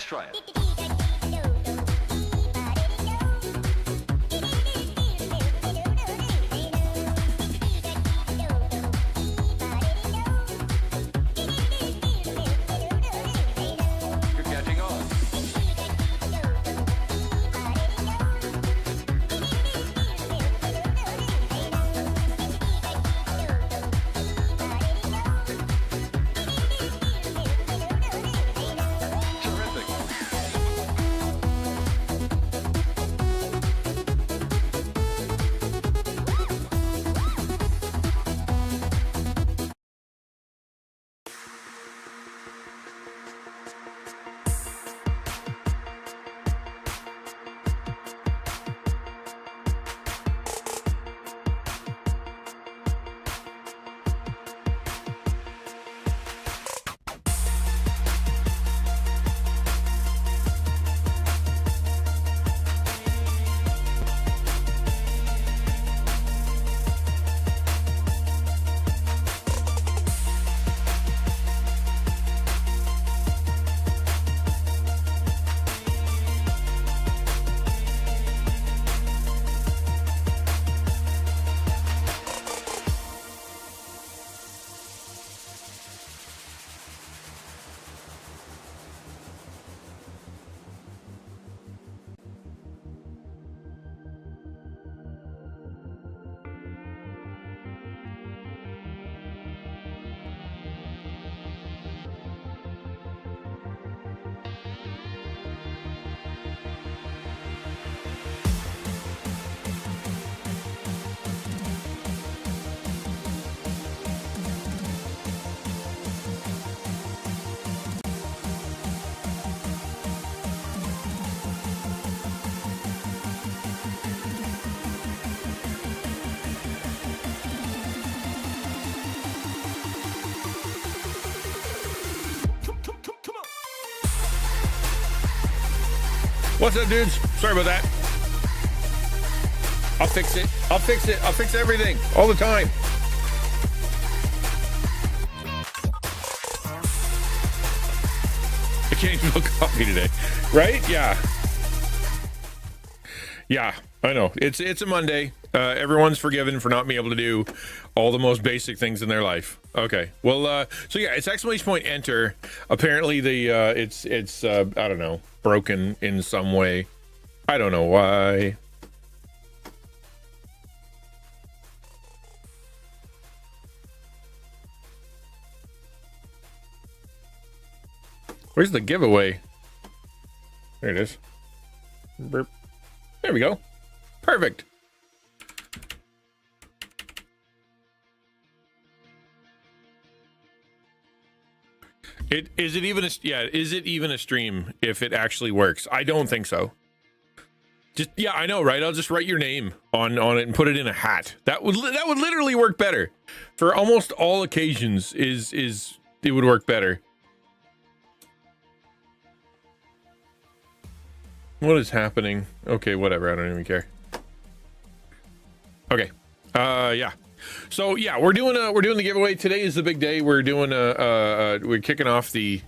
try it. You're catching on. Terrific. What's up, dudes? Sorry about that. I'll fix it. I'll fix it. I'll fix everything all the time. I can't even milk coffee today, right? Yeah. Yeah, I know. It's a Monday. Everyone's forgiven for not being able to do all the most basic things in their life. Okay. Well, so yeah, it's exclamation point enter. Apparently the it's I don't know, broken in some way. I don't know why. Where's the giveaway? There it is. Burp. There we go. Perfect. Is it even a stream if it actually works? I don't think so. Yeah, I know, right? I'll just write your name on it and put it in a hat. That would literally work better. For almost all occasions it would work better. What is happening? Okay, whatever. I don't even care. Okay. Yeah. So yeah, we're doing the giveaway. Today is the big day. We're doing we're kicking off the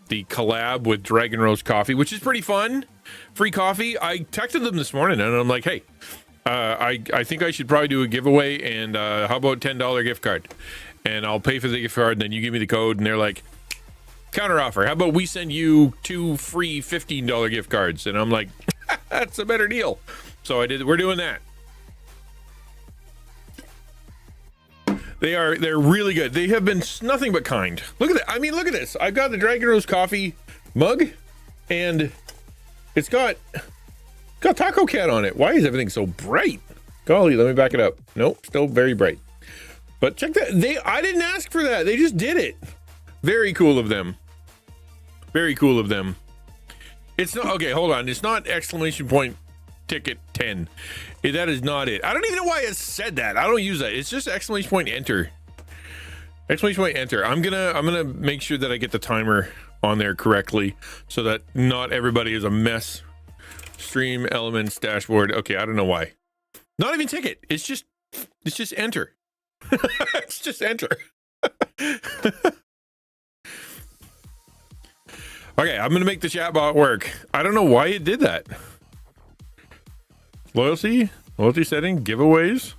collab with Dragon Rose Coffee, which is pretty fun. Free coffee. I texted them this morning and I'm like, hey, I think I should probably do a giveaway, and how about $10 gift card? And I'll pay for the gift card, and then you give me the code. And they're like, counter offer. How about we send you 2 free $15 gift cards? And I'm like, that's a better deal. So we're doing that. They're really good. They have been nothing but kind. Look at that. I mean, look at this. I've got the Dragon Rose Coffee mug, and it's got Taco Cat on it. Why is everything so bright? Golly, let me back it up. Nope, still very bright. But check that. I didn't ask for that. They just did it. Very cool of them. Very cool of them. It's not, okay, hold on. It's not exclamation point ticket 10. That is not it. I don't even know why it said that. I don't use that. It's just exclamation point enter. Exclamation point enter. I'm gonna make sure that I get the timer on there correctly so that not everybody is a mess. Stream elements dashboard. Okay, I don't know why. Not even ticket. It's just enter. It's just enter. Okay, I'm gonna make the chatbot work. I don't know why it did that. Loyalty setting, giveaways.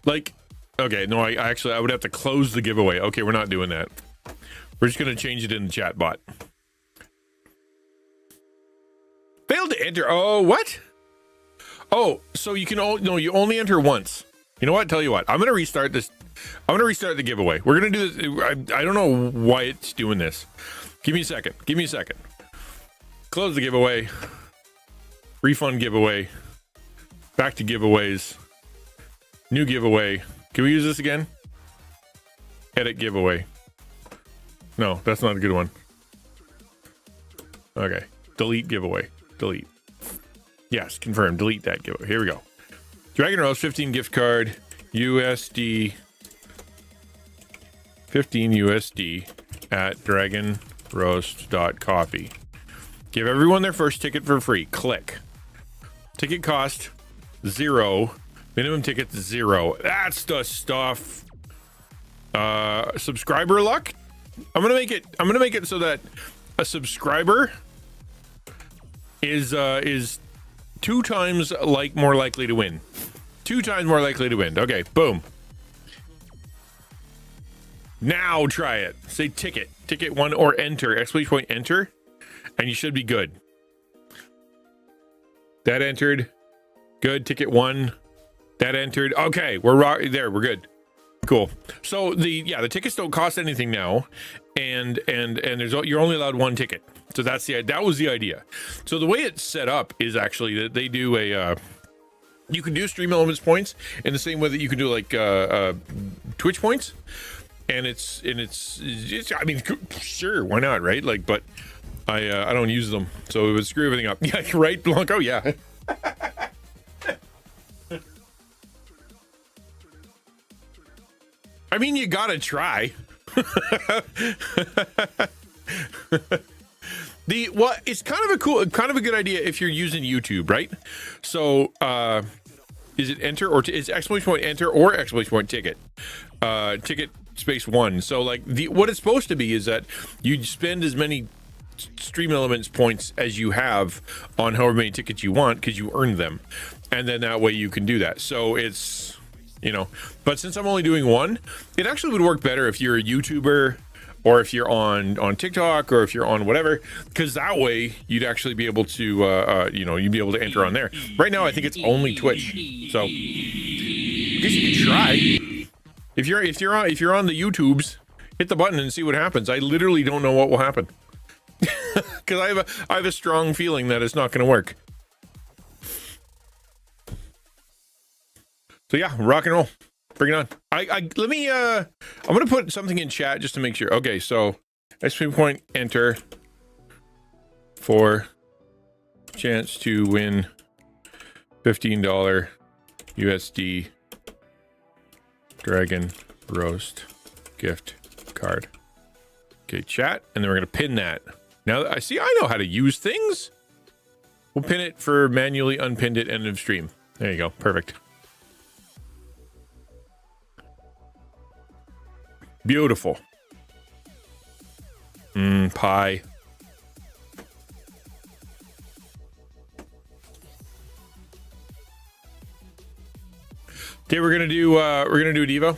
Like, okay, no, I would have to close the giveaway. Okay, we're not doing that. We're just gonna change it in the chatbot. Failed to enter. Oh, what? Oh, so you can you only enter once. You know what? Tell you what, I'm gonna restart this. I'm gonna restart the giveaway. We're gonna do this. I don't know why it's doing this. Give me a second. Close the giveaway. Refund giveaway. Back to giveaways. New giveaway. Can we use this again? Edit giveaway. No, that's not a good one. Okay. Delete giveaway. Delete. Yes, confirm. Delete that giveaway. Here we go. Dragon Roast 15 gift card. USD. 15 USD at dragonroast.coffee. Give everyone their first ticket for free. Click. Ticket cost 0. Minimum ticket 0. That's the stuff. Subscriber luck. I'm gonna make it so that a subscriber is 2 times more likely to win. 2 times more likely to win. Okay, boom. Now try it. Say ticket 1 or enter, exclamation point enter, and you should be good. That entered. Good. Ticket 1. That entered. Okay, we're there. We're good. Cool. So the tickets don't cost anything now, and you're only allowed 1 ticket. So that was the idea. So the way it's set up is actually that they do you can do Stream Elements points in the same way that you can do like Twitch points, and it's I mean, sure, why not, right? Like, but I don't use them, so it would screw everything up. Yeah, right, Blanco. Yeah. I mean, you gotta try. It's kind of a good idea if you're using YouTube, right? So is it enter or is exclamation point enter or exclamation point ticket? Ticket space 1. So like what it's supposed to be is that you spend as many Stream Elements points as you have on however many tickets you want, because you earn them, and then that way you can do that. So it's, but since I'm only doing 1, it actually would work better if you're a YouTuber or if you're on TikTok or if you're on whatever, because that way you'd actually be able to you'd be able to enter on there. Right now I think it's only Twitch, so I guess you could try. If you're on the YouTubes, hit the button and see what happens. I literally don't know what will happen. Because I have a strong feeling that it's not going to work. So yeah, rock and roll. Bring it on. I'm gonna put something in chat just to make sure. Okay, so exclamation point enter for chance to win $15 USD Dragon Roast gift card. Okay, chat, and then we're gonna pin that. Now that I know how to use things. We'll pin it for manually unpinned it end of stream. There you go. Perfect. Beautiful. Pie. Okay, we're gonna do a Devo. I'm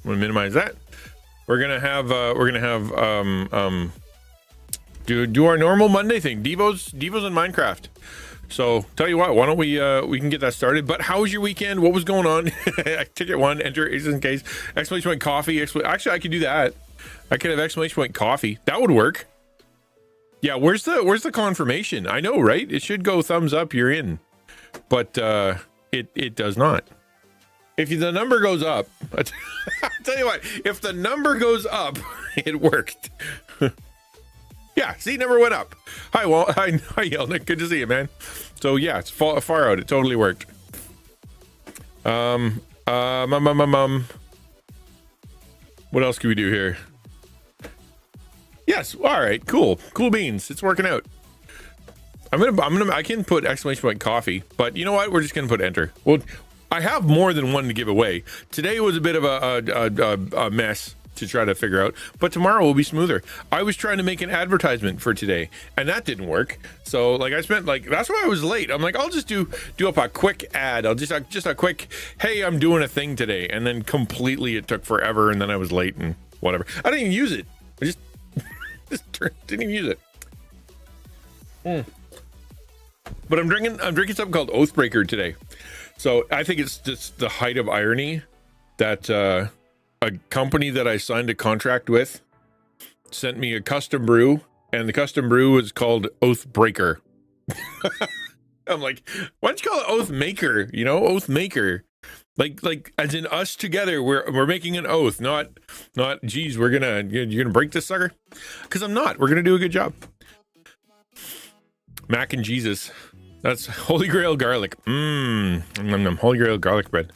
gonna minimize that. We're gonna have do our normal Monday thing. Devos in Minecraft. So tell you what, why don't we can get that started. But how was your weekend? What was going on? Ticket 1, enter just in case. Exclamation point coffee. Actually, I could do that. I could have exclamation point coffee. That would work. Yeah, where's the confirmation? I know, right? It should go thumbs up, you're in. But it does not. If the number goes up, I'll tell you what, if the number goes up, it worked. Yeah, see, number went up. Hi, Yelnick. Good to see you, man. So yeah, it's far out. It totally worked. What else can we do here? Yes. All right. Cool beans. It's working out. I can put exclamation point coffee, but you know what? We're just gonna put enter. Well, I have more than one to give away. Today was a bit of a mess. to try to figure out. But tomorrow will be smoother. I was trying to make an advertisement for today, and that didn't work. So like I spent like, that's why I was late. I'm like, I'll just do up a quick ad. I'll just a quick, hey, I'm doing a thing today, and then completely it took forever, and then I was late and whatever. I didn't even use it. I just didn't even use it. But I'm drinking something called Oathbreaker today. So I think it's just the height of irony that a company that I signed a contract with sent me a custom brew, and the custom brew is called Oathbreaker. I'm like, why don't you call it Oath Maker? You know, Oath Maker. Like as in us together, we're making an oath, not geez, you're gonna break this sucker? Because I'm not. We're gonna do a good job. Mac and Jesus. That's Holy Grail garlic. Holy Grail garlic bread.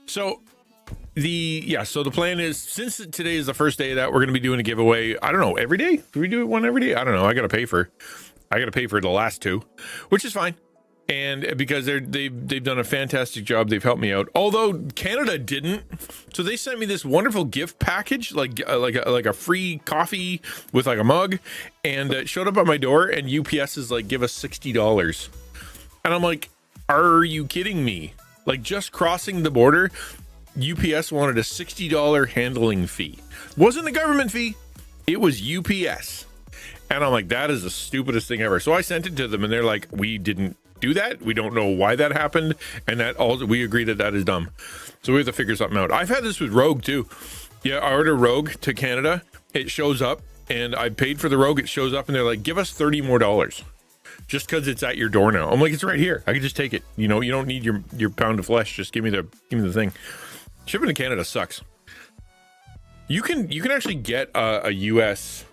So the plan is, since today is the first day of that, we're going to be doing a giveaway. I don't know, every day? Do we do one every day? I don't know. I got to pay for the last two, which is fine. And because they've done a fantastic job, they've helped me out. Although Canada didn't, so they sent me this wonderful gift package, like a free coffee with like a mug, and it showed up at my door. And UPS is like, give us $60, and I'm like, are you kidding me? Like, just crossing the border, UPS wanted a $60 handling fee. It wasn't a government fee; it was UPS. And I'm like, that is the stupidest thing ever. So I sent it to them, and they're like, we didn't do that. We don't know why that happened, and we agree that is dumb. So we have to figure something out. I've had this with Rogue too. Yeah, I ordered Rogue to Canada. It shows up, and I paid for the Rogue. It shows up, and they're like, give us $30 more just because it's at your door now. I'm like, it's right here. I can just take it. You know, you don't need your pound of flesh. Just give me the thing. Shipping to Canada sucks. You can actually get a US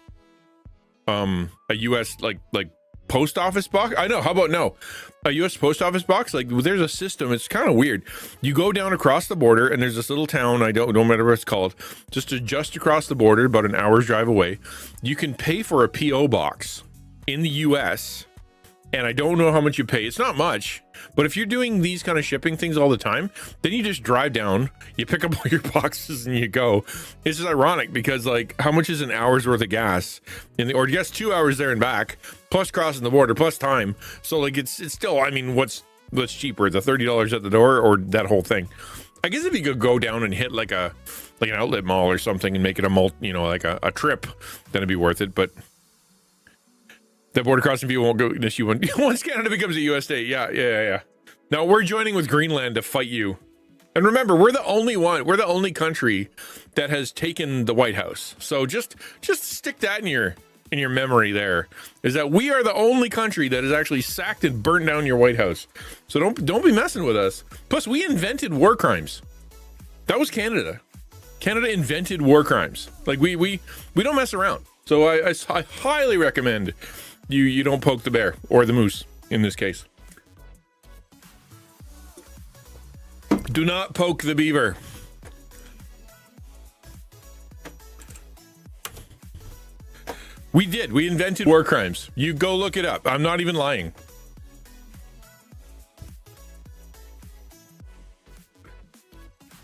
like post office box. I know. How about no? A US post office box? Like, there's a system. It's kind of weird. You go down across the border, and there's this little town. I don't remember what it's called. Just across the border, about an hour's drive away. You can pay for a PO box in the US, and I don't know how much you pay. It's not much, but if you're doing these kind of shipping things all the time, then you just drive down, you pick up all your boxes, and you go. It's just ironic because, like, how much is an hour's worth of gas or yes, 2 hours there and back, plus crossing the border, plus time. So like, it's still, I mean, what's cheaper, the $30 at the door or that whole thing? I guess if you could go down and hit like an outlet mall or something and make it like a trip, then it'd be worth it. But the border crossing fee won't go unless once Canada becomes a US state. Yeah. Now we're joining with Greenland to fight you. And remember, we're the only country that has taken the White House. So just stick that in your memory there, is that we are the only country that has actually sacked and burnt down your White House. So don't be messing with us. Plus, we invented war crimes. That was Canada. Canada invented war crimes. Like, we don't mess around. So I highly recommend you don't poke the bear, or the moose in this case. Do not poke the beaver. We did. We invented war crimes. You go look it up. I'm not even lying.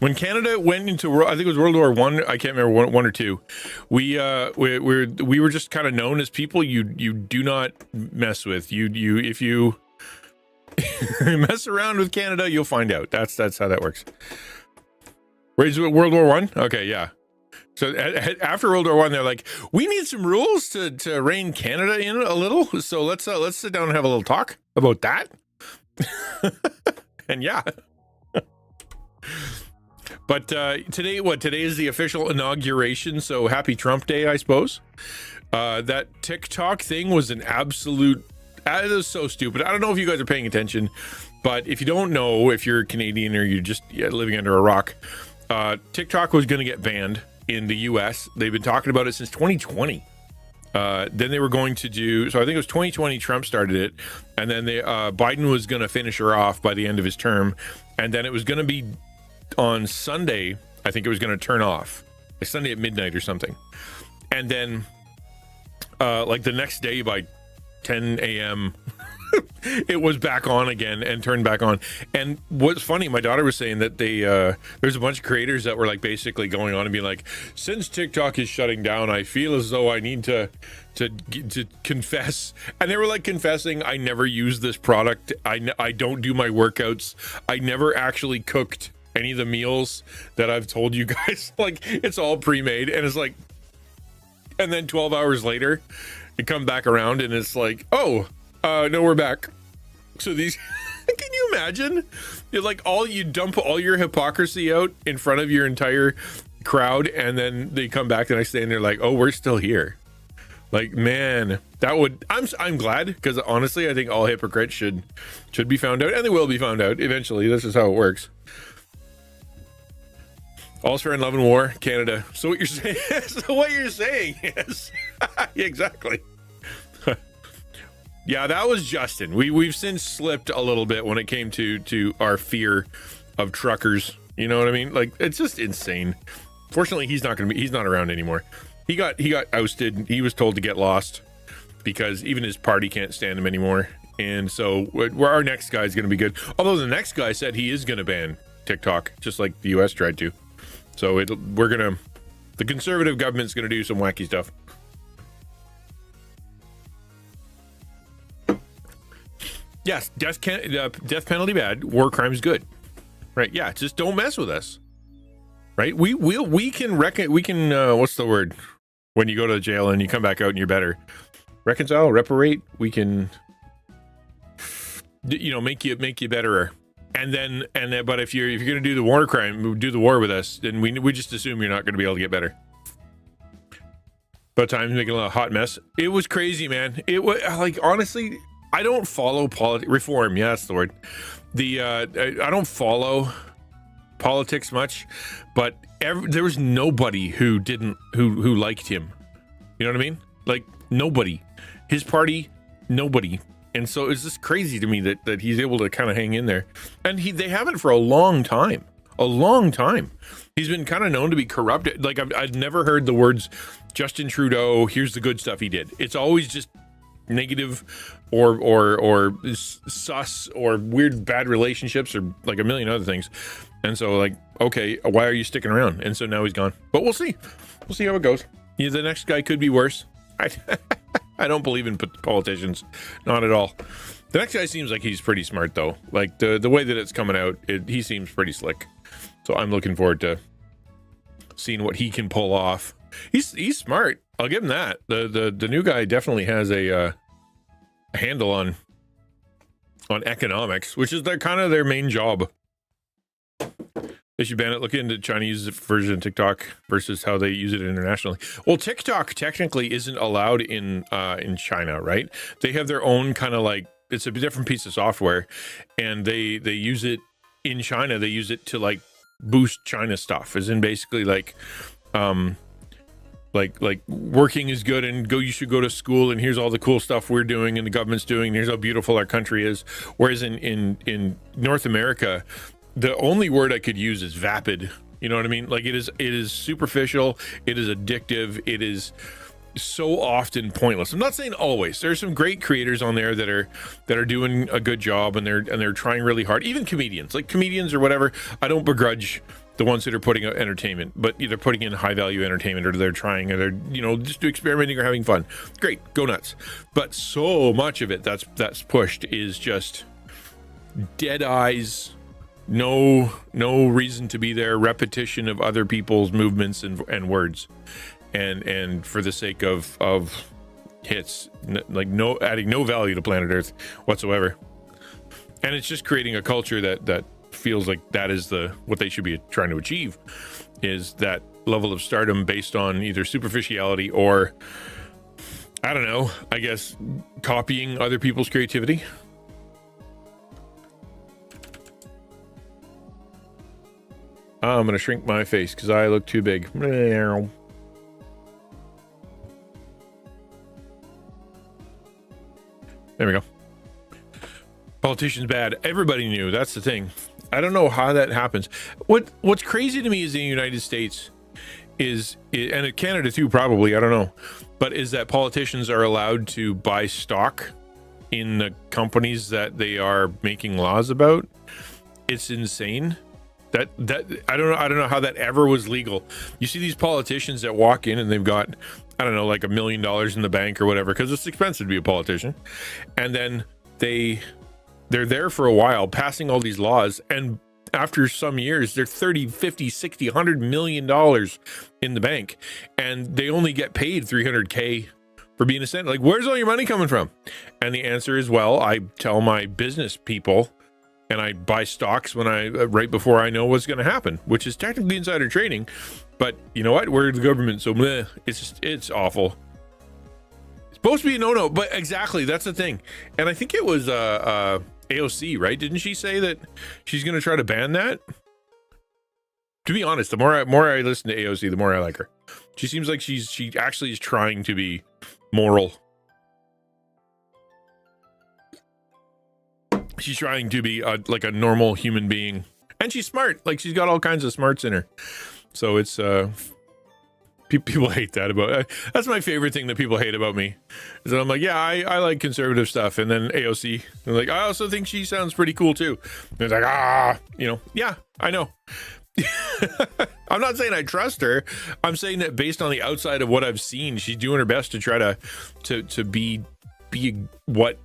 When Canada went into, I think it was World War I can't remember, one or two. We were just kind of known as people you do not mess with. If you mess around with Canada, you'll find out. That's how that works. Raised with World War I? Okay, yeah. So after World War I, they're like, we need some rules to rein Canada in a little. So let's sit down and have a little talk about that. And yeah. But today is the official inauguration, so happy Trump Day, I suppose. That TikTok thing was an absolute, it was so stupid. I don't know if you guys are paying attention, but if you don't know, if you're Canadian or you're just living under a rock, TikTok was going to get banned in the US. They've been talking about it since 2020. Then they were going to do, so I think it was 2020 Trump started it, and then Biden was going to finish her off by the end of his term, and then it was going to be on Sunday, I think it was going to turn off, like Sunday at midnight or something. And then like the next day by 10 a.m. it was back on again and turned back on. And what's funny, my daughter was saying that they there's a bunch of creators that were like basically going on and being like, since TikTok is shutting down, I feel as though I need to confess. And they were like confessing, I never use this product. I don't do my workouts. I never actually cooked any of the meals that I've told you guys. Like, it's all pre-made. And it's like, and then 12 hours later, it come back around and it's like, oh, no, we're back. So these, can you imagine? You're like, you dump all your hypocrisy out in front of your entire crowd, and then they come back the next day and they're like, oh, we're still here. Like, man, that would, I'm glad, because honestly, I think all hypocrites should be found out, and they will be found out eventually. This is how it works. All's fair in love and war, Canada. So what you're saying? So what you're saying is, exactly. Yeah, that was Justin. We've since slipped a little bit when it came to our fear of truckers. You know what I mean? Like, it's just insane. Fortunately, he's not around anymore. He got ousted. He was told to get lost because even his party can't stand him anymore. And so our next guy is going to be good. Although the next guy said he is going to ban TikTok, just like the US tried to. So the conservative government's going to do some wacky stuff. Yes, death penalty bad, war crimes good. Right? Yeah, just don't mess with us. Right? We can what's the word? When you go to jail and you come back out and you're better. Reconcile, reparate, we can make you betterer. And then but if you're going to do the war crime, do the war with us, then we just assume you're not going to be able to get better. But times making a hot mess. It was crazy, man. It was like, honestly, I don't follow reform. Yeah, that's the word. I don't follow politics much, but there was nobody who liked him. You know what I mean? Like, nobody. His party, nobody. And so it's just crazy to me that he's able to kind of hang in there. And they haven't for a long time. A long time. He's been kind of known to be corrupt. Like, I've never heard the words Justin Trudeau, here's the good stuff he did. It's always just negative or sus or weird bad relationships or like a million other things. And so, like, okay, why are you sticking around? And so now he's gone. But we'll see how it goes. Yeah, the next guy could be worse. I don't believe in politicians, not at all. The next guy seems like he's pretty smart, though. Like, the way that it's coming out, he seems pretty slick. So I'm looking forward to seeing what he can pull off. He's smart. I'll give him that. The new guy definitely has a handle on economics, which is their main job. They should ban it. Look into Chinese version of TikTok versus how they use it internationally. Well, TikTok technically isn't allowed in China, right? They have their own kind of like, it's a different piece of software, and they use it in China. They use it to like boost China stuff, as in basically like working is good and you should go to school and here's all the cool stuff we're doing and the government's doing and here's how beautiful our country is. Whereas in North America, the only word I could use is vapid. You know what I mean? Like, it is superficial, it is addictive, it is so often pointless. I'm not saying always. There's some great creators on there that are doing a good job and they're trying really hard. Even comedians or whatever. I don't begrudge the ones that are putting out entertainment, but either putting in high value entertainment or they're trying or they're just experimenting or having fun. Great, go nuts. But so much of it that's pushed is just dead eyes. No reason to be there. Repetition of other people's movements and words, and for the sake of hits, adding no value to planet Earth whatsoever. And it's just creating a culture that feels like that is what they should be trying to achieve, is that level of stardom based on either superficiality or, I don't know, I guess copying other people's creativity. I'm going to shrink my face because I look too big. There we go. Politicians bad. Everybody knew. That's the thing. I don't know how that happens. What's crazy to me is in the United States and in Canada too, probably, I don't know, but is that politicians are allowed to buy stock in the companies that they are making laws about. It's insane. That I don't know how that ever was legal. You see these politicians that walk in and they've got, I don't know, like $1 million in the bank or whatever, because it's expensive to be a politician, and then they're there for a while passing all these laws, and after some years they're 30, 50, 60, $100 million in the bank, and they only get paid $300K for being a senator. Like, where's all your money coming from? And the answer is, well, I tell my business people and I buy stocks when right before I know what's going to happen, which is technically insider trading. But you know what? We're the government, so bleh, it's awful. It's supposed to be a no-no, but exactly, that's the thing. And I think it was AOC, right? Didn't she say that she's going to try to ban that? To be honest, the more I listen to AOC, the more I like her. She seems like she actually is trying to be moral. She's trying to be like a normal human being, and she's smart. Like, she's got all kinds of smarts in her. So it's people hate that about. That's my favorite thing that people hate about me, is that I'm like, yeah, I like conservative stuff, and then AOC, they're like, I also think she sounds pretty cool too. And it's like, yeah, I know. I'm not saying I trust her. I'm saying that based on the outside of what I've seen, she's doing her best to try to be what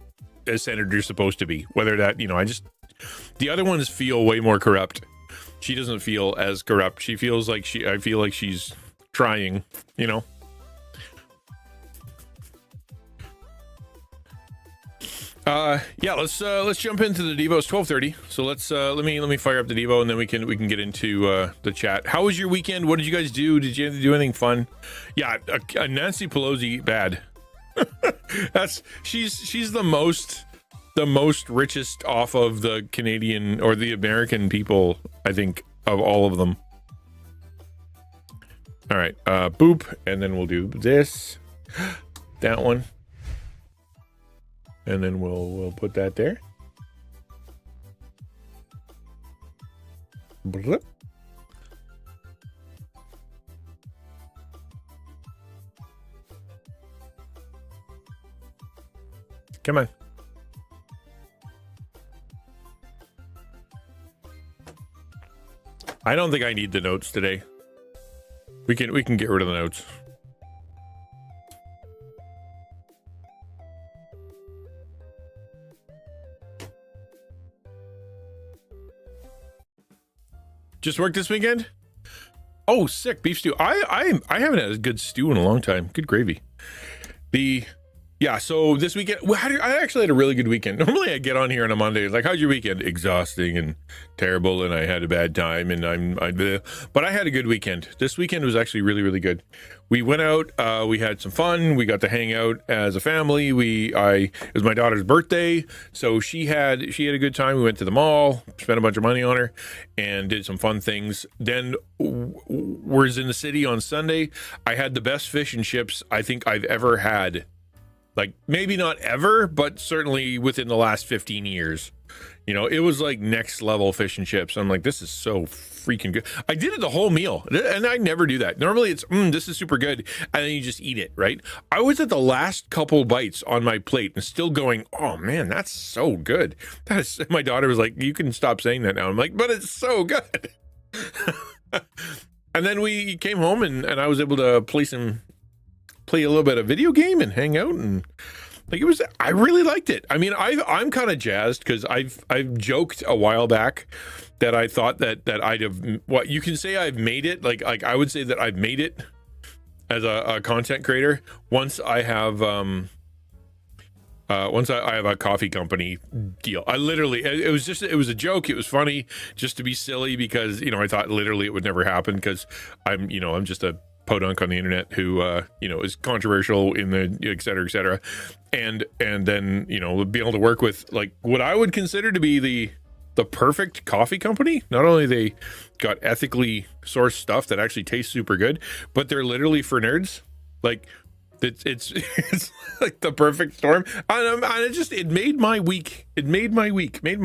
a senator's supposed to be. Whether that, the other ones feel way more corrupt. She doesn't feel as corrupt. She feels like I feel like she's trying, Yeah, let's jump into the Devo. It's 12:30, so let me fire up the Devo, and then we can get into the chat. How was your weekend? What did you guys do? Did you do anything fun? Yeah, Nancy Pelosi bad. she's the most richest off of the Canadian or the American people, I think, of all of them. All right, boop, and then we'll do this, that one. And then we'll put that there. Blip. Come on. I don't think I need the notes today. We can get rid of the notes. Just worked this weekend? Oh, sick, beef stew. I haven't had a good stew in a long time. Good gravy. So this weekend, I actually had a really good weekend. Normally I get on here on a Monday, it's like, how's your weekend? Exhausting and terrible, and I had a bad time, and but I had a good weekend. This weekend was actually really, really good. We went out, we had some fun, we got to hang out as a family. It was my daughter's birthday, so she had a good time. We went to the mall, spent a bunch of money on her, and did some fun things. Then was in the city on Sunday. I had the best fish and chips I think I've ever had. Like, maybe not ever, but certainly within the last 15 years. It was like next level fish and chips. I'm like, this is so freaking good. I did it the whole meal, and I never do that. Normally it's, this is super good, and then you just eat it, right? I was at the last couple bites on my plate and still going, oh man, that's so good. My daughter was like, you can stop saying that now. I'm like, but it's so good. And then we came home, and I was able to play a little bit of video game and hang out, and like, I really liked it. I mean, I'm kind of jazzed because I've joked a while back that I thought that I'd have, what you can say, I've made it. Like I would say that I've made it as a content creator once I have I have a coffee company deal. It was a joke. It was funny just to be silly because I thought literally it would never happen because I'm just a podunk on the internet who is controversial in the et cetera, and then be able to work with like what I would consider to be the perfect coffee company. Not only they got ethically sourced stuff that actually tastes super good, but they're literally for nerds. Like it's like the perfect storm, and it made my week. It made my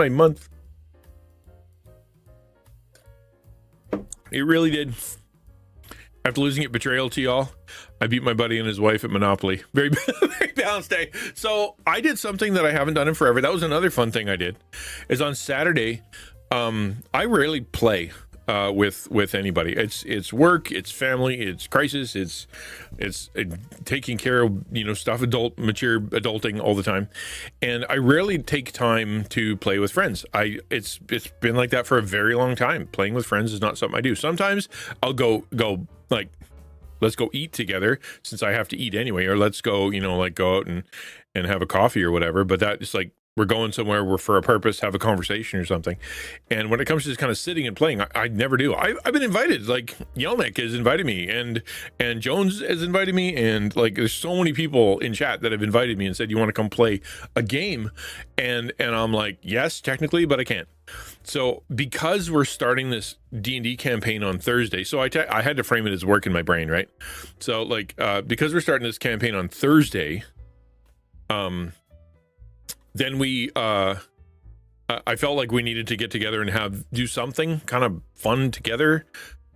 month. It really did. After losing at Betrayal to y'all, I beat my buddy and his wife at Monopoly. Very, very balanced day. So I did something that I haven't done in forever. That was another fun thing I did. Is on Saturday, I rarely play with anybody. It's work, it's family, it's crisis, it's taking care of stuff, mature adulting all the time, and I rarely take time to play with friends. It's been like that for a very long time. Playing with friends is not something I do. Sometimes I'll go like, let's go eat together since I have to eat anyway, or let's go like go out and have a coffee or whatever. But that is like, we're going somewhere, we're for a purpose, have a conversation or something. And when it comes to just kind of sitting and playing, I never do. I've been invited, like Yelnick has invited me, and Jones has invited me, and like there's so many people in chat that have invited me and said, you want to come play a game? And I'm like, yes, technically, but I can't. So because we're starting this D&D campaign on Thursday, so I had to frame it as work in my brain, right? So like because we're starting this campaign on Thursday, then we I felt like we needed to get together and do something kind of fun together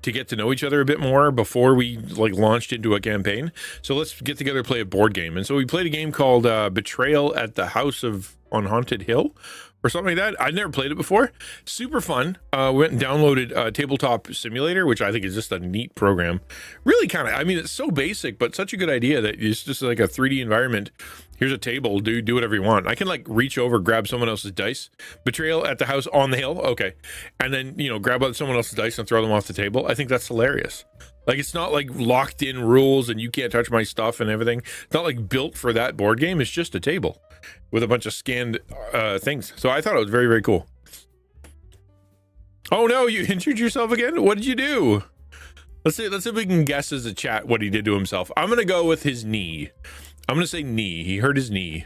to get to know each other a bit more before we like launched into a campaign. So let's get together and play a board game. And so we played a game called Betrayal at the House on Haunted Hill or something like that. I'd never played it before. Super fun. Went and downloaded Tabletop Simulator, which I think is just a neat program. Really kind of, I mean, it's so basic, but such a good idea that it's just like a 3D environment. Here's a table, do whatever you want. I can like reach over, grab someone else's dice. Betrayal at the House on the Hill, okay. And then, grab someone else's dice and throw them off the table. I think that's hilarious. Like, it's not like locked in rules and you can't touch my stuff and everything. It's not like built for that board game. It's just a table with a bunch of scanned things. So I thought it was very, very cool. Oh no, you injured yourself again? What did you do? Let's see if we can guess as a chat what he did to himself. I'm going to go with his knee. I'm going to say knee. He hurt his knee.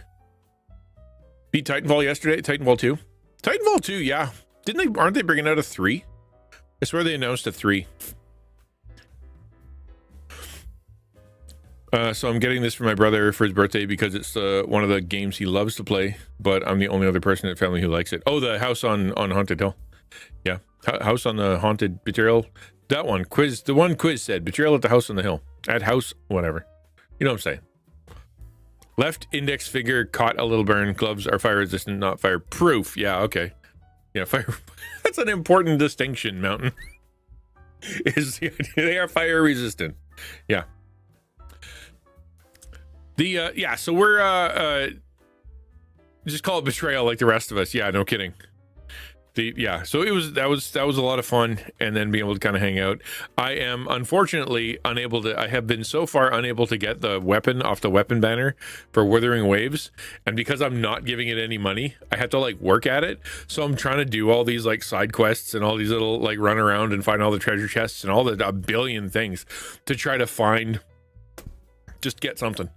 Beat Titanfall yesterday. Titanfall 2. Titanfall 2, yeah. Aren't they bringing out a 3? I swear they announced a 3. So I'm getting this for my brother for his birthday because it's one of the games he loves to play, but I'm the only other person in the family who likes it. Oh, the House on Haunted Hill. Yeah. House on the Haunted Betrayal. That one. Quiz. The one quiz said Betrayal at the House on the Hill. At House, whatever. You know what I'm saying. Left index finger caught a little burn. Gloves are fire resistant, not fire proof. Yeah, okay. Yeah, fire. That's an important distinction, Mountain. They are fire resistant. Yeah. So we're just call it Betrayal like the rest of us. Yeah, no kidding. So that was a lot of fun, and then being able to kind of hang out. I am unfortunately I have been so far unable to get the weapon off the weapon banner for Withering Waves, and because I'm not giving it any money, I have to like work at it. So I'm trying to do all these like side quests and all these little like run around and find all the treasure chests and all a billion things to try to find. Just get something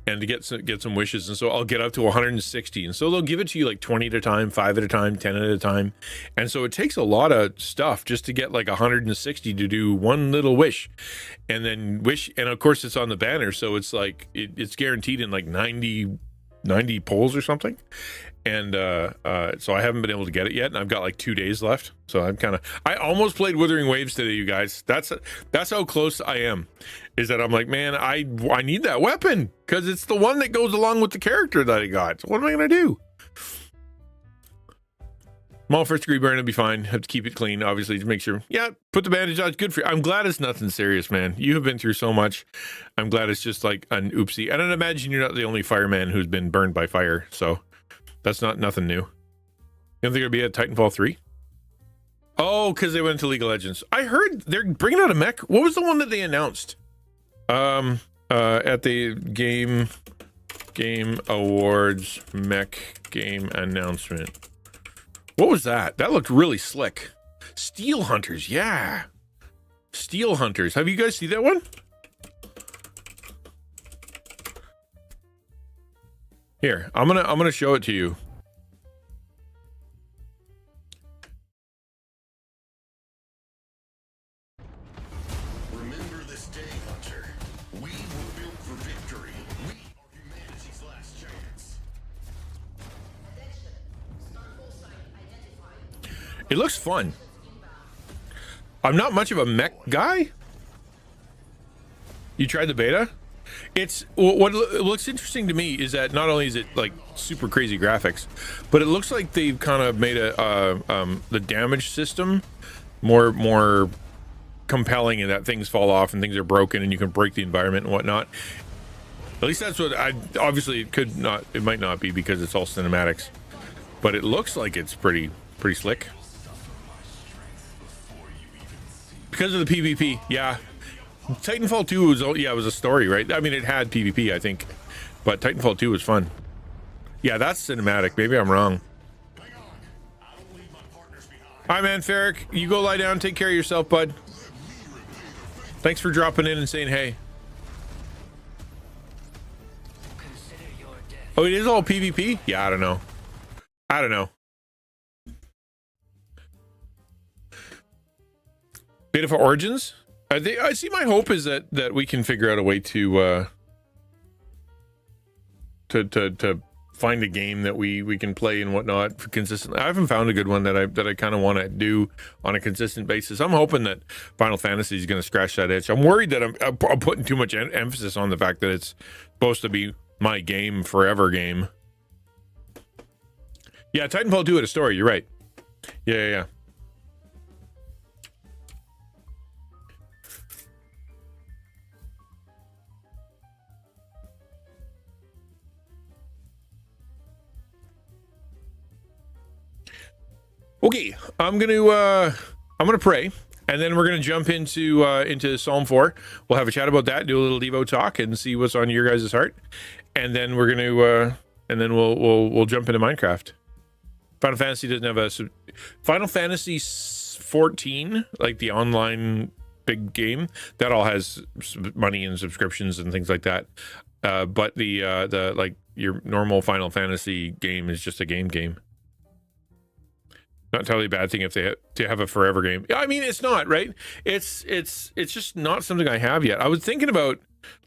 and to get some wishes. And so I'll get up to 160. And so they'll give it to you like 20 at a time, 5 at a time, 10 at a time. And so it takes a lot of stuff just to get like 160 to do one little wish. And then wish. And of course it's on the banner. So it's like, it's guaranteed in like 90 polls or something. And so I haven't been able to get it yet, and I've got like 2 days left. So I almost played Withering Waves today, you guys. That's how close I am. Is that I'm like, man, I need that weapon because it's the one that goes along with the character that I got. So what am I gonna do? Small first degree burn, it'll be fine. Have to keep it clean, obviously, to make sure. Yeah, put the bandage on. It's good for you. I'm glad it's nothing serious, man. You have been through so much. I'm glad it's just like an oopsie. And I'd imagine you're not the only fireman who's been burned by fire. So that's nothing new. You don't think it'll be a Titanfall 3? Oh, because they went to League of Legends. I heard they're bringing out a mech. What was the one that they announced? At the Game Awards mech game announcement. What was that? That looked really slick. Steel Hunters, yeah. Steel Hunters. Have you guys seen that one? Here, I'm gonna show it to you. Remember this day, Hunter. We were built for victory. We are humanity's last chance. It looks fun. I'm not much of a mech guy, You tried the beta? It's what looks interesting to me is that not only is it like super crazy graphics, but it looks like they've kind of made the damage system more compelling, and that things fall off and things are broken and you can break the environment and whatnot. At least that's what obviously it might not be because it's all cinematics, but it looks like it's pretty slick because of the PvP. Yeah, Titanfall 2 was a story, right? I mean, it had PvP, I think, but Titanfall 2 was fun. Yeah, that's cinematic. Maybe I'm wrong. Hi, man, Ferric. You go lie down. Take care of yourself, bud. Thanks for dropping in and saying hey. Oh, it is all PvP? Yeah, I don't know. Beta for Origins? I see. My hope is that we can figure out a way to find a game that we can play and whatnot consistently. I haven't found a good one that I kind of want to do on a consistent basis. I'm hoping that Final Fantasy is going to scratch that itch. I'm worried that I'm putting too much emphasis on the fact that it's supposed to be my game forever game. Yeah, Titanfall 2 had a story. You're right. Yeah. Okay, I'm gonna pray, and then we're gonna jump into Psalm 4. We'll have a chat about that, do a little Devo talk, and see what's on your guys' heart, and then we're gonna we'll jump into Minecraft. Final Fantasy doesn't have a Final Fantasy 14, like the online big game, that all has money and subscriptions and things like that. But the like your normal Final Fantasy game is just a game. Not entirely a bad thing if they have a forever game. I mean, it's not, right? It's just not something I have yet. I was thinking about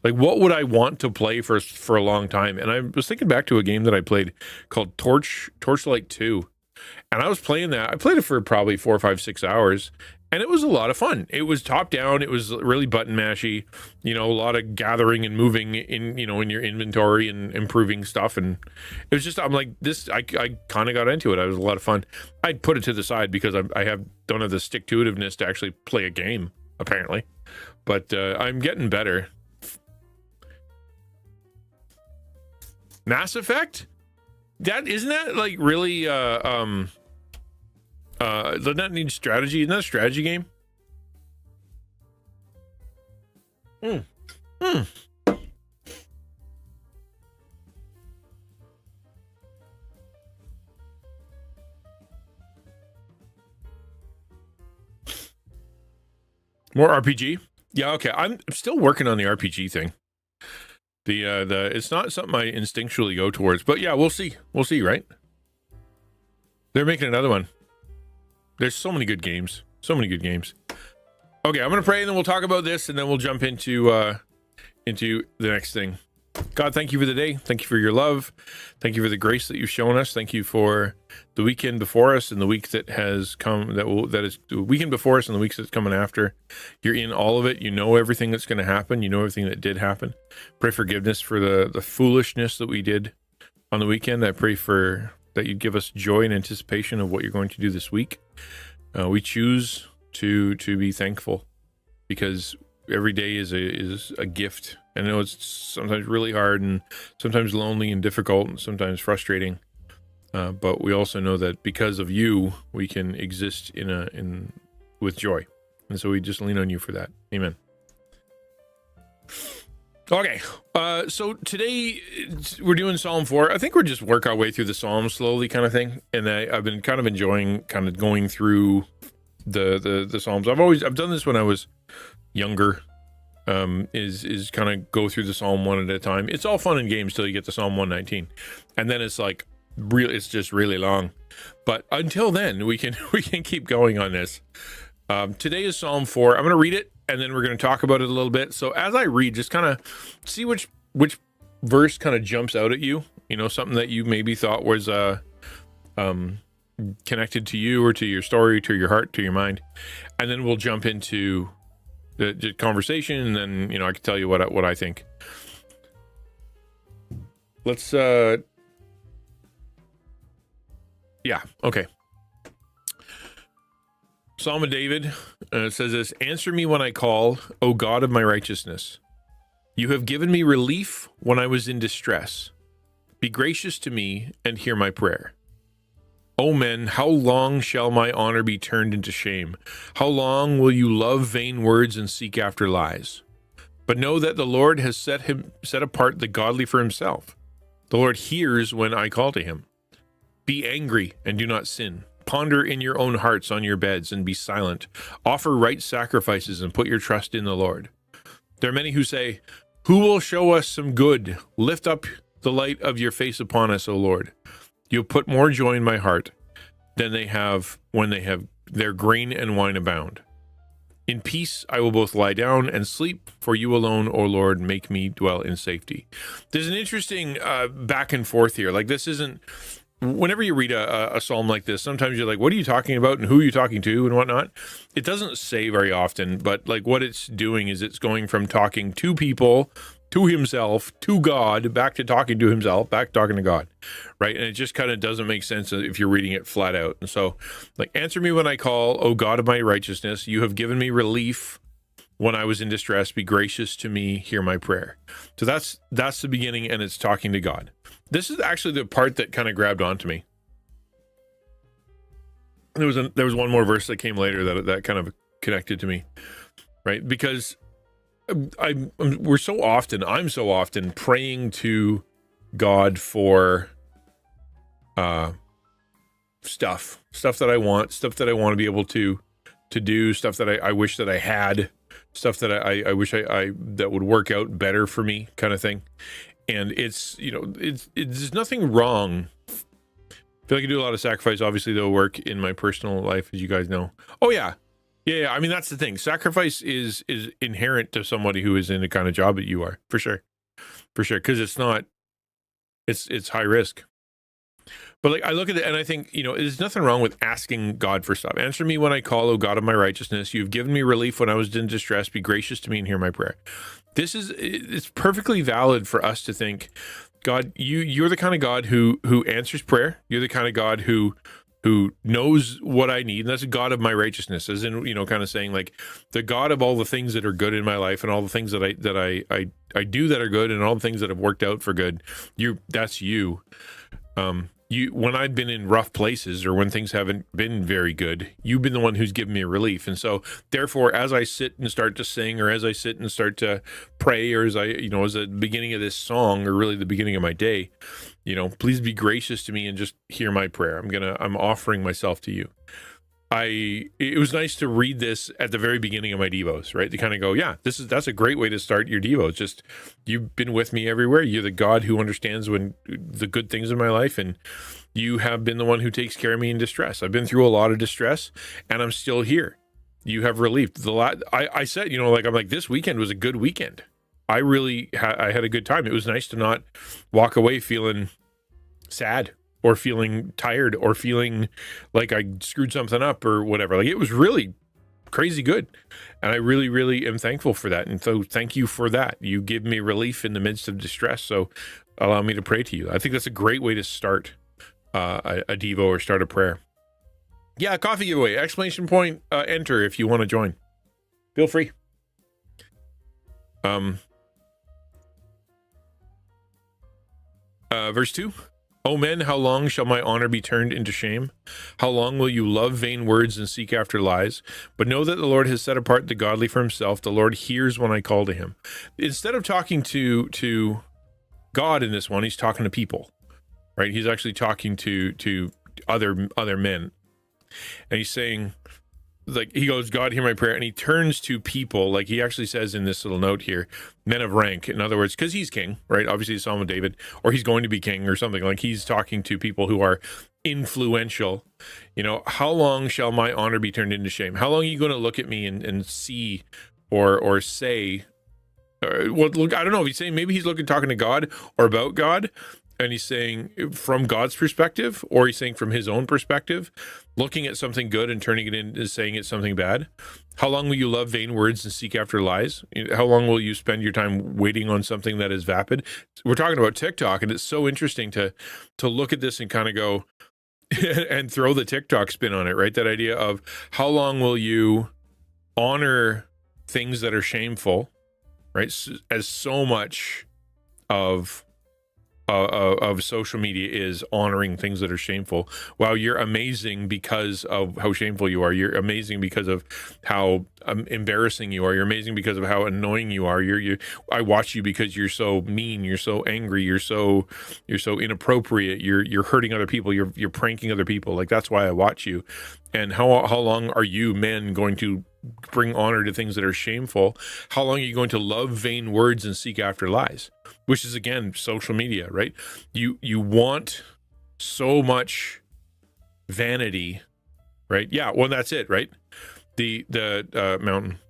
like what would I want to play for a long time, and I was thinking back to a game that I played called Torchlight 2, and I was playing that. I played it for probably 4, 5, 6 hours, and it was a lot of fun. It was top down. It was really button mashy, a lot of gathering and moving in your inventory and improving stuff. And it was just, I'm like this, I kind of got into it. It was a lot of fun. I'd put it to the side because I don't have the stick-to-itiveness to actually play a game, apparently. But I'm getting better. Mass Effect? Isn't that like really, doesn't that need strategy? Isn't that a strategy game? More RPG? Yeah, okay. I'm still working on the RPG thing. The it's not something I instinctually go towards, but yeah, we'll see. We'll see, right? They're making another one. There's so many good games. Okay, I'm gonna pray, and then we'll talk about this, and then we'll jump into the next thing. God, thank you for the day. Thank you for your love. Thank you for the grace that you've shown us. Thank you for the weekend before us and the week that has come. That is the weekend before us and the weeks that's coming after. You're in all of it. You know everything that's going to happen. You know everything that did happen. Pray forgiveness for the foolishness that we did on the weekend. I pray for that you give us joy and anticipation of what you're going to do this week. We choose to be thankful because every day is a gift. I know it's sometimes really hard and sometimes lonely and difficult and sometimes frustrating. But we also know that because of you, we can exist with joy. And so we just lean on you for that. Amen. Okay, so today we're doing Psalm 4. I think we're just work our way through the Psalms slowly kind of thing. And I've been kind of enjoying kind of going through the Psalms. I've done this when I was younger, is kind of go through the Psalm one at a time. It's all fun and games till you get to Psalm 119. And then it's like, it's just really long. But until then, we can keep going on this. Today is Psalm 4. I'm going to read it, and then we're going to talk about it a little bit. So as I read, just kind of see which verse kind of jumps out at you, something that you maybe thought was connected to you or to your story, to your heart, to your mind. And then we'll jump into just conversation, and then, you know, I can tell you what I think. Let's yeah, okay. Psalm of David says this: "Answer me when I call, O God of my righteousness. You have given me relief when I was in distress. Be gracious to me and hear my prayer. O men, how long shall my honor be turned into shame? How long will you love vain words and seek after lies? But know that the Lord has set apart the godly for himself. The Lord hears when I call to him. Be angry and do not sin. Ponder in your own hearts on your beds and be silent. Offer right sacrifices and put your trust in the Lord. There are many who say, 'Who will show us some good? Lift up the light of your face upon us, O Lord.' You'll put more joy in my heart than they have when they have their grain and wine abound. In peace I will both lie down and sleep, for you alone, O Lord, make me dwell in safety." There's an interesting back and forth here. Like, this isn't... Whenever you read a psalm like this, sometimes you're like, what are you talking about and who are you talking to and whatnot? It doesn't say very often, but like what it's doing is it's going from talking to people, to himself, to God, back to talking to himself, back to talking to God, right? And it just kind of doesn't make sense if you're reading it flat out. And so, like, answer me when I call, O God of my righteousness. You have given me relief when I was in distress. Be gracious to me, hear my prayer. So that's the beginning, and it's talking to God. This is actually the part that kind of grabbed onto me. There was one more verse that came later that kind of connected to me, right? Because I'm so often praying to God for stuff that I want, stuff that I want to be able to do, stuff that I wish that I had, stuff that I wish I that would work out better for me, kind of thing. And it's, you know, there's nothing wrong. I feel like I do a lot of sacrifice. Obviously, they'll work in my personal life, as you guys know. Oh yeah. I mean, that's the thing. Sacrifice is inherent to somebody who is in the kind of job that you are, for sure, because it's high risk. But like, I look at it and I think, you know, there's nothing wrong with asking God for stuff. Answer me when I call, O God of my righteousness. You've given me relief when I was in distress. Be gracious to me and hear my prayer. It's perfectly valid for us to think, God, you're the kind of God who answers prayer. You're the kind of God who knows what I need. And that's a God of my righteousness, as in, you know, kind of saying like the God of all the things that are good in my life and all the things that I do that are good and all the things that have worked out for good. That's you. When I've been in rough places or when things haven't been very good, you've been the one who's given me relief. And so therefore, as I sit and start to sing, or as I sit and start to pray, or as as the beginning of this song, or really the beginning of my day, you know, please be gracious to me and just hear my prayer. I'm offering myself to you. It was nice to read this at the very beginning of my devos, right? To kind of go, yeah, that's a great way to start your devos. Just, you've been with me everywhere. You're the God who understands when the good things in my life, and you have been the one who takes care of me in distress. I've been through a lot of distress, and I'm still here. You have relieved I said, you know, like, I'm like, this weekend was a good weekend. I really I had a good time. It was nice to not walk away feeling sad, or feeling tired, or feeling like I screwed something up or whatever. Like, it was really crazy good. And I really, really am thankful for that. And so thank you for that. You give me relief in the midst of distress. So allow me to pray to you. I think that's a great way to start a Devo, or start a prayer. Yeah, coffee giveaway, exclamation point, enter if you want to join. Feel free. Verse 2. O men, how long shall my honor be turned into shame? How long will you love vain words and seek after lies? But know that the Lord has set apart the godly for himself. The Lord hears when I call to him. Instead of talking to God in this one, he's talking to people, right? He's actually talking to other men. And he's saying, like, he goes, God, hear my prayer. And he turns to people, like he actually says in this little note here, men of rank. In other words, because he's king, right? Obviously, the Psalm of David, or he's going to be king or something. Like, he's talking to people who are influential. You know, how long shall my honor be turned into shame? How long are you going to look at me and see or say, well, look, I don't know if he's saying, maybe he's talking to God or about God. and he's saying from God's perspective, or he's saying from his own perspective, looking at something good and turning it into saying it's something bad? How long will you love vain words and seek after lies? How long will you spend your time waiting on something that is vapid? We're talking about TikTok, and it's so interesting to look at this and kind of go and throw the TikTok spin on it, right? That idea of how long will you honor things that are shameful, right? As so much of social media is honoring things that are shameful. Wow, you're amazing because of how shameful you are. You're amazing because of how embarrassing you are. You're amazing because of how annoying you are. I watch you because you're so mean. You're so angry. You're so inappropriate. You're hurting other people. You're pranking other people. Like, that's why I watch you. And how long are you, men, going to bring honor to things that are shameful? How long are you going to love vain words and seek after lies? Which is, again, social media, right? You want so much vanity, right? Yeah, well, that's it, right? The mountain.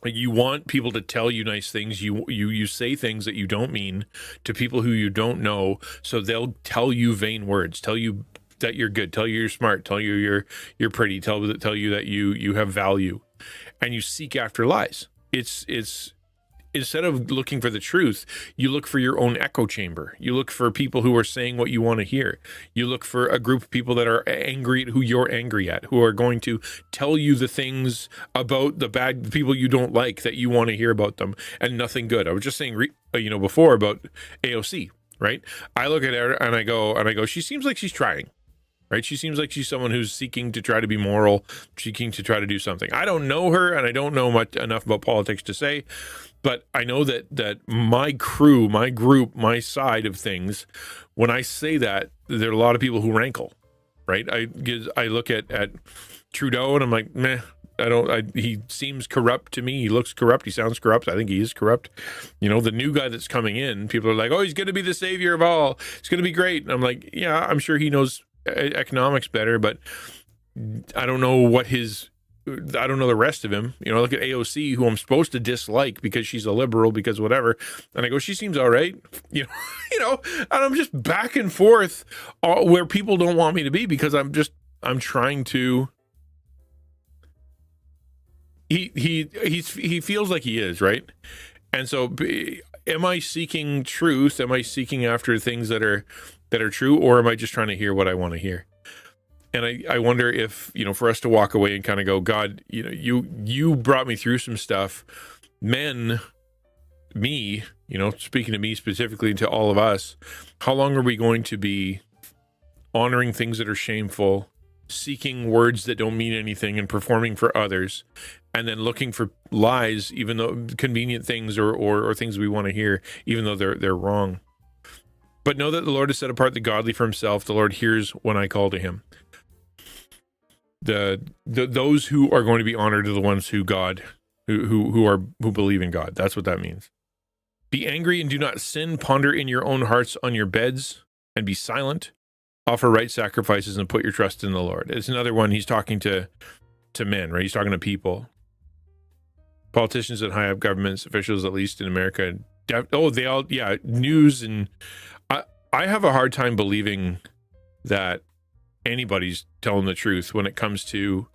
You want people to tell you nice things. You say things that you don't mean to people who you don't know, so they'll tell you vain words, tell you that you're good, tell you you're smart, tell you you're pretty, tell you that you have value, and you seek after lies. It's instead of looking for the truth, you look for your own echo chamber. You look for people who are saying what you want to hear. You look for a group of people that are angry at who you're angry at, who are going to tell you the things about the people you don't like that you want to hear about them, and nothing good. I was just saying, before about AOC, right? I look at her and I go, she seems like she's trying. Right? She seems like she's someone who's seeking to try to be moral, seeking to try to do something. I don't know her, and I don't know enough about politics to say, but I know that my crew, my group, my side of things, when I say that, there are a lot of people who rankle, right? I look at Trudeau and I'm like, meh. He seems corrupt to me. He looks corrupt. He sounds corrupt. I think he is corrupt. The new guy that's coming in, people are like, oh, he's going to be the savior of all. It's going to be great. And I'm like, yeah, I'm sure he knows economics better, but I don't know I don't know the rest of him. I look at AOC, who I'm supposed to dislike because she's a liberal, because whatever, and I go, she seems all right. And I'm just back and forth where people don't want me to be, because I'm trying to. He feels like he is, right? And so, am I seeking truth? Am I seeking after things that are true, or am I just trying to hear what I want to hear? And I wonder if, for us to walk away and kind of go, God, you brought me through some stuff. Men, me, speaking to me specifically, to all of us, how long are we going to be honoring things that are shameful, seeking words that don't mean anything, and performing for others, and then looking for lies, even though convenient things or things we want to hear, even though they're wrong? But know that the Lord has set apart the godly for himself. The Lord hears when I call to him. Those who are going to be honored are the ones who believe in God. That's what that means. Be angry and do not sin. Ponder in your own hearts on your beds and be silent. Offer right sacrifices and put your trust in the Lord. It's another one. He's talking to men, right? He's talking to people. Politicians and high up governments, officials, at least in America. News. And I have a hard time believing that anybody's telling the truth when it comes to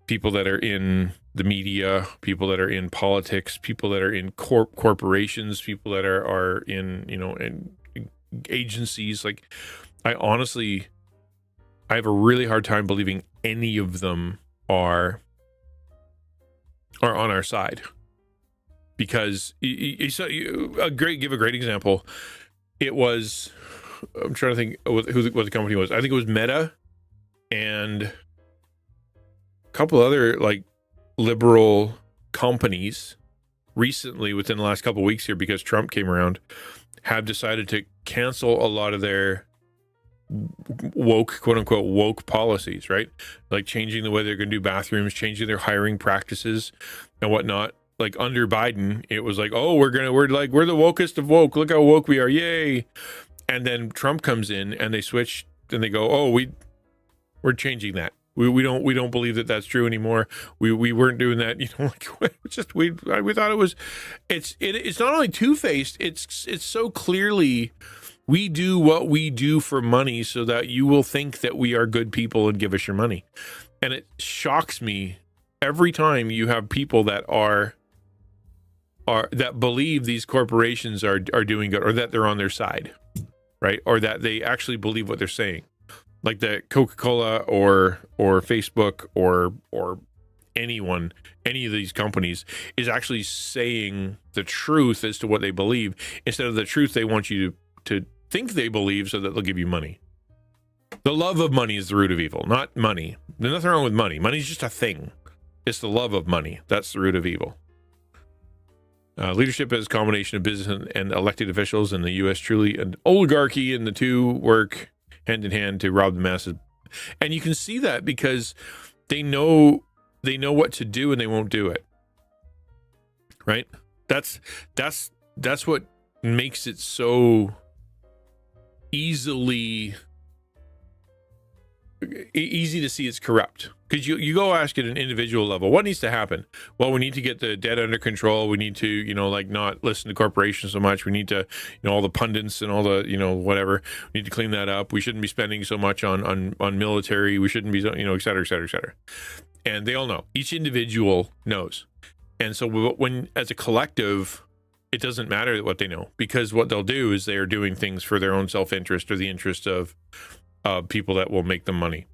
people that are in the media, people that are in politics, people that are in corporations, people that are in, in agencies. Like, I have a really hard time believing any of them are on our side, because give a great example. It was, I'm trying to think what the company was. I think it was Meta and a couple other liberal companies recently, within the last couple of weeks here, because Trump came around, have decided to cancel a lot of their woke, quote unquote, woke policies, right? Like changing the way they're going to do bathrooms, changing their hiring practices and whatnot. Like under Biden, it was like, oh, we're the wokest of woke. Look how woke we are. Yay. And then Trump comes in and they switch and they go, oh, we're changing that. We don't believe that that's true anymore. We weren't doing that. We thought it was, it's not only two-faced, it's so clearly We do what we do for money so that you will think that we are good people and give us your money. And it shocks me every time you have people that that believe these corporations are doing good, or that they're on their side, right? Or that they actually believe what they're saying. Like the Coca-Cola or Facebook or anyone, any of these companies is actually saying the truth as to what they believe instead of the truth they want you to think they believe so that they'll give you money. The love of money is the root of evil, not money. There's nothing wrong with money. Money's just a thing. It's the love of money. That's the root of evil. Leadership is a combination of business and elected officials, and the U.S. truly an oligarchy, and the two work hand in hand to rob the masses. And you can see that because they know what to do and they won't do it. Right? That's what makes it so easy to see it's corrupt. Because you go ask at an individual level, what needs to happen? Well, we need to get the debt under control. We need to, not listen to corporations so much. We need to, all the pundits and all the, whatever. We need to clean that up. We shouldn't be spending so much on military. We shouldn't be, et cetera, et cetera, et cetera. And they all know. Each individual knows. And so when, as a collective, it doesn't matter what they know, because what they'll do is they are doing things for their own self-interest or the interest of people that will make them money.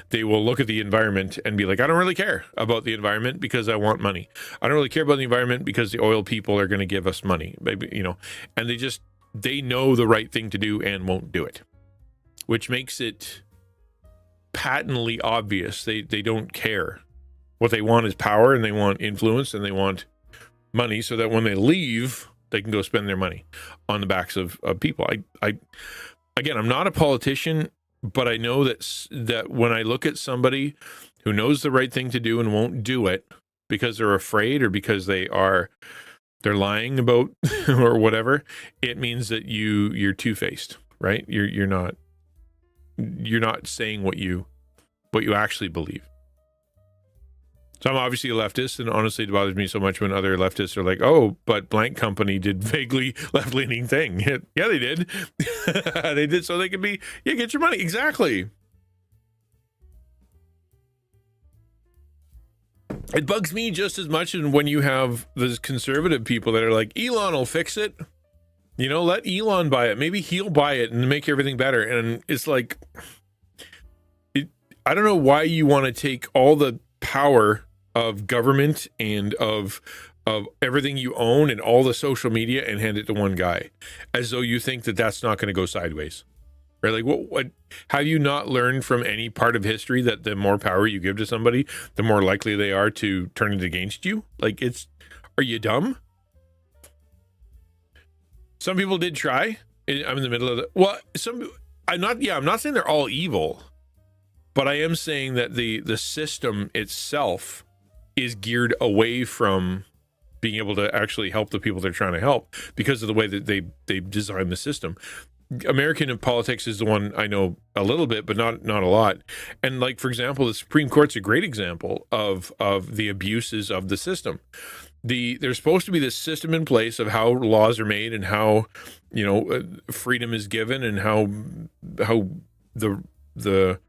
They will look at the environment and be like, I don't really care about the environment because I want money. I don't really care about the environment because the oil people are going to give us money, maybe, and they know the right thing to do and won't do it, which makes it patently obvious. They don't care. What they want is power, and they want influence, and they want money so that when they leave, they can go spend their money on the backs of people. Again, I'm not a politician, but I know that when I look at somebody who knows the right thing to do and won't do it because they're afraid or because they're lying about or whatever, it means that you're two-faced, right? You're not saying what you actually believe. So I'm obviously a leftist, and honestly, it bothers me so much when other leftists are like, oh, but blank company did vaguely left-leaning thing. Yeah, they did. They did so they could get your money. Exactly. It bugs me just as much when you have those conservative people that are like, Elon will fix it. Let Elon buy it. Maybe he'll buy it and make everything better. And it's like, I don't know why you want to take all the power of government and of everything you own and all the social media and hand it to one guy, as though you think that that's not going to go sideways, right? Like, what have you not learned from any part of history that the more power you give to somebody, the more likely they are to turn it against you? Like, are you dumb? Some people did try. I'm in the middle of I'm not saying they're all evil, but I am saying that the system itself is geared away from being able to actually help the people they're trying to help because of the way that they designed the system. American politics is the one I know a little bit, but not a lot. And like, for example, the Supreme Court's a great example of the abuses of the system. There's supposed to be this system in place of how laws are made and how, freedom is given and how the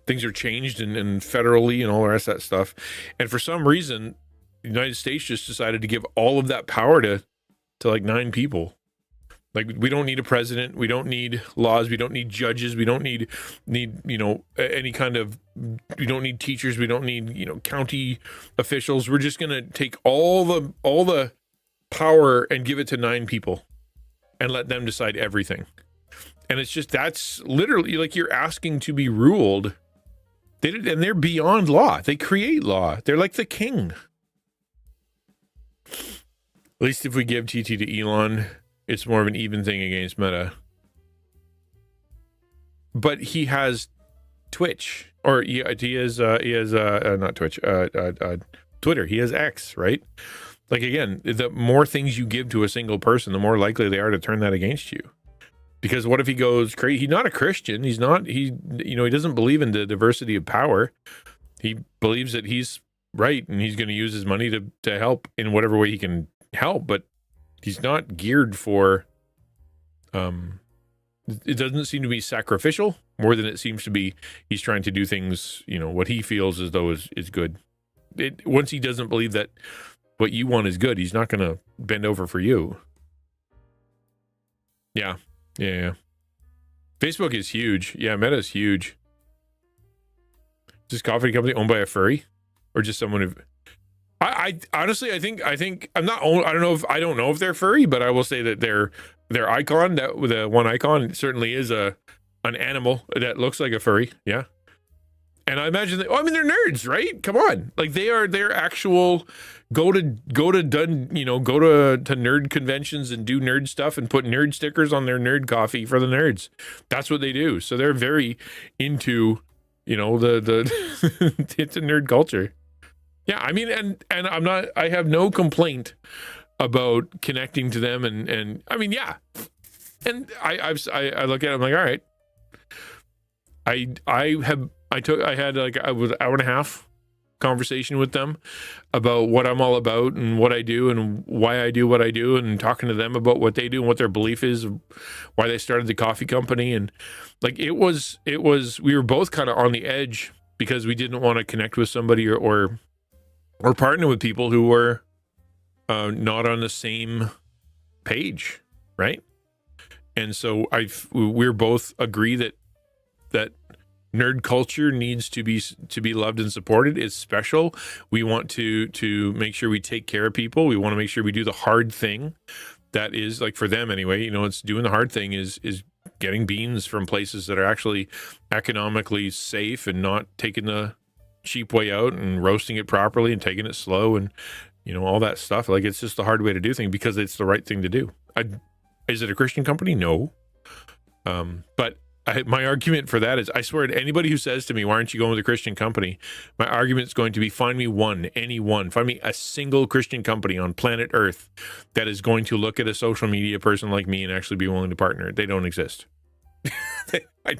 things are changed and federally and all the rest of that stuff. And for some reason, the United States just decided to give all of that power to like 9 people. Like, we don't need a president. We don't need laws. We don't need judges. We don't need any kind of, we don't need teachers. We don't need, county officials. We're just going to take all the power and give it to 9 people and let them decide everything. And it's just, that's literally like you're asking to be ruled. And they're beyond law. They create law. They're like the king. At least if we give TT to Elon, it's more of an even thing against Meta. But he has Twitch, or he has not Twitch, Twitter. He has X, right? Like, again, the more things you give to a single person, the more likely they are to turn that against you. Because what if he goes crazy? He's not a Christian. He doesn't believe in the diversity of power. He believes that he's right and he's going to use his money to help in whatever way he can help. But he's not geared for it doesn't seem to be sacrificial more than it seems to be he's trying to do things, what he feels as though is good. Once he doesn't believe that what you want is good, he's not going to bend over for you. Yeah. Facebook is huge. Yeah, Meta is huge. Is this coffee company owned by a furry, or just someone who? I honestly, I think I'm not. I don't know if they're furry, but I will say that their icon, that the one icon, certainly is an animal that looks like a furry. Yeah. And I imagine that. I mean, they're nerds, right? Come on, like they're actual go to nerd conventions and do nerd stuff and put nerd stickers on their nerd coffee for the nerds. That's what they do. So they're very into, the it's a nerd culture. Yeah, I mean, and I have no complaint about connecting to them, and I mean, yeah, and I look at it, I'm like, all right, I had like I was hour and a half conversation with them about what I'm all about and what I do and why I do what I do, and talking to them about what they do and what their belief is, why they started the coffee company. And like it was we were both kind of on the edge because we didn't want to connect with somebody or partner with people who were not on the same page, right? And so we're both agree that nerd culture needs to be loved and supported. It's special. We want to make sure we take care of people. We want to make sure we do the hard thing. That is, like, for them anyway, it's doing the hard thing is getting beans from places that are actually economically safe and not taking the cheap way out and roasting it properly and taking it slow and all that stuff. Like, it's just the hard way to do things because it's the right thing to do. Is it a Christian company? No. But my argument for that is, I swear to anybody who says to me, why aren't you going with a Christian company? My argument is going to be, find me find me a single Christian company on planet Earth that is going to look at a social media person like me and actually be willing to partner. They don't exist. I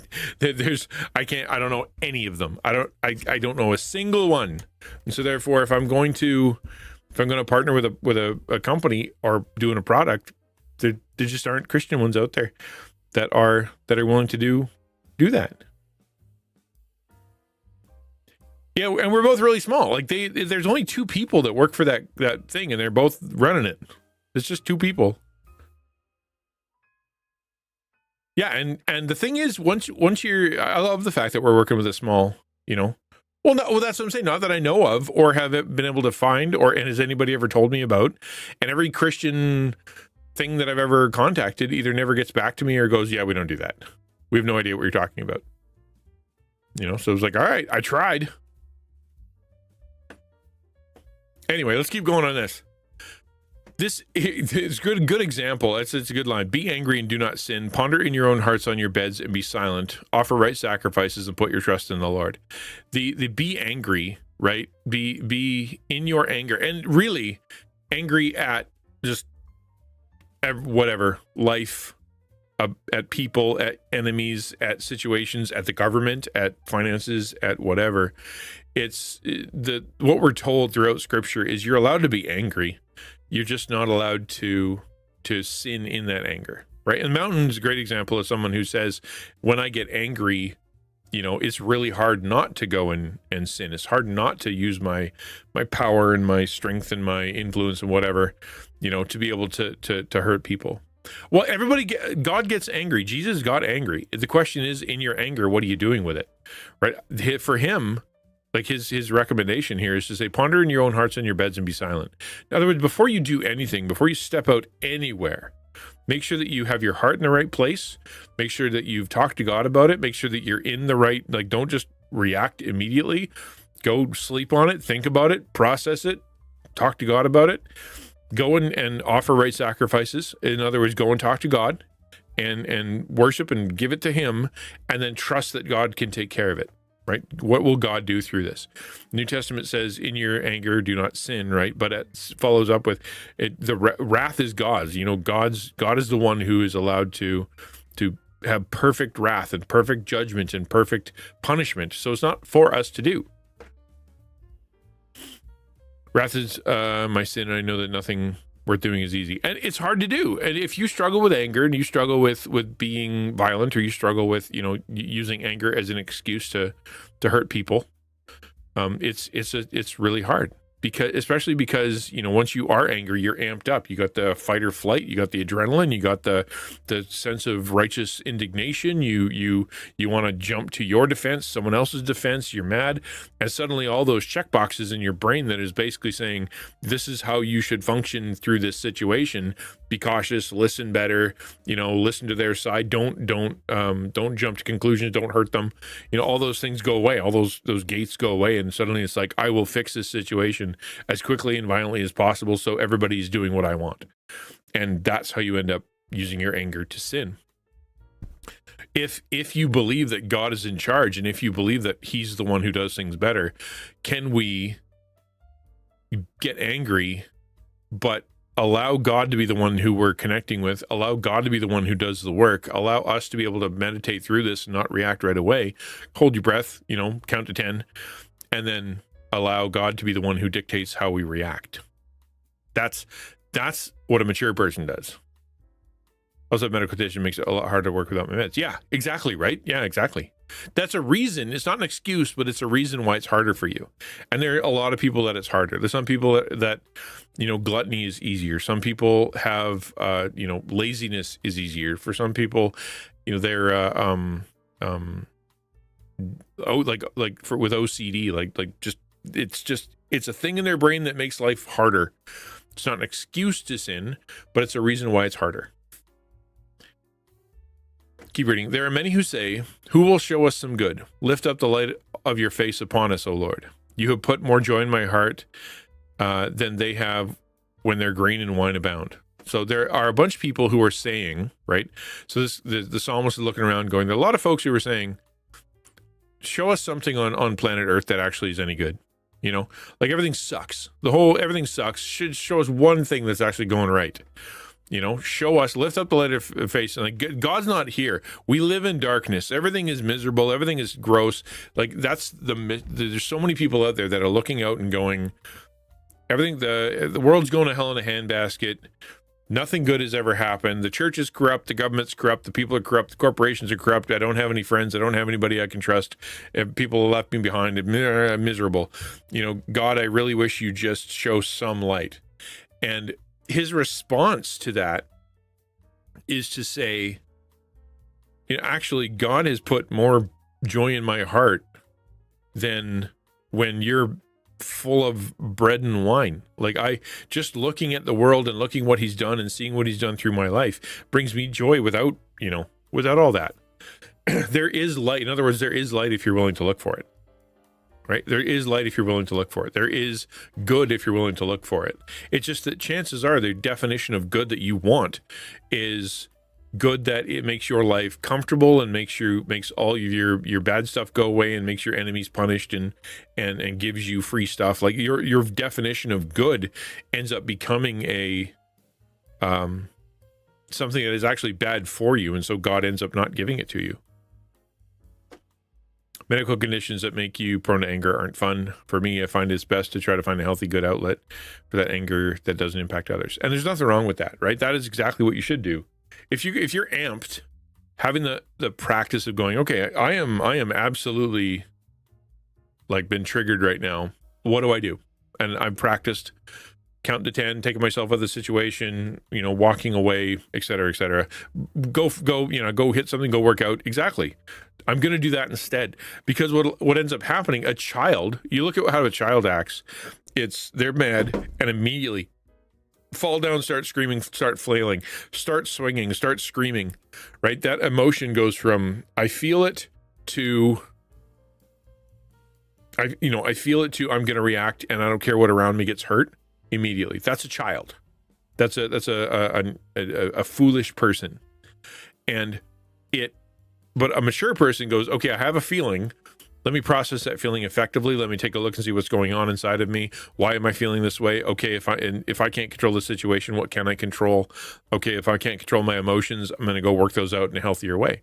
don't know any of them. I don't know a single one. And so therefore, if I'm going to partner with a company or doing a product, there just aren't Christian ones out there that are willing to do that. Yeah, and we're both really small. Like there's only 2 people that work for that thing, and they're both running it. It's just 2 people. Yeah, and the thing is, once I love the fact that we're working with a small, well, that's what I'm saying. Not that I know of or have been able to find, and has anybody ever told me about. And every Christian thing that I've ever contacted either never gets back to me or goes, yeah, we don't do that. We have no idea what you're talking about. So it's like, all right, I tried. Anyway, let's keep going on this. This is good example. It's a good line. Be angry and do not sin. Ponder in your own hearts on your beds and be silent. Offer right sacrifices and put your trust in the Lord. The be angry, right? Be in your anger, and really angry at just whatever, life, at people, at enemies, at situations, at the government, at finances, at whatever. It's what we're told throughout Scripture is you're allowed to be angry. You're just not allowed to sin in that anger, right? And Mountain's a great example of someone who says, when I get angry, it's really hard not to go and sin. It's hard not to use my power and my strength and my influence and whatever, to be able to hurt people. Well, God gets angry. Jesus got angry. The question is, in your anger, what are you doing with it, right? For him, like his recommendation here is to say, ponder in your own hearts on your beds and be silent. In other words, before you do anything, before you step out anywhere, make sure that you have your heart in the right place. Make sure that you've talked to God about it. Make sure that you're in the right, don't just react immediately. Go sleep on it, think about it, process it, talk to God about it. Go and offer right sacrifices. In other words, go and talk to God and worship and give it to him, and then trust that God can take care of it. Right? What will God do through this? New Testament says, in your anger, do not sin, right? But it follows up with it. The wrath is God's. God is the one who is allowed to have perfect wrath and perfect judgment and perfect punishment. So it's not for us to do. Wrath is my sin, and I know that nothing worth doing is easy. And it's hard to do. And if you struggle with anger and you struggle with being violent, or you struggle with, using anger as an excuse to hurt people, it's really hard. Especially because, once you are angry, you're amped up. You got the fight or flight, you got the adrenaline, you got the sense of righteous indignation. You want to jump to your defense, someone else's defense, you're mad. And suddenly all those check boxes in your brain that is basically saying, this is how you should function through this situation. Be cautious, listen better, listen to their side. Don't jump to conclusions, don't hurt them. All those things go away. All those gates go away. And suddenly it's like, I will fix this situation as quickly and violently as possible, so everybody's doing what I want. And that's how you end up using your anger to sin. If you believe that God is in charge, and if you believe that he's the one who does things better, can we get angry, but allow God to be the one who we're connecting with, allow God to be the one who does the work, allow us to be able to meditate through this and not react right away, hold your breath, count to 10, and then allow God to be the one who dictates how we react. That's what a mature person does. Also, medical condition makes it a lot harder to work without my meds. Yeah, exactly, right? Yeah, exactly. That's a reason. It's not an excuse, but it's a reason why it's harder for you. And there are a lot of people that it's harder. There's some people that gluttony is easier. Some people have, laziness is easier. For some people, they're, with OCD, it's a thing in their brain that makes life harder. It's not an excuse to sin, but it's a reason why it's harder. Keep reading. There are many who say, who will show us some good? Lift up the light of your face upon us, O Lord. You have put more joy in my heart than they have when their grain and wine abound. So there are a bunch of people who are saying, right? So the psalmist is looking around going, there are a lot of folks who are saying, show us something on planet Earth that actually is any good. Everything sucks. Everything sucks. Should show us one thing that's actually going right. Show us, lift up the light of your face. And God's not here. We live in darkness. Everything is miserable. Everything is gross. There's so many people out there that are looking out and going, everything, the world's going to hell in a handbasket. Nothing good has ever happened. The church is corrupt. The government's corrupt. The people are corrupt. The corporations are corrupt. I don't have any friends. I don't have anybody I can trust. People left me behind. I'm miserable. God, I really wish you just show some light. And his response to that is to say, actually, God has put more joy in my heart than when you're full of bread and wine. Just looking at the world and looking what he's done and seeing what he's done through my life brings me joy without all that. There is light. In other words, there is light if you're willing to look for it. Right? There is light if you're willing to look for it. There is good if you're willing to look for it. It's just that chances are the definition of good that you want is good that it makes your life comfortable and makes all of your bad stuff go away and makes your enemies punished and gives you free stuff. Your definition of good ends up becoming a something that is actually bad for you, and so God ends up not giving it to you. Medical conditions that make you prone to anger aren't fun. For me, I find it's best to try to find a healthy, good outlet for that anger that doesn't impact others. And there's nothing wrong with that, right? That is exactly what you should do. If you're amped, having the practice of going, okay, I am absolutely been triggered right now. What do I do? And I've practiced counting to 10, taking myself out of the situation, walking away, et cetera, et cetera. Go hit something, go work out. Exactly. I'm going to do that instead, because what ends up happening, you look at how a child acts, they're mad and immediately fall down, start screaming, start flailing, start swinging, start screaming, right? That emotion goes from, I feel it to, I feel it to, I'm going to react and I don't care what around me gets hurt immediately. That's a child. That's a foolish person. But a mature person goes, okay, I have a feeling. Let me process that feeling effectively. Let me take a look and see what's going on inside of me. Why am I feeling this way? Okay, if I can't control the situation, what can I control? Okay, if I can't control my emotions, I'm going to go work those out in a healthier way.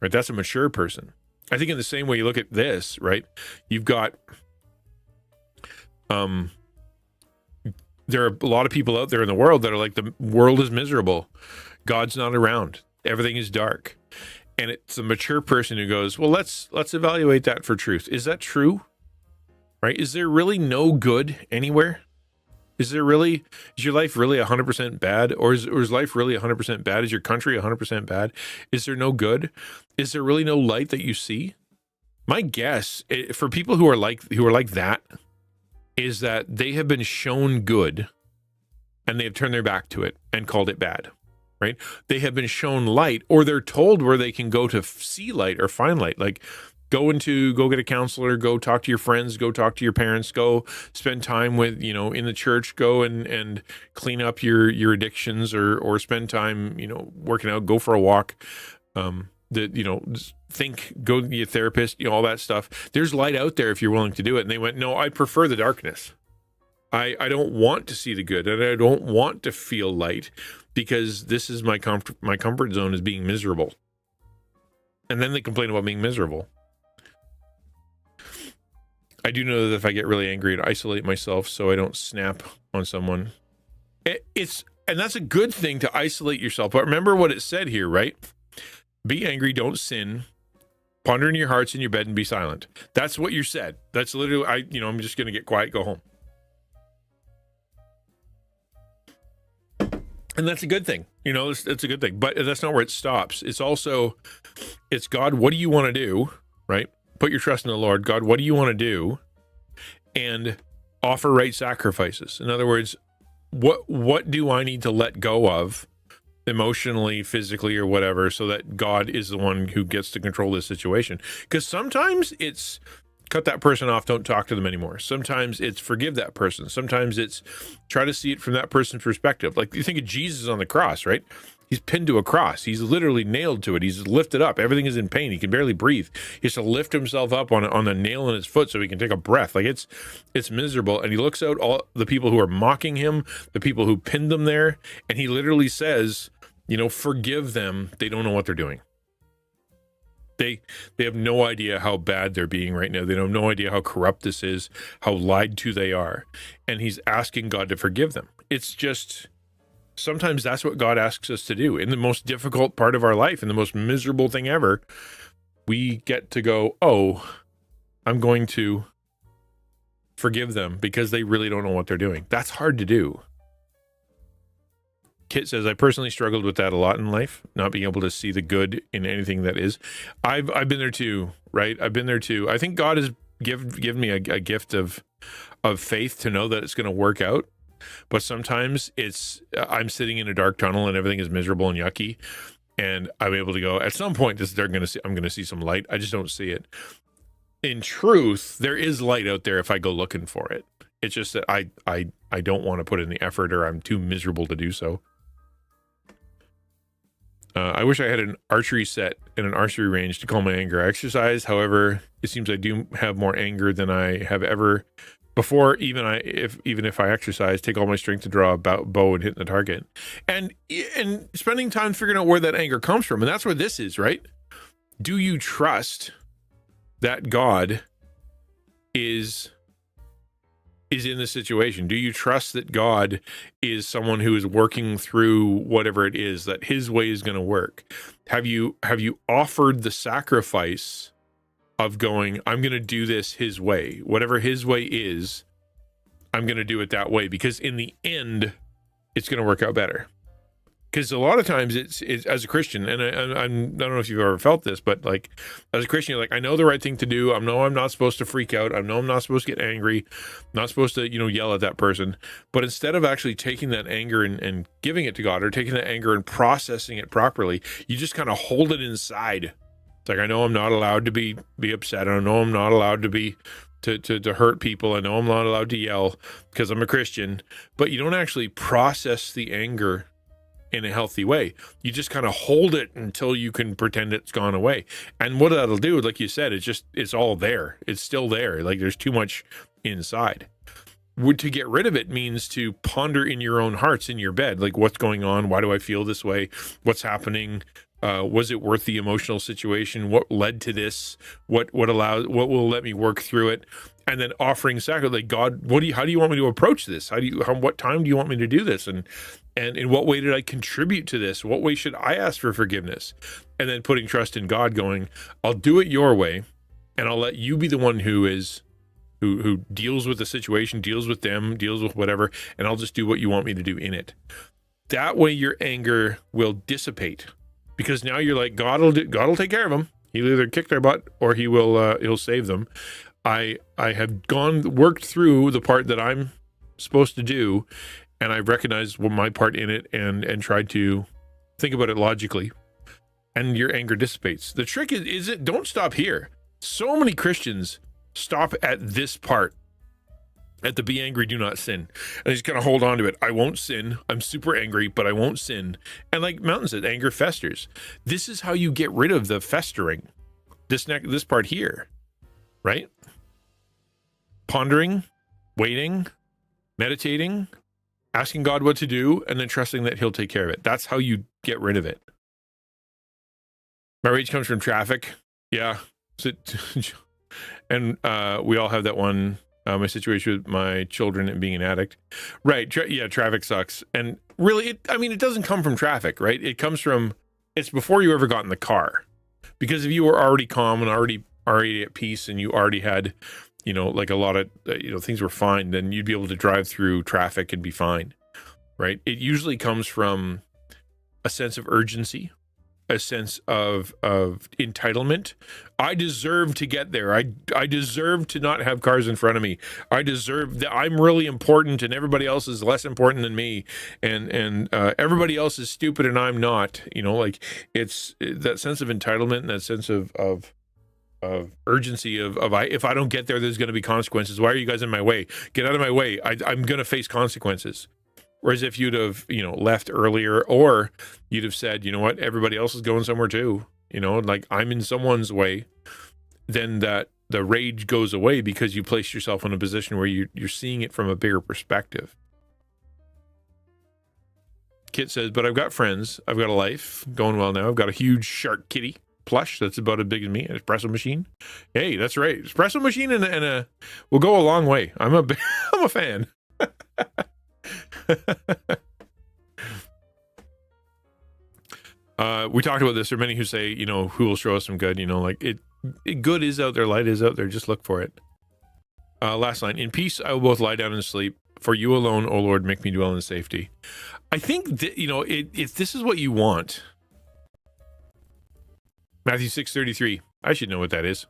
Right? That's a mature person. I think in the same way you look at this, right? You've got there are a lot of people out there in the world that are like, the world is miserable. God's not around. Everything is dark. And it's a mature person who goes, well, let's evaluate that for truth. Is that true? Right? Is there really no good anywhere? Is your life really 100% bad? Or is life really 100% bad? Is your country 100% bad? Is there no good? Is there really no light that you see? My guess for people who are like that is that they have been shown good and they have turned their back to it and called it bad. Right? They have been shown light, or they're told where they can go to see light or find light. Like go get a counselor, go talk to your friends, go talk to your parents, go spend time with, in the church, go and clean up your addictions, or spend time, working out, go for a walk, go to be a therapist, all that stuff. There's light out there if you're willing to do it. And they went, no, I prefer the darkness. I don't want to see the good, and I don't want to feel light, because this is my comfort zone is being miserable. And then they complain about being miserable. I do know that if I get really angry, I'd isolate myself so I don't snap on someone. And that's a good thing, to isolate yourself. But remember what it said here, right? Be angry, don't sin. Ponder in your hearts in your bed and be silent. That's what you said. That's literally, I'm just going to get quiet, go home. And that's a good thing. It's a good thing. But that's not where it stops. It's God, what do you want to do? Right? Put your trust in the Lord. God, what do you want to do? And offer right sacrifices. In other words, what do I need to let go of emotionally, physically, or whatever, so that God is the one who gets to control this situation? Because sometimes it's cut that person off, don't talk to them anymore. Sometimes it's forgive that person. Sometimes it's try to see it from that person's perspective. Like you think of Jesus on the cross, right? He's pinned to a cross. He's literally nailed to it. He's lifted up. Everything is in pain. He can barely breathe. He has to lift himself up on a nail in his foot so he can take a breath. Like it's miserable. And he looks out all the people who are mocking him, the people who pinned him there, and he literally says, forgive them. They don't know what they're doing. They have no idea how bad they're being right now. They have no idea how corrupt this is, how lied to they are. And he's asking God to forgive them. It's just, sometimes that's what God asks us to do. In the most difficult part of our life, in the most miserable thing ever, we get to go, oh, I'm going to forgive them because they really don't know what they're doing. That's hard to do. Kit says, I personally struggled with that a lot in life, not being able to see the good in anything that is. I've been there too, right? I've been there too. I think God has given me a gift of faith to know that it's going to work out. But sometimes I'm sitting in a dark tunnel and everything is miserable and yucky. And I'm able to go, at some point, I'm going to see some light. I just don't see it. In truth, there is light out there if I go looking for it. It's just that I don't want to put in the effort, or I'm too miserable to do so. I wish I had an archery set and an archery range to calm my anger. I exercise, however, it seems I do have more anger than I have ever before. Even if I exercise, take all my strength to draw a bow and hit the target, and spending time figuring out where that anger comes from, and that's where this is, right? Do you trust that God is in the situation? Do you trust that God is someone who is working through whatever it is, that his way is going to work? Have you offered the sacrifice of going, I'm going to do this his way, whatever his way is, I'm going to do it that way, because in the end, it's going to work out better. Because a lot of times it's as a Christian, and I don't know if you've ever felt this, but like as a Christian, you're like, I know the right thing to do. I know I'm not supposed to freak out. I know I'm not supposed to get angry. I'm not supposed to, yell at that person. But instead of actually taking that anger and giving it to God, or taking that anger and processing it properly, you just kind of hold it inside. It's like, I know I'm not allowed to be upset. I know I'm not allowed to be to hurt people. I know I'm not allowed to yell because I'm a Christian. But you don't actually process the anger in a healthy way. You just kind of hold it until you can pretend it's gone away. And what that'll do, like you said, it's all there. It's still there. Like there's too much inside. To get rid of it means to ponder in your own hearts in your bed, like what's going on? Why do I feel this way? What's happening? Was it worth the emotional situation? What led to this? What will let me work through it? and then offering sacrifice. Like, God, how do you want me to approach this? What time do you want me to do this? And in what way did I contribute to this? What way should I ask for forgiveness? And then putting trust in God, going, I'll do it your way, and I'll let you be the one who deals with the situation, deals with them, deals with whatever, and I'll just do what you want me to do in it. That way your anger will dissipate, because now you're like, God will take care of them. He'll either kick their butt or he'll save them. I have worked through the part that I'm supposed to do, and I've recognized my part in it and tried to think about it logically, and your anger dissipates. The trick is don't stop here. So many Christians stop at this part, at the be angry, do not sin. And they just kind of hold on to it. I won't sin. I'm super angry, but I won't sin. And like Mountain said, anger festers. This is how you get rid of the festering. This part here, right? Pondering, waiting, meditating, asking God what to do, and then trusting that he'll take care of it. That's how you get rid of it. My rage comes from traffic. Yeah. And we all have that one, my situation with my children and being an addict. Right. Traffic sucks. And really, it doesn't come from traffic, right? It's before you ever got in the car. Because if you were already calm and already at peace, and you already had, like a lot of, things were fine, then you'd be able to drive through traffic and be fine, right? It usually comes from a sense of urgency, a sense of entitlement. I deserve to get there. I deserve to not have cars in front of me. I deserve that. I'm really important, and everybody else is less important than me, and everybody else is stupid and I'm not. Like, it's that sense of entitlement and that sense of urgency of if I don't get there, there's going to be consequences. Why are you guys in my way? Get out of my way. I'm going to face consequences. Whereas if you'd have, left earlier, or you'd have said, you know what, everybody else is going somewhere too, like I'm in someone's way, then the rage goes away, because you place yourself in a position where you're seeing it from a bigger perspective. Kit says, but I've got friends. I've got a life going well now. I've got a huge shark kitty plush that's about as big as me, an espresso machine. Hey, that's right. Espresso machine and a will go a long way. I'm a fan. We talked about this. There are many who say, who will show us some good, like good is out there, light is out there, just look for it. Last line, in peace I will both lie down and sleep, for you alone, O Lord, make me dwell in safety. I think that, if this is what you want, Matthew 6:33, I should know what that is.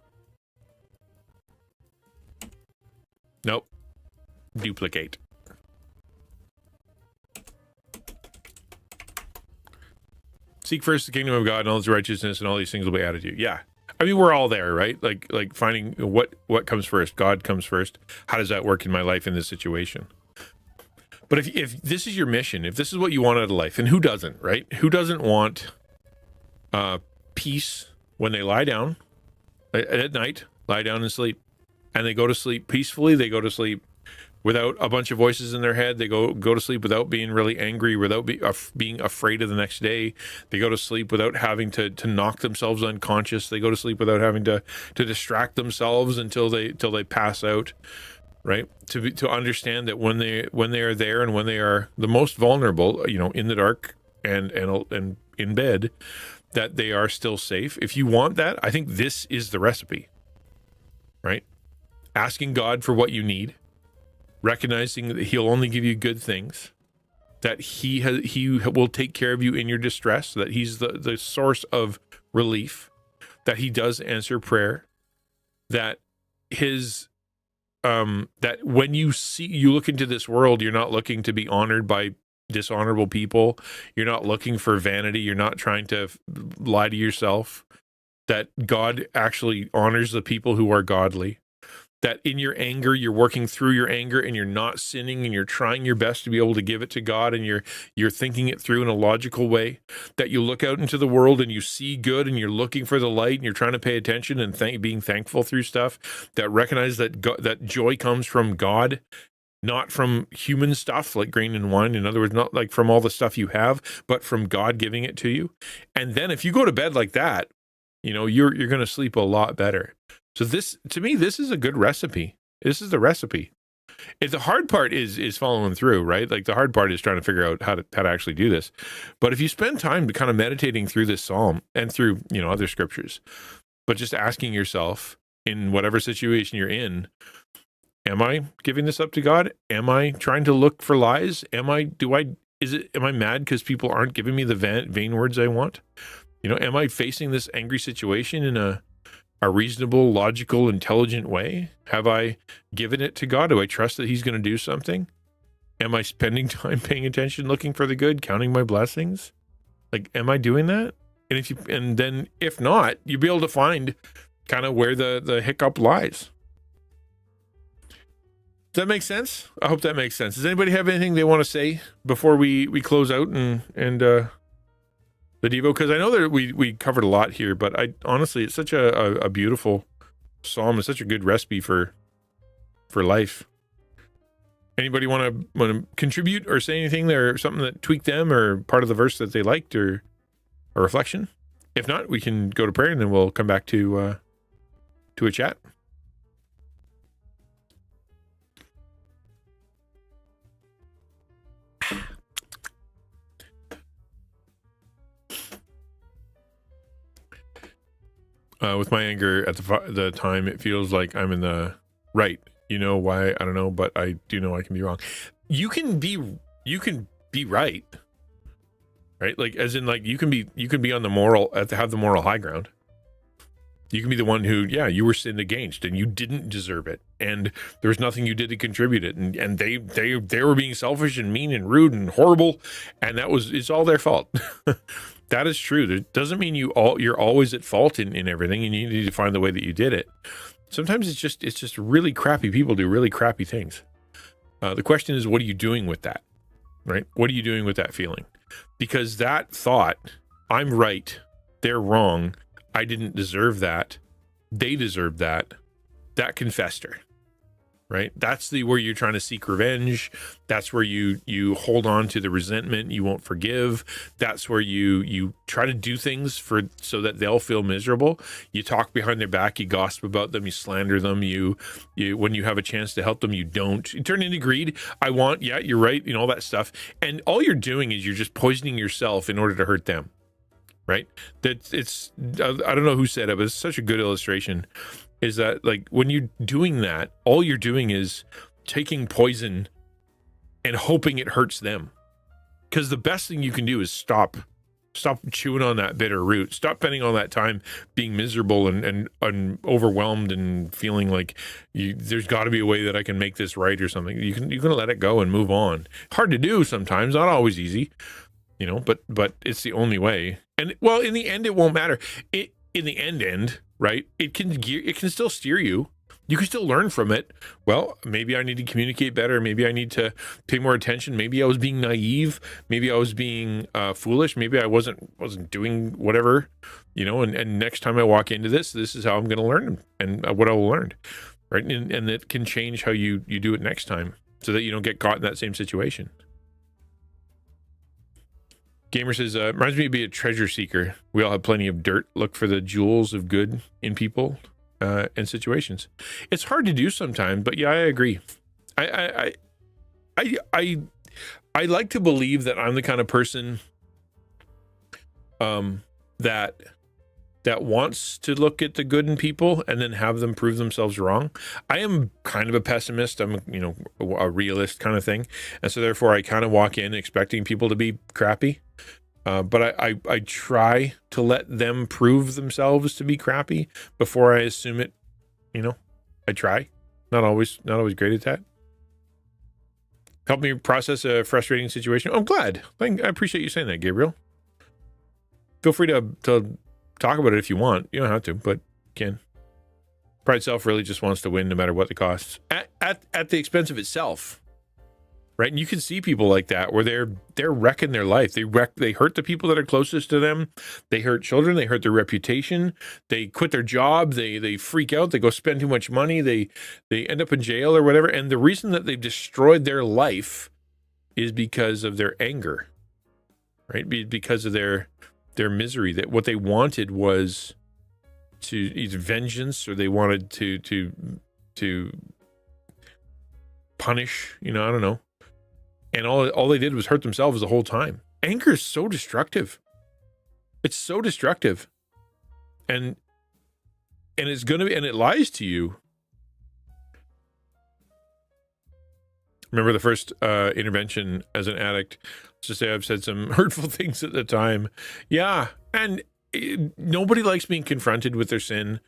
Nope. Duplicate. Seek first the kingdom of God and all his righteousness, and all these things will be added to you. Yeah. We're all there, right? Like finding what comes first. God comes first. How does that work in my life in this situation? But if this is your mission, if this is what you want out of life, and who doesn't, right? Who doesn't want peace when they lie down at night, lie down and sleep, and they go to sleep peacefully? They go to sleep without a bunch of voices in their head. They go to sleep without being really angry, without being afraid of the next day. They go to sleep without having to knock themselves unconscious. They go to sleep without having to distract themselves until they pass out, right? To understand that when they are there and when they are the most vulnerable, in the dark and in bed, that they are still safe. If you want that, I think this is the recipe, right? Asking God for what you need, recognizing that he'll only give you good things, that he will take care of you in your distress, that he's the source of relief, that he does answer prayer, that that when you look into this world, you're not looking to be honored by dishonorable people. You're not looking for vanity. You're not trying to lie to yourself, that God actually honors the people who are godly. That in your anger, you're working through your anger and you're not sinning, and you're trying your best to be able to give it to God, and you're thinking it through in a logical way. That you look out into the world and you see good, and you're looking for the light, and you're trying to pay attention and being thankful through stuff. That recognize that that joy comes from God, not from human stuff like grain and wine. In other words, not like from all the stuff you have, but from God giving it to you. And then if you go to bed like that, you're going to sleep a lot better. So this, to me, this is a good recipe. This is the recipe. The hard part is following through, right? Like the hard part is trying to figure out how to actually do this. But if you spend time kind of meditating through this psalm and through, other scriptures, but just asking yourself in whatever situation you're in, am I giving this up to God? Am I trying to look for lies? Am I mad because people aren't giving me the vain words I want? Am I facing this angry situation in a reasonable, logical, intelligent way? Have I given it to God? Do I trust that he's going to do something? Am I spending time paying attention, looking for the good, counting my blessings? Like, am I doing that? And then if not, you'll be able to find kind of where the hiccup lies. Does that make sense? I hope that makes sense. Does anybody have anything they want to say before we close out and the Devo? Because I know that we covered a lot here, but honestly, it's such a beautiful psalm. It's such a good recipe for life. Anybody want to contribute or say anything there, something that tweaked them or part of the verse that they liked or a reflection? If not, we can go to prayer and then we'll come back to a chat. With my anger at the time, it feels like I'm in the right. You know why? I don't know, but I do know I can be wrong. You can be right, right? Like, as in, like, you can be on the moral, have the moral high ground. You can be the one who, you were sinned against and you didn't deserve it, and there was nothing you did to contribute it, and they were being selfish and mean and rude and horrible, and it's all their fault. That is true. That doesn't mean you're always at fault in everything, and you need to find the way that you did it. Sometimes it's just really crappy people do really crappy things. The question is, what are you doing with that? Right? What are you doing with that feeling? Because that thought, I'm right, they're wrong, I didn't deserve that, they deserve that can fester. Right? That's where you're trying to seek revenge. That's where you hold on to the resentment. You won't forgive. That's where you try to do things so that they'll feel miserable. You talk behind their back. You gossip about them. You slander them. You when you have a chance to help them, you don't. You turn into greed. You're right. All that stuff. And all you're doing is you're just poisoning yourself in order to hurt them. Right? I don't know who said it, but it's such a good illustration. Is that, like, when you're doing that, all you're doing is taking poison and hoping it hurts them. Because the best thing you can do is stop chewing on that bitter root. Stop spending all that time being miserable and overwhelmed and feeling like there's got to be a way that I can make this right or something. You can let it go and move on. Hard to do sometimes, not always easy, but it's the only way. And well, in the end, it won't matter. In the end, right? It can still steer you. You can still learn from it. Well, maybe I need to communicate better. Maybe I need to pay more attention. Maybe I was being naive. Maybe I was being foolish. Maybe I wasn't doing whatever, and next time I walk into this is how I'm going to learn and what I will learn, right? And it can change how you do it next time so that you don't get caught in that same situation. Gamer says, reminds me to be a treasure seeker. We all have plenty of dirt. Look for the jewels of good in people and situations. It's hard to do sometimes, but yeah, I agree. I like to believe that I'm the kind of person that wants to look at the good in people and then have them prove themselves wrong. I am kind of a pessimist. I'm a realist kind of thing, and so therefore I kind of walk in expecting people to be crappy. But I try to let them prove themselves to be crappy before I assume it. I try. Not always great at that. Help me process a frustrating situation. I'm glad. I appreciate you saying that, Gabriel. Feel free to talk about it if you want. You don't have to, but you can. Pride itself really just wants to win no matter what the costs. At the expense of itself. Right? And you can see people like that where they're wrecking their life. They hurt the people that are closest to them. They hurt children. They hurt their reputation. They quit their job. They freak out. They go spend too much money. They end up in jail or whatever. And the reason that they've destroyed their life is because of their anger, right? Because of their misery. That what they wanted was to either vengeance, or they wanted to punish, I don't know. And all they did was hurt themselves the whole time. Anger is so destructive. It's so destructive. And it's going to be, and it lies to you. Remember the first intervention as an addict, let's just say I've said some hurtful things at the time. Yeah. And nobody likes being confronted with their sin.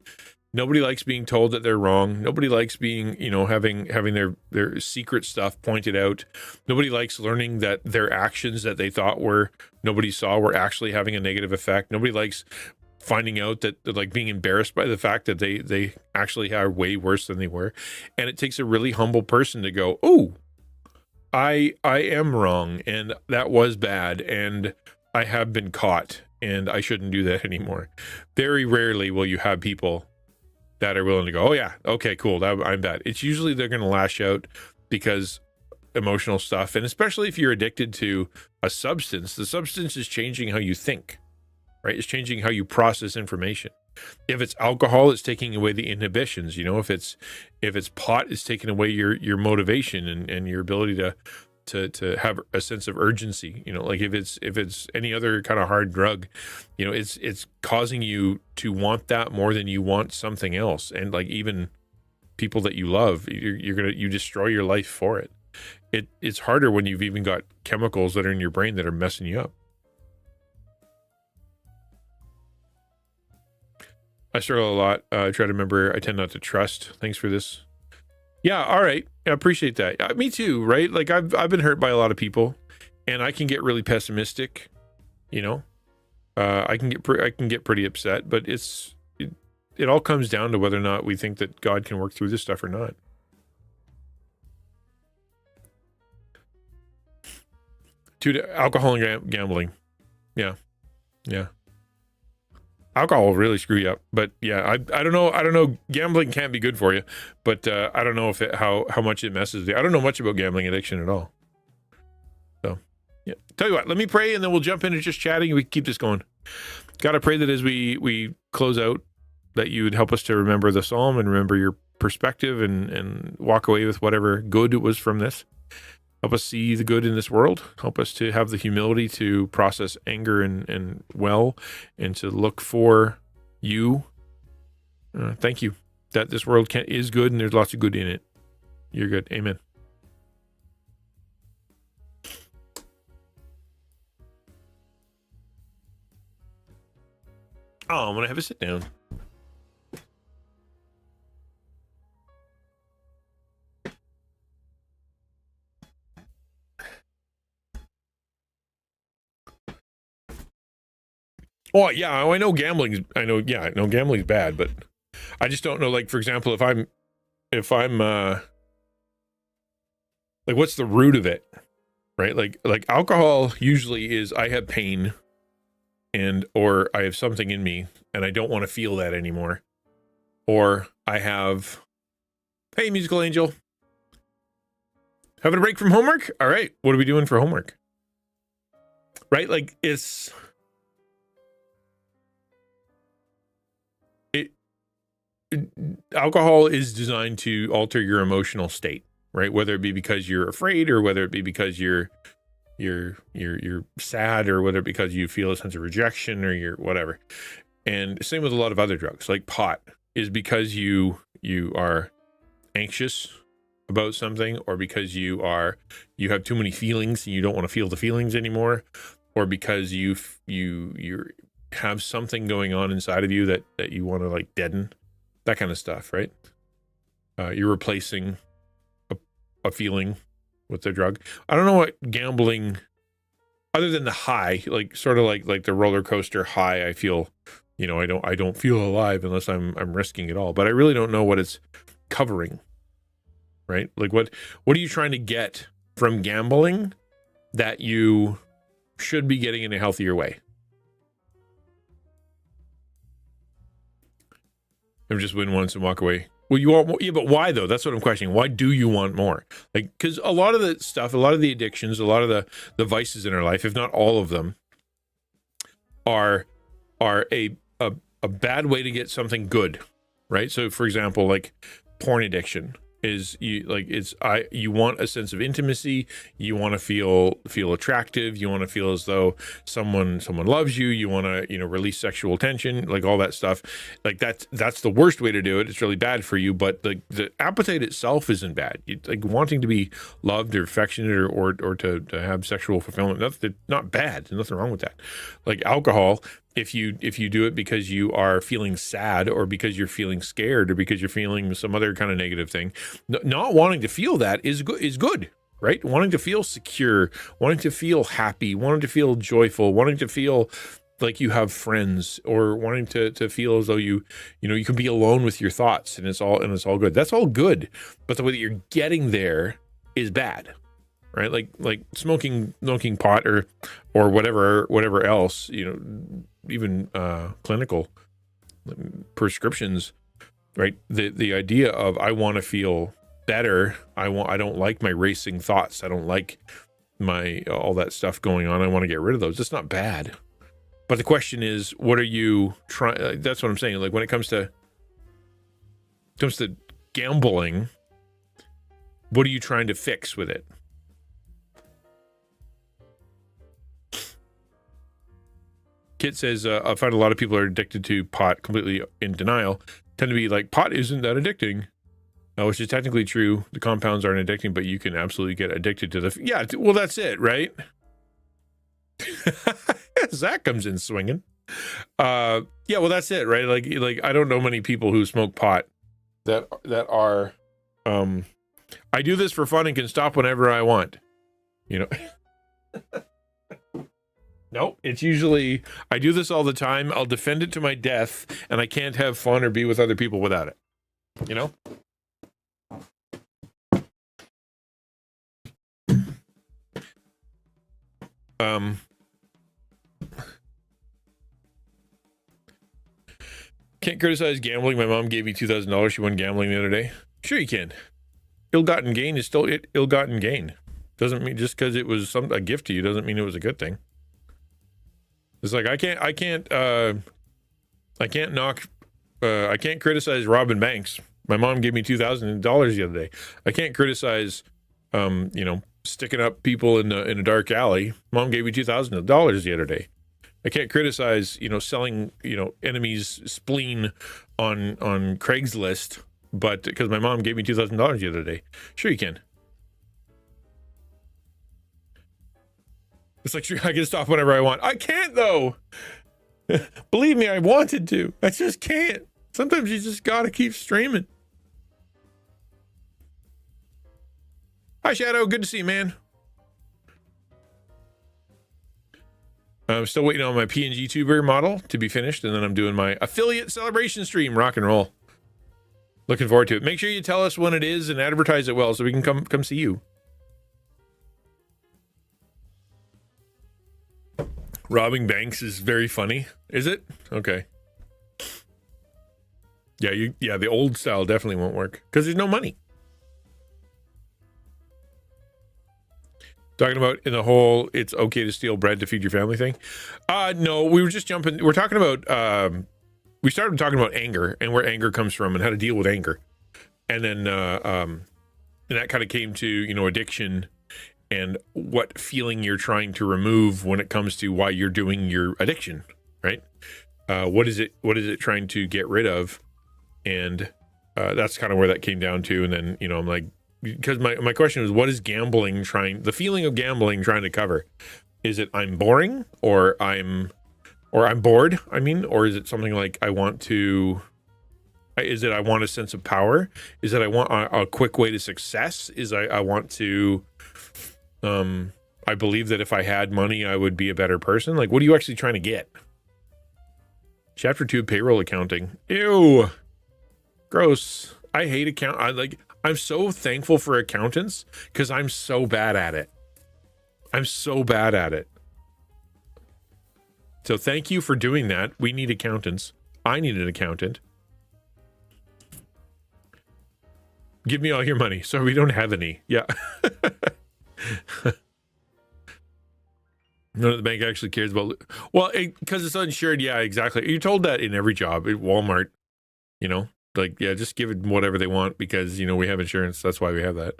Nobody likes being told that they're wrong. Nobody likes being, having their secret stuff pointed out. Nobody likes learning that their actions that they thought nobody saw were actually having a negative effect. Nobody likes finding out that, like, being embarrassed by the fact that they actually are way worse than they were. And it takes a really humble person to go, oh, I am wrong, and that was bad, and I have been caught, and I shouldn't do that anymore. Very rarely will you have people that are willing to go, oh yeah, okay, cool, I'm bad. It's usually they're going to lash out because emotional stuff, and especially if you're addicted to a substance, the substance is changing how you think, right? It's changing how you process information. If it's alcohol, it's taking away the inhibitions. If it's pot, it's taking away your motivation and your ability to have a sense of urgency. Like if it's any other kind of hard drug, it's causing you to want that more than you want something else. And like even people that you love, you destroy your life for it. It's harder when you've even got chemicals that are in your brain that are messing you up. I struggle a lot. I try to remember. I tend not to trust. Thanks for this. Yeah. All right. I appreciate that. Me too. Right. Like I've been hurt by a lot of people, and I can get really pessimistic. I can get pretty upset. But it all comes down to whether or not we think that God can work through this stuff or not. To alcohol and gambling. Yeah. Alcohol will really screw you up, but yeah, I don't know. Gambling can be good for you, but I don't know how much it messes with you. I don't know much about gambling addiction at all. So, yeah. Tell you what, let me pray, and then we'll jump into just chatting, and we can keep this going. God, I pray that as we close out, that you would help us to remember the psalm and remember your perspective, and walk away with whatever good it was from this. Help us see the good in this world. Help us to have the humility to process anger and to look for you. Thank you that this world is good and there's lots of good in it. You're good. Amen. Oh, I'm going to have a sit down. Oh yeah, I know gambling's bad, but I just don't know. Like, for example, if I'm like, what's the root of it, right? Like alcohol usually is I have pain, or I have something in me and I don't want to feel that anymore, or I have, hey, musical angel, having a break from homework. All right, what are we doing for homework? Right, like alcohol is designed to alter your emotional state, right? Whether it be because you're afraid, or whether it be because you're sad, or whether it be because you feel a sense of rejection, or you're whatever. And same with a lot of other drugs. Like pot is because you are anxious about something, or because you have too many feelings and you don't want to feel the feelings anymore, or because you have something going on inside of you that you want to like deaden. That kind of stuff, right? You're replacing a feeling with the drug. I don't know what gambling, other than the high, like sort of like the roller coaster high. I feel, I don't feel alive unless I'm risking it all. But I really don't know what it's covering, right? Like what are you trying to get from gambling that you should be getting in a healthier way? And just win once and walk away. Well, you want more, yeah, but why though? That's what I'm questioning. Why do you want more? Like, because a lot of the stuff, a lot of the addictions, a lot of the vices in our life, if not all of them, are a bad way to get something good, right? So, for example, like porn addiction is you want a sense of intimacy, you want to feel attractive, you want to feel as though someone loves you, you want to, release sexual tension, like all that stuff. Like that's the worst way to do it. It's really bad for you, but the appetite itself isn't bad. Like wanting to be loved or affectionate or to have sexual fulfillment, that's not bad. There's nothing wrong with that. Like alcohol, if you do it because you are feeling sad or because you're feeling scared or because you're feeling some other kind of negative thing, not wanting to feel that is good, right? Wanting to feel secure, wanting to feel happy, wanting to feel joyful, wanting to feel like you have friends, or wanting to feel as though you can be alone with your thoughts, and it's all good. That's all good, but the way that you're getting there is bad. Right, like smoking pot or whatever else, even clinical prescriptions, right? The idea of I want to feel better. I don't like my racing thoughts. I don't like my all that stuff going on. I want to get rid of those. It's not bad, but the question is, what are you trying? That's what I'm saying. Like when it comes to gambling, what are you trying to fix with it? Kit says, I find a lot of people are addicted to pot completely in denial, tend to be like, pot isn't that addicting, which is technically true. The compounds aren't addicting, but you can absolutely get addicted to well, that's it, right? Zach comes in swinging. Well, that's it, right? Like I don't know many people who smoke pot that are, I do this for fun and can stop whenever I want, Nope, it's usually, I do this all the time. I'll defend it to my death, and I can't have fun or be with other people without it. Can't criticize gambling. My mom gave me $2,000. She won gambling the other day. Sure you can. Ill-gotten gain is still ill-gotten gain. Doesn't mean just because it was a gift to you doesn't mean it was a good thing. It's like I can't criticize Robin Banks. My mom gave me $2,000 the other day. I can't criticize, sticking up people in a dark alley. Mom gave me $2,000 the other day. I can't criticize, selling, enemies' spleen on Craigslist, but because my mom gave me $2,000 the other day. Sure you can. It's like, sure, I can stop whenever I want. I can't, though. Believe me, I wanted to. I just can't. Sometimes you just gotta keep streaming. Hi, Shadow. Good to see you, man. I'm still waiting on my PNG tuber model to be finished, and then I'm doing my affiliate celebration stream. Rock and roll. Looking forward to it. Make sure you tell us when it is and advertise it well so we can come see you. Robbing banks is very funny. Is it? Okay. Yeah, the old style definitely won't work because there's no money. Talking about in the whole it's okay to steal bread to feed your family thing. No, we were just jumping. We're talking about we started talking about anger and where anger comes from and how to deal with anger. And then and that kind of came to, addiction and what feeling you're trying to remove when it comes to why you're doing your addiction, right? What is it trying to get rid of? And that's kind of where that came down to. And then, I'm like, because my question was, what is the feeling of gambling trying to cover? Is it I'm boring or I'm bored? Or is it something like I want a sense of power? Is it I want a quick way to success? I want to, I believe that if I had money, I would be a better person. Like, what are you actually trying to get? Chapter 2, payroll accounting. Ew. Gross. I hate I'm so thankful for accountants because I'm so bad at it. So thank you for doing that. We need accountants. I need an accountant. Give me all your money. So we don't have any. Yeah. None of the bank actually cares about. Well, because it's uninsured. Yeah, exactly. You're told that in every job at Walmart. like, yeah, just give it whatever they want because, we have insurance. That's why we have that.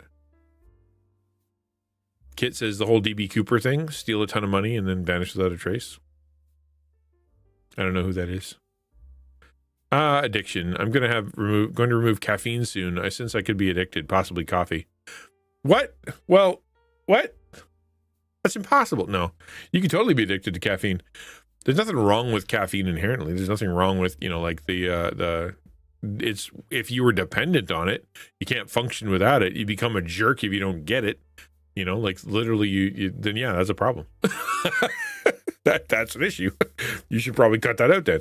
Kit says the whole DB Cooper thing, steal a ton of money and then vanish without a trace. I don't know who that is. Addiction. I'm going to remove caffeine soon. Since I could be addicted, possibly coffee. What? Well, what? That's impossible. No, you can totally be addicted to caffeine. There's nothing wrong with caffeine inherently. There's nothing wrong with, like it's, if you were dependent on it, you can't function without it. You become a jerk if you don't get it. Like literally you then yeah, that's a problem. That's an issue. You should probably cut that out then.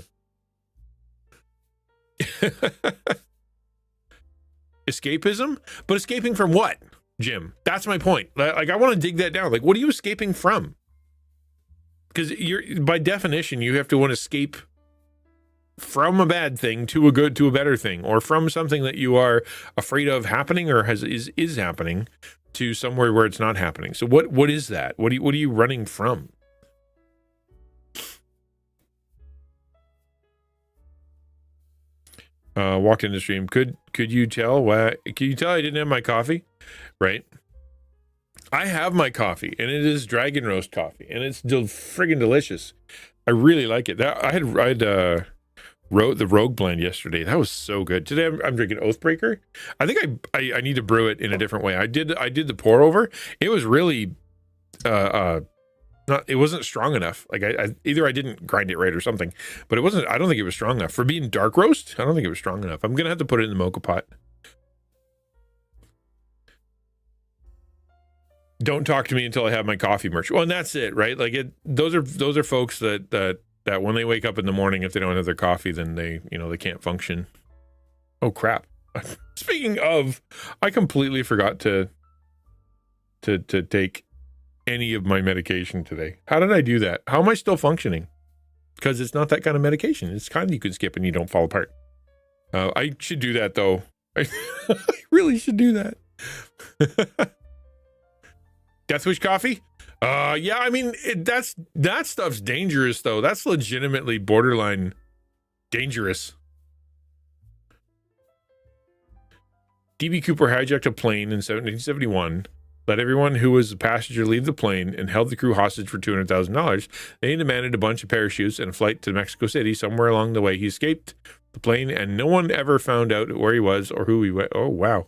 Escapism? But escaping from what, Jim? That's my point. Like, I want to dig that down. Like, what are you escaping from? Because by definition, you have to want to escape from a bad thing to a better thing, or from something that you are afraid of happening or is happening to somewhere where it's not happening. So what is that? What are you running from? Walked in the stream. Could you tell I didn't have my coffee? Right. I have my coffee, and it is dragon roast coffee, and it's friggin' delicious. I really like it. I had wrote the Rogue blend yesterday. That was so good. Today I'm drinking Oathbreaker. I think I need to brew it in a different way. I did the pour over. It was really it wasn't strong enough. Like either I didn't grind it right or something, but I don't think it was strong enough for being dark roast. I don't think it was strong enough. I'm gonna have to put it in the mocha pot. Don't talk to me until I have my coffee merch. Well, and that's it, right? Like those are folks that when they wake up in the morning, if they don't have their coffee, then they can't function. Oh crap. Speaking of, I completely forgot to take any of my medication today. How did I do that? How am I still functioning? Because it's not that kind of medication. It's kind you can skip and you don't fall apart. I should do that though. I really should do that. Deathwish coffee? Yeah, I mean, that stuff's dangerous though. That's legitimately borderline dangerous. DB Cooper hijacked a plane in 1771, let everyone who was a passenger leave the plane, and held the crew hostage for $200,000. They demanded a bunch of parachutes and a flight to Mexico City. Somewhere along the way, he escaped the plane, and no one ever found out where he was or who he went. Oh, wow.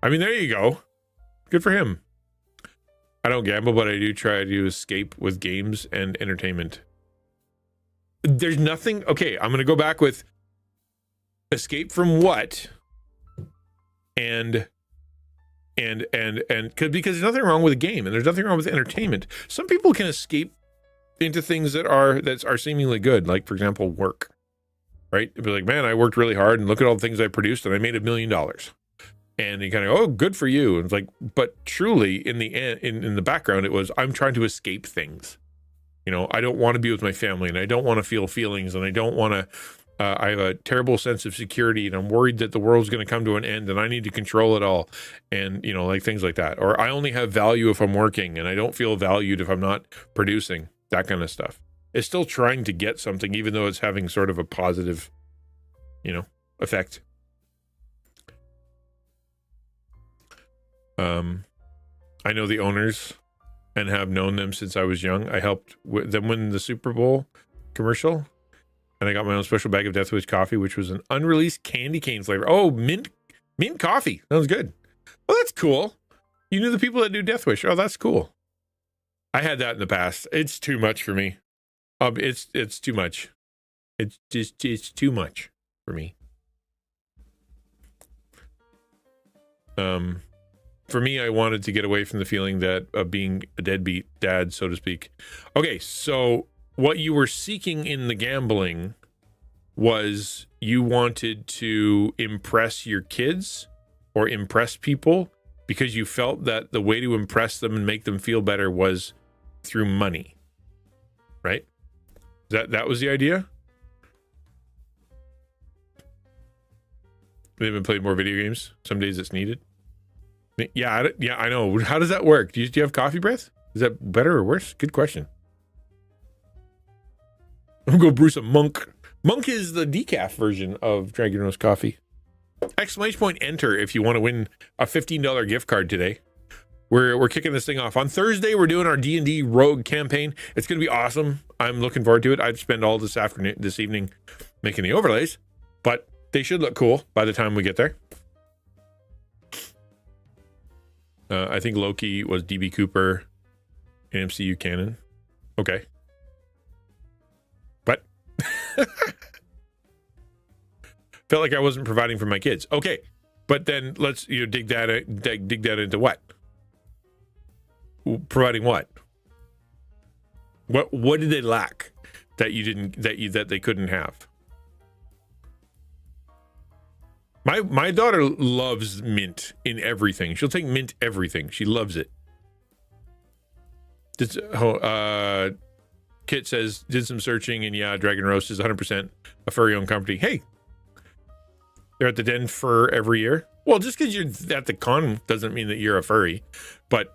I mean, there you go. Good for him. I don't gamble, but I do try to escape with games and entertainment. There's nothing. Okay, I'm going to go back with escape from what? And because there's nothing wrong with a game and there's nothing wrong with entertainment. Some people can escape into things that are seemingly good, like for example work, right? It'd be like, man, I worked really hard and look at all the things I produced and I made $1 million, and you kind of, oh, good for you. And it's like, but truly in the end, in the background, it was, I'm trying to escape things. I don't want to be with my family, and I don't want to feel feelings, and I don't want to I have a terrible sense of security, and I'm worried that the world's going to come to an end and I need to control it all. And, like things like that. Or I only have value if I'm working and I don't feel valued if I'm not producing, that kind of stuff. It's still trying to get something, even though it's having sort of a positive, effect. I know the owners and have known them since I was young. I helped them win the Super Bowl commercial. And I got my own special bag of Deathwish coffee, which was an unreleased candy cane flavor. Oh, mint coffee. That was good. Oh, that's cool. You knew the people that do Deathwish. Oh, that's cool. I had that in the past. It's too much for me. It's too much. It's too much for me. For me, I wanted to get away from the feeling that of being a deadbeat dad, so to speak. Okay, so what you were seeking in the gambling was you wanted to impress your kids or impress people because you felt that the way to impress them and make them feel better was through money, right? That was the idea? They haven't played more video games. Some days it's needed. Yeah, I know. How does that work? Do you have coffee breath? Is that better or worse? Good question. I'm going to brew some Monk. Monk is the decaf version of Dragon Roast coffee. Exclamation point enter if you want to win a $15 gift card today. We're kicking this thing off on Thursday. We're doing our D&D Rogue campaign. It's going to be awesome. I'm looking forward to it. I'd spend all this evening making the overlays, but they should look cool by the time we get there. I think Loki was DB Cooper in MCU canon. Okay. But felt like I wasn't providing for my kids. Okay. But then let's dig that into what? Providing what? What did they lack that they couldn't have? My daughter loves mint in everything. She'll take mint everything. She loves it. Kit says, did some searching, and yeah, Dragon Roast is 100% a furry-owned company. Hey, they're at the Den Fur every year. Well, just because you're at the con doesn't mean that you're a furry, but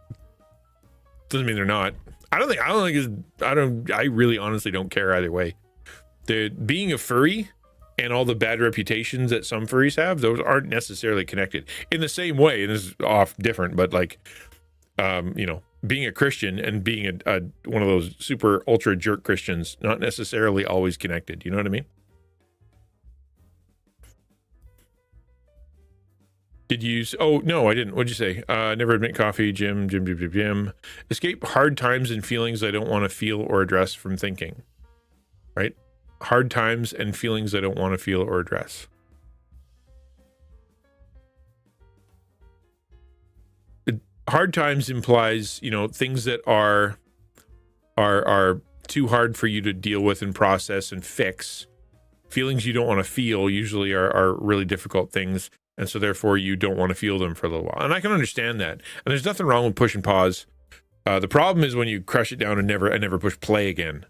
doesn't mean they're not. I really honestly don't care either way. Being a furry and all the bad reputations that some furries have, those aren't necessarily connected in the same way. And this is off different, but like, being a Christian and being a one of those super ultra jerk Christians, not necessarily always connected. You know what I mean? Did you? Oh, no, I didn't. What'd you say? Never admit coffee, Jim. Escape hard times and feelings I don't want to feel or address from thinking. Right? Hard times and feelings I don't want to feel or address. Hard times implies, things that are too hard for you to deal with and process and fix. Feelings you don't want to feel usually are really difficult things. And so therefore you don't want to feel them for a little while. And I can understand that. And there's nothing wrong with pushing pause. The problem is when you crush it down and never push play again.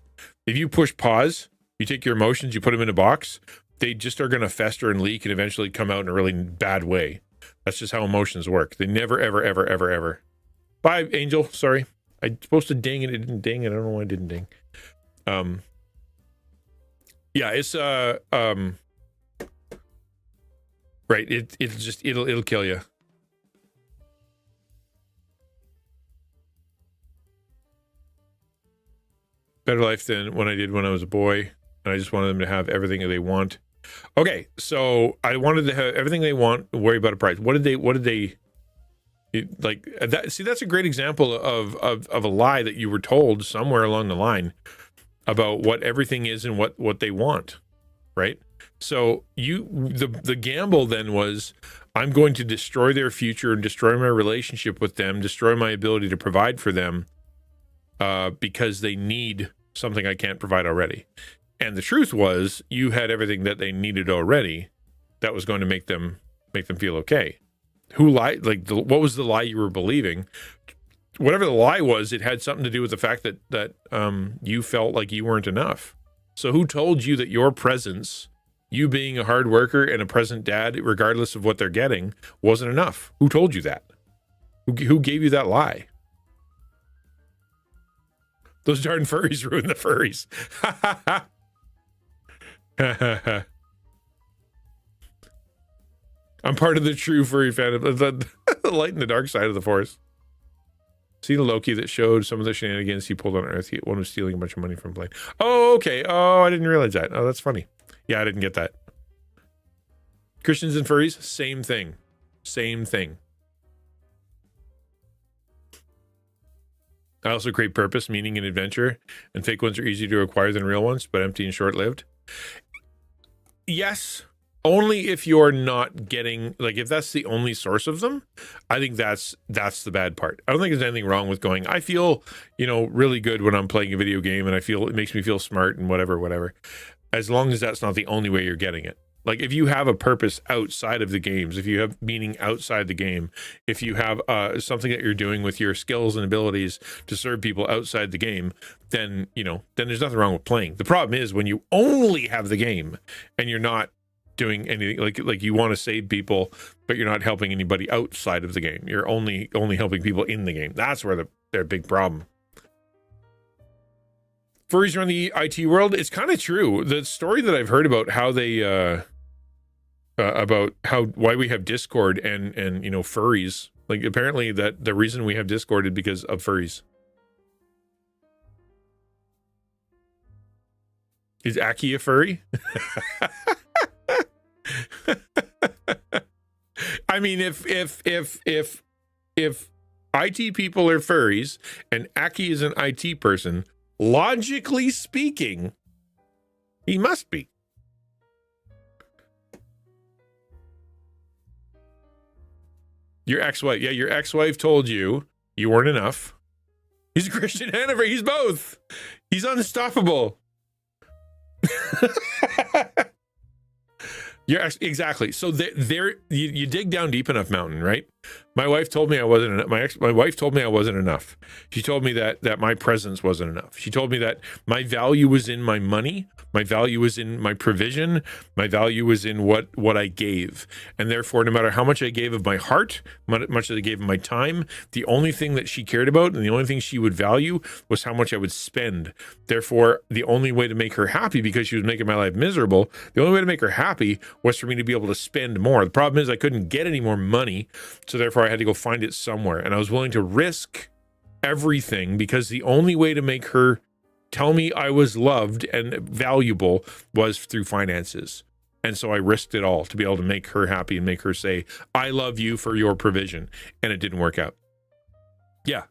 If you push pause, you take your emotions, you put them in a box, they just are going to fester and leak and eventually come out in a really bad way. That's just how emotions work. They never, ever. Bye, Angel. Sorry. I'm supposed to ding and it didn't ding. And I don't know why it didn't ding. Yeah, it's, right. It'll kill you. Better life than when I did when I was a boy. And I just wanted them to have everything that they want. Okay, so I wanted to have everything they want, worry about a price. What did they like that? See, that's a great example of a lie that you were told somewhere along the line about what everything is and what they want, right? So the gamble then was, I'm going to destroy their future and destroy my relationship with them, destroy my ability to provide for them, because they need something I can't provide already. And the truth was, you had everything that they needed already that was going to make them feel okay. Who lied? What was the lie you were believing? Whatever the lie was, it had something to do with the fact that you felt like you weren't enough. So who told you that your presence, you being a hard worker and a present dad, regardless of what they're getting, wasn't enough? Who told you that? Who gave you that lie? Those darn furries ruined the furries. I'm part of the true furry fan of the light and the dark side of the force. See the Loki that showed some of the shenanigans he pulled on Earth. One was stealing a bunch of money from Blaine. Oh, okay. Oh, I didn't realize that. Oh, that's funny. Yeah, I didn't get that. Christians and furries, same thing. Same thing. I also crave purpose, meaning, and adventure, and fake ones are easier to acquire than real ones, but empty and short-lived. Yes, only if you're not getting, if that's the only source of them. I think that's the bad part. I don't think there's anything wrong with going, I feel, really good when I'm playing a video game, and I feel it makes me feel smart and whatever, as long as that's not the only way you're getting it. Like, if you have a purpose outside of the games, if you have meaning outside the game, if you have something that you're doing with your skills and abilities to serve people outside the game, then there's nothing wrong with playing. The problem is when you only have the game and you're not doing anything, like you want to save people, but you're not helping anybody outside of the game. You're only helping people in the game. That's where their big problem. Furries run the IT world. It's kind of true. The story that I've heard about how they about why we have Discord and furries. Like, apparently that the reason we have Discord is because of furries. Is Aki a furry? I mean, if IT people are furries and Aki is an IT person, logically speaking, he must be. Your ex-wife, your ex-wife told you weren't enough. He's a Christian and he's both. He's unstoppable. Exactly. So there, you dig down deep enough, Mountain, right? My wife told me I wasn't. My wife told me I wasn't enough. She told me that my presence wasn't enough. She told me that my value was in my money. My value was in my provision. My value was in what I gave. And therefore, no matter how much I gave of my heart, much as I gave of my time, the only thing that she cared about and the only thing she would value was how much I would spend. Therefore, the only way to make her happy, because she was making my life miserable, the only way to make her happy was for me to be able to spend more. The problem is I couldn't get any more money, so therefore I had to go find it somewhere. And I was willing to risk everything because the only way to make her tell me I was loved and valuable was through finances. And so I risked it all to be able to make her happy and make her say, I love you for your provision. And it didn't work out. Yeah.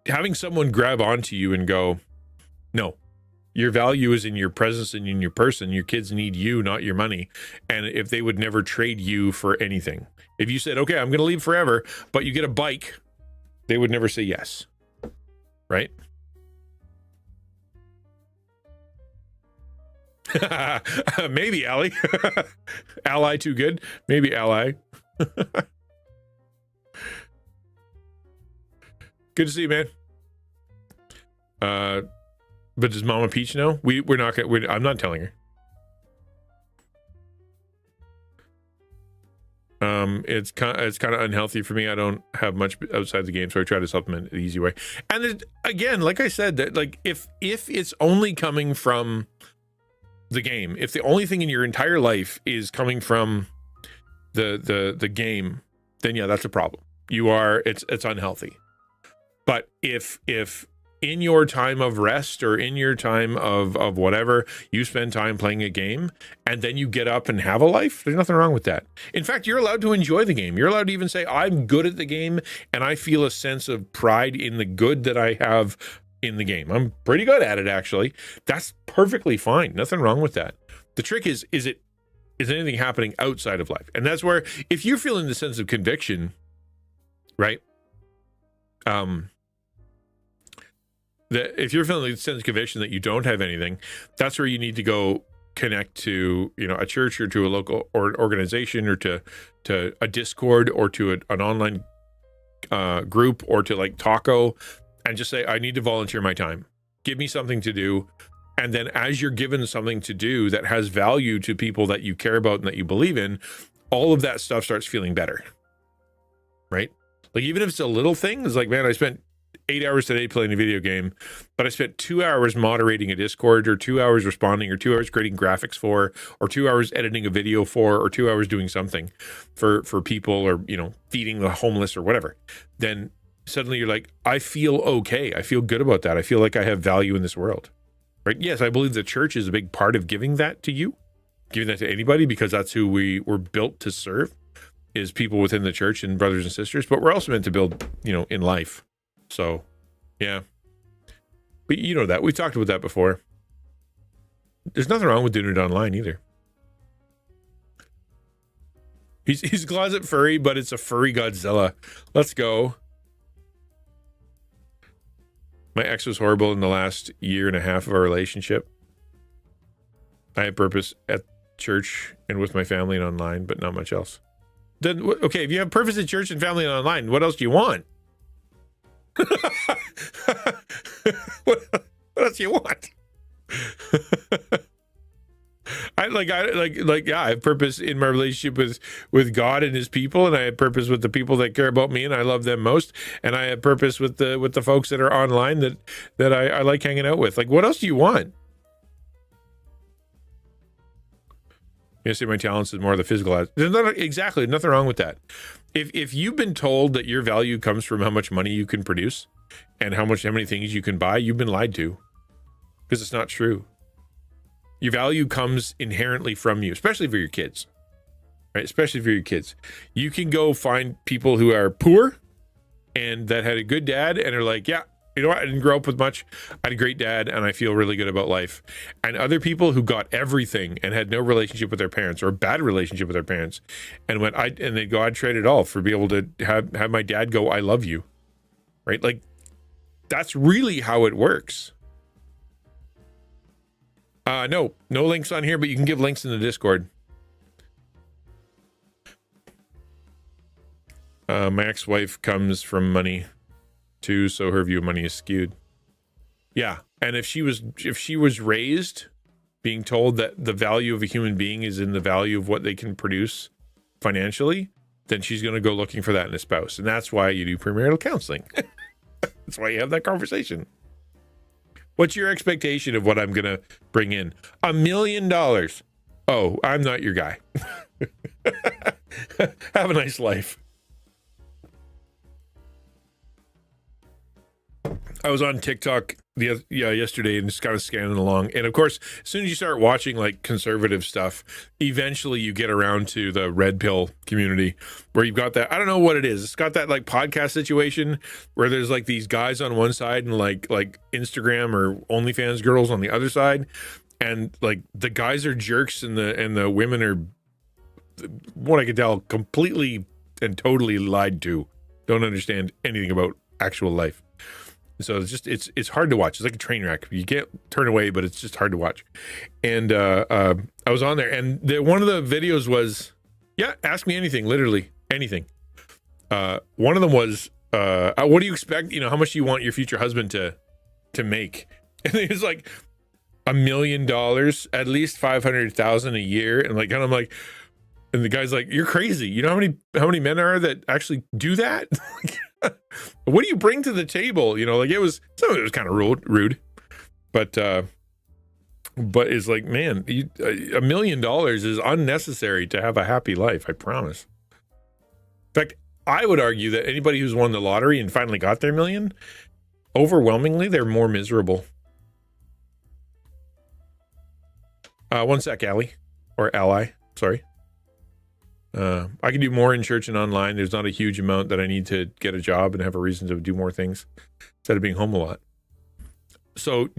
Having someone grab onto you and go, no, your value is in your presence and in your person. Your kids need you, not your money. And if they would never trade you for anything. If you said, okay, I'm going to leave forever, but you get a bike, they would never say yes. Right? Maybe Allie. Ally too good. Maybe Ally. Good to see you, man. But does Mama Peach know? We're not gonna. I'm not telling her. It's kind of unhealthy for me. I don't have much outside the game, so I try to supplement it the easy way. And again, like I said, that like if it's only coming from the game, if the only thing in your entire life is coming from the game, then yeah, that's a problem. It's unhealthy. But if in your time of rest or in your time of whatever, you spend time playing a game and then you get up and have a life, there's nothing wrong with that. In fact, you're allowed to enjoy the game. You're allowed to even say, I'm good at the game and I feel a sense of pride in the good that I have in the game. I'm pretty good at it, actually. That's perfectly fine. Nothing wrong with that. The trick is anything happening outside of life? And that's where, if you're feeling the sense of conviction, right? That if you're feeling the sense of conviction that you don't have anything, that's where you need to go connect to, a church or to a local organization or to a Discord or to an online group or to like Taco, and just say, I need to volunteer my time. Give me something to do. And then as you're given something to do that has value to people that you care about and that you believe in, all of that stuff starts feeling better. Right? Like, even if it's a little thing, it's like, man, I spent 8 hours today playing a video game, but I spent 2 hours moderating a Discord, or 2 hours responding, or 2 hours creating graphics for, or 2 hours editing a video for, or 2 hours doing something for people, or, feeding the homeless or whatever. Then suddenly you're like, I feel okay. I feel good about that. I feel like I have value in this world. Right? Yes, I believe the church is a big part of giving that to you, giving that to anybody, because that's who we were built to serve, is people within the church and brothers and sisters. But we're also meant to build, in life. So, yeah. But you know that. We've talked about that before. There's nothing wrong with doing it online either. He's a closet furry, but it's a furry Godzilla. Let's go. My ex was horrible in the last year and a half of our relationship. I had purpose at church and with my family and online, but not much else. Then, okay, if you have purpose at church and family and online, what else do you want? What else do you want? I have purpose in my relationship with God and his people, and I have purpose with the people that care about me and I love them most, and I have purpose with the folks that are online that I like hanging out with. Like, what else do you want? You say my talents is more the physical. There's exactly nothing wrong with that. If you've been told that your value comes from how much money you can produce and how many things you can buy, you've been lied to, because it's not true. Your value comes inherently from you, especially for your kids, right? Especially for your kids. You can go find people who are poor and that had a good dad and are like, yeah, you know what? I didn't grow up with much. I had a great dad and I feel really good about life. And other people who got everything and had no relationship with their parents or a bad relationship with their parents and they go, I'd trade it all for be able to have my dad go, I love you. Right? Like, that's really how it works. No links on here, but you can give links in the Discord. My ex-wife comes from money too, so her view of money is skewed. Yeah, and if she was raised being told that the value of a human being is in the value of what they can produce financially, then she's going to go looking for that in a spouse, and that's why you do premarital counseling. That's why you have that conversation. What's your expectation of what I'm going to bring in? $1 million. Oh, I'm not your guy. Have a nice life. I was on TikTok yesterday and just kind of scanning along. And of course, as soon as you start watching like conservative stuff, eventually you get around to the red pill community where you've got that, I don't know what it is. It's got that like podcast situation where there's like these guys on one side and like Instagram or OnlyFans girls on the other side. And like the guys are jerks and the women are, what I could tell, completely and totally lied to. Don't understand anything about actual life. So it's hard to watch. It's like a train wreck. You can't turn away, but it's just hard to watch. And I was on there, and one of the videos was, yeah, ask me anything, literally anything. One of them was, what do you expect? You know, how much do you want your future husband to make? And it's like $1 million, at least 500,000 a year, and I'm like, and the guy's like, you're crazy. You know how many men are that actually do that? What do you bring to the table? You know, like some of it was kind of rude, but it's like, man, $1 million is unnecessary to have a happy life. I promise. In fact, I would argue that anybody who's won the lottery and finally got their million, overwhelmingly, they're more miserable. One sec, Ally, sorry. I can do more in church and online. There's not a huge amount that I need to get a job and have a reason to do more things instead of being home a lot. So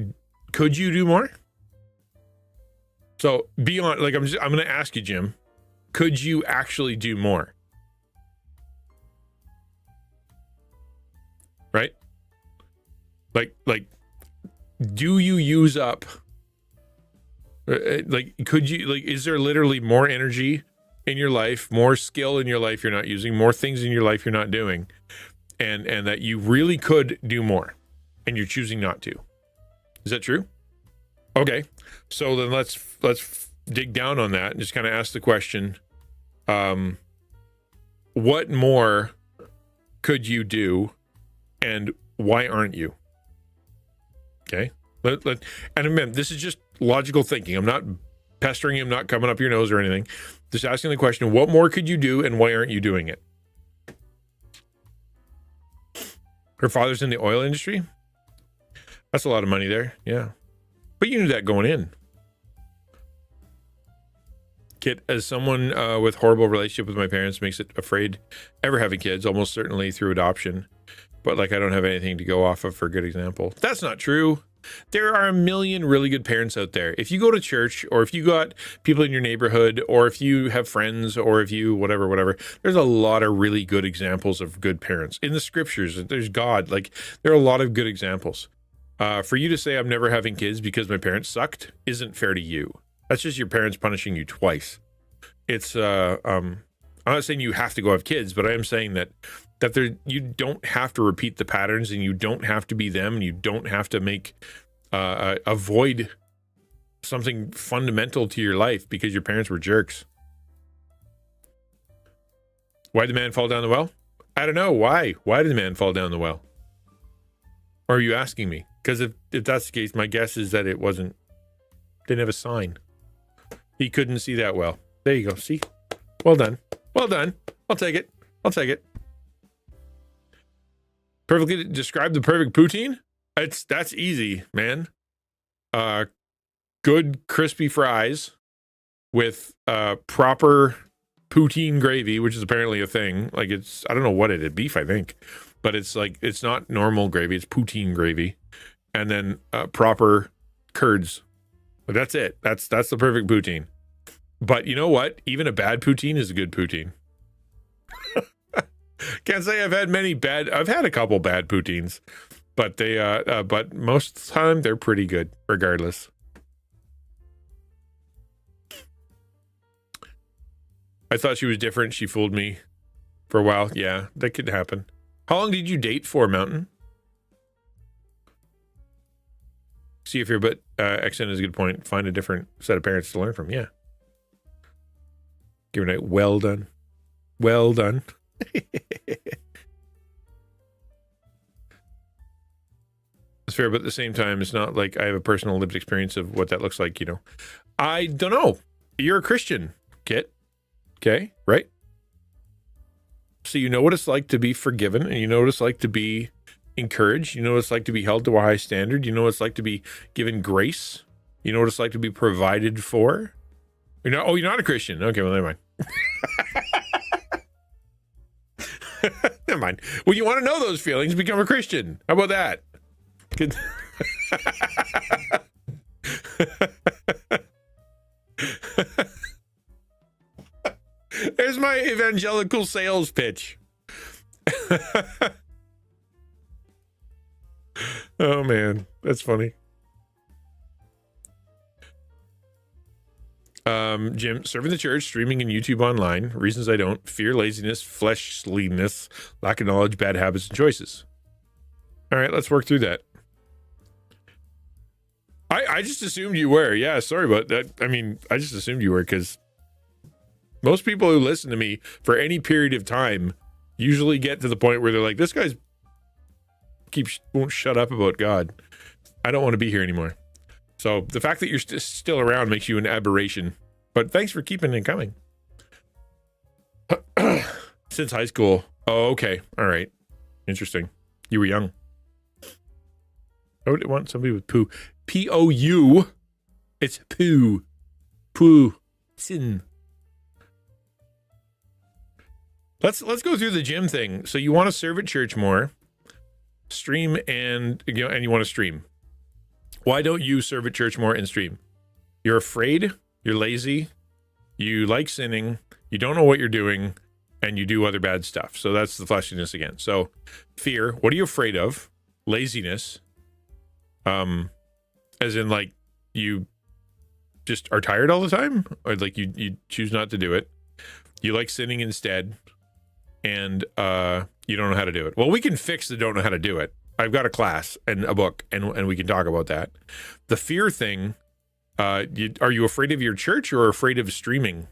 could you do more? So beyond, like, I'm going to ask you, Jim, could you actually do more? Right? Like, do you use up, could you, is there literally more energy in your life, more skill in your life you're not using, more things in your life you're not doing, and that you really could do more, and you're choosing not to? Is that true? Okay, so then let's dig down on that and just kind of ask the question, what more could you do, and why aren't you? Okay, and remember, this is just logical thinking. I'm not pestering you, I'm not coming up your nose or anything. Just asking the question, what more could you do and why aren't you doing it? Her father's in the oil industry. That's a lot of money there. Yeah. But you knew that going in. Kit, as someone with horrible relationship with my parents makes it afraid ever having kids, almost certainly through adoption. But I don't have anything to go off of for a good example. That's not true. There are a million really good parents out there. If you go to church, or if you got people in your neighborhood, or if you have friends, or if you whatever, there's a lot of really good examples of good parents. In the scriptures, there's God. There are a lot of good examples. For you to say I'm never having kids because my parents sucked isn't fair to you. That's just your parents punishing you twice. It's I'm not saying you have to go have kids, but I am saying that you don't have to repeat the patterns, and you don't have to be them, and you don't have to make avoid something fundamental to your life because your parents were jerks. Why did the man fall down the well? I don't know. Why did the man fall down the well? Or are you asking me? Because if that's the case, my guess is that didn't have a sign. He couldn't see that well. There you go. See? Well done. Well done. I'll take it. I'll take it. Perfectly describe the perfect poutine? That's easy, man. Good crispy fries with proper poutine gravy, which is apparently a thing. Like I don't know what it is, beef, I think. But it's like, it's not normal gravy, it's poutine gravy. And then proper curds. But that's it. That's the perfect poutine. But you know what? Even a bad poutine is a good poutine. Can't say I've had I've had a couple bad poutines, but but most of the time they're pretty good regardless. I thought she was different. She fooled me for a while. Yeah, that could happen. How long did you date for, Mountain? See if you're, but XN is a good point. Find a different set of parents to learn from. Yeah. Give her a night. Well done. Well done. It's fair, but at the same time, it's not like I have a personal lived experience of what that looks like, you know. I don't know. You're a Christian, Kit. Okay, right? So you know what it's like to be forgiven, and you know what it's like to be encouraged. You know what it's like to be held to a high standard. You know what it's like to be given grace. You know what it's like to be provided for. Oh, you're not a Christian. Okay, well, never mind. Never mind. Well, you want to know those feelings, become a Christian. How about that? Good. There's my evangelical sales pitch. Oh, man. That's funny. Jim, serving the church, streaming and YouTube online. Reasons I don't: fear, laziness, fleshliness, lack of knowledge, bad habits, and choices. All right, let's work through that. I just assumed you were. Yeah, sorry about that. I mean, I just assumed you were, because most people who listen to me for any period of time usually get to the point where they're like, this guy's won't shut up about God. I don't want to be here anymore. So the fact that you're still around makes you an aberration. But thanks for keeping it coming. Since high school. Oh, okay. All right. Interesting. You were young. I would want somebody with poo. P-O-U. It's poo. Poo. Sin. Let's go through the gym thing. So you want to serve at church more, stream, and you want to stream. Why don't you serve at church more and stream? You're afraid, you're lazy, you like sinning, you don't know what you're doing, and you do other bad stuff. So that's the fleshiness again. So fear, what are you afraid of? Laziness, as in like you just are tired all the time, or like you choose not to do it. You like sinning instead, and you don't know how to do it. Well, we can fix the don't know how to do it. I've got a class and a book, and we can talk about that. The fear thing, are you afraid of your church or afraid of streaming?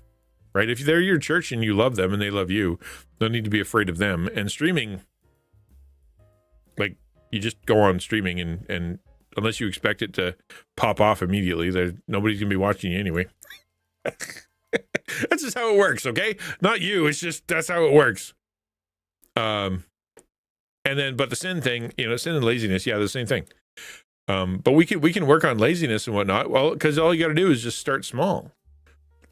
Right? If they're your church and you love them and they love you, don't need to be afraid of them. And streaming, like, you just go on streaming, and unless you expect it to pop off immediately, nobody's going to be watching you anyway. That's just how it works, okay? Not you. It's just, that's how it works. And then, but the sin thing, sin and laziness, yeah, the same thing. But we can work on laziness and whatnot. Well, because all you got to do is just start small,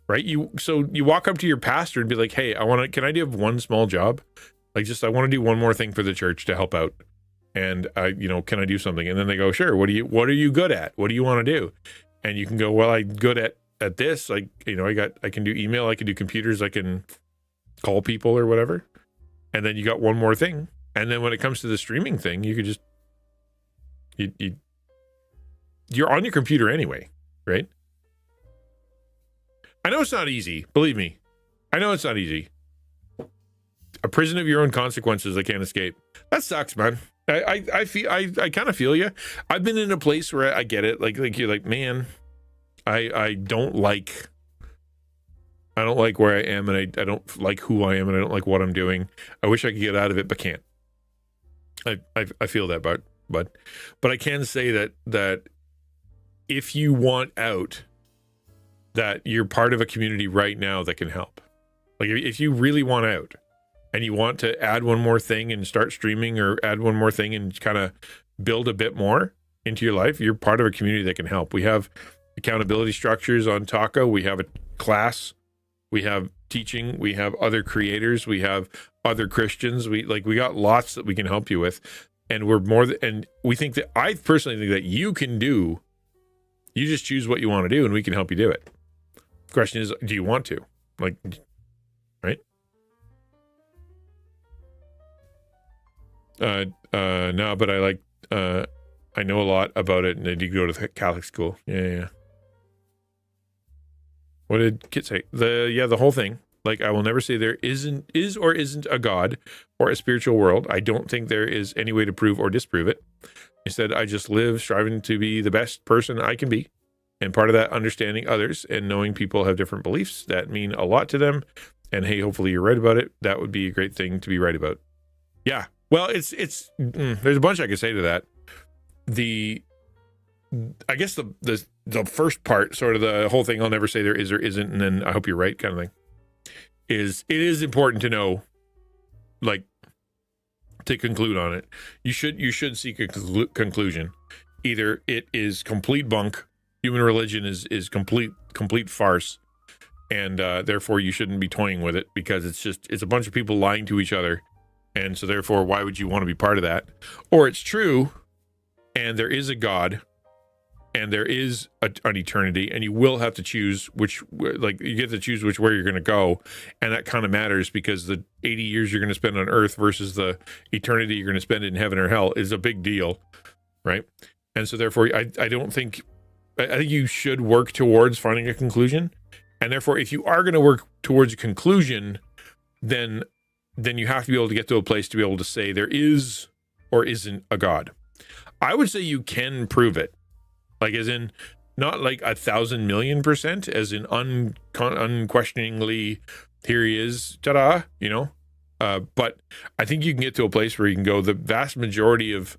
right? So you walk up to your pastor and be like, hey, can I do one small job? Like, I want to do one more thing for the church to help out. And can I do something? And then they go, sure. What are you good at? What do you want to do? And you can go, well, I'm good at this. Like, I can do email, I can do computers, I can call people or whatever. And then you got one more thing. And then when it comes to the streaming thing, you could just, you're on your computer anyway, right? I know it's not easy. Believe me. I know it's not easy. A prison of your own consequences I can't escape. That sucks, man. I kind of feel you. I've been in a place where I get it. Like you're like, man, I don't like where I am, and I don't like who I am, and I don't like what I'm doing. I wish I could get out of it, but can't. I feel that, but I can say that if you want out, that you're part of a community right now that can help. Like if you really want out and you want to add one more thing and start streaming, or add one more thing and kind of build a bit more into your life, you're part of a community that can help. We have accountability structures on Taco. We have a class. We have teaching. We have other creators. We have other Christians. We got lots that we can help you with. And we're and we think that, I personally think that you can do, you just choose what you want to do and we can help you do it. The question is, do you want to? Like, right? No, but I know a lot about it, and I did go to the Catholic school. Yeah. What did Kit say? The whole thing. Like, I will never say there is or isn't a God or a spiritual world. I don't think there is any way to prove or disprove it. Instead, I just live striving to be the best person I can be. And part of that, understanding others and knowing people have different beliefs that mean a lot to them. And hey, hopefully you're right about it. That would be a great thing to be right about. Yeah. Well, there's a bunch I could say to that. I guess the first part, sort of the whole thing, I'll never say there is or isn't, and then I hope you're right kind of thing, is it is important to know, like, to conclude on it. You should seek a conclusion. Either it is complete bunk, human religion is complete farce, and therefore you shouldn't be toying with it, because it's a bunch of people lying to each other, and so therefore why would you want to be part of that? Or it's true, and there is a God, and there is an eternity, and you will have to choose you get to choose which way you're going to go, and that kind of matters, because the 80 years you're going to spend on earth versus the eternity you're going to spend in heaven or hell is a big deal, right? And so therefore, I think you should work towards finding a conclusion, and therefore, if you are going to work towards a conclusion, then you have to be able to get to a place to be able to say there is or isn't a God. I would say you can prove it. Like, as in, not like 1,000,000,000%, as in unquestioningly, here he is, ta-da, but I think you can get to a place where you can go, the vast majority of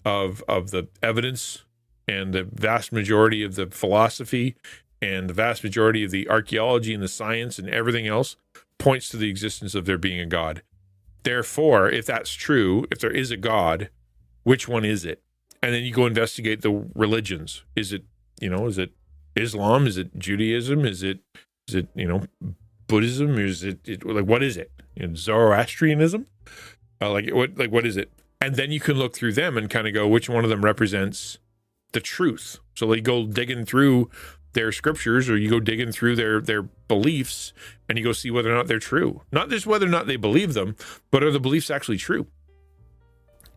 the evidence, and the vast majority of the philosophy, and the vast majority of the archaeology and the science and everything else points to the existence of there being a God. Therefore, if that's true, if there is a God, which one is it? And then you go investigate the religions. Is it Islam? Is it Judaism? Is it Buddhism? Is it like, what is it? Zoroastrianism? What is it? And then you can look through them and kind of go, which one of them represents the truth? So you go digging through their scriptures, or you go digging through their beliefs, and you go see whether or not they're true. Not just whether or not they believe them, but are the beliefs actually true?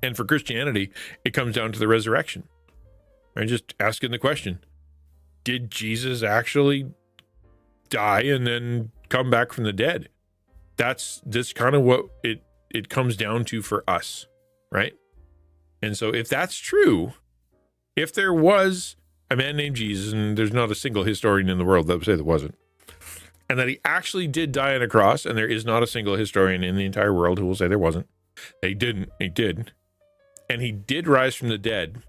And for Christianity, it comes down to the resurrection. I'm just asking the question, did Jesus actually die and then come back from the dead? That's kind of what it comes down to for us, right? And so if that's true, if there was a man named Jesus, and there's not a single historian in the world that would say there wasn't, and that he actually did die on a cross, and there is not a single historian in the entire world who will say there wasn't. He did. And he did rise from the dead.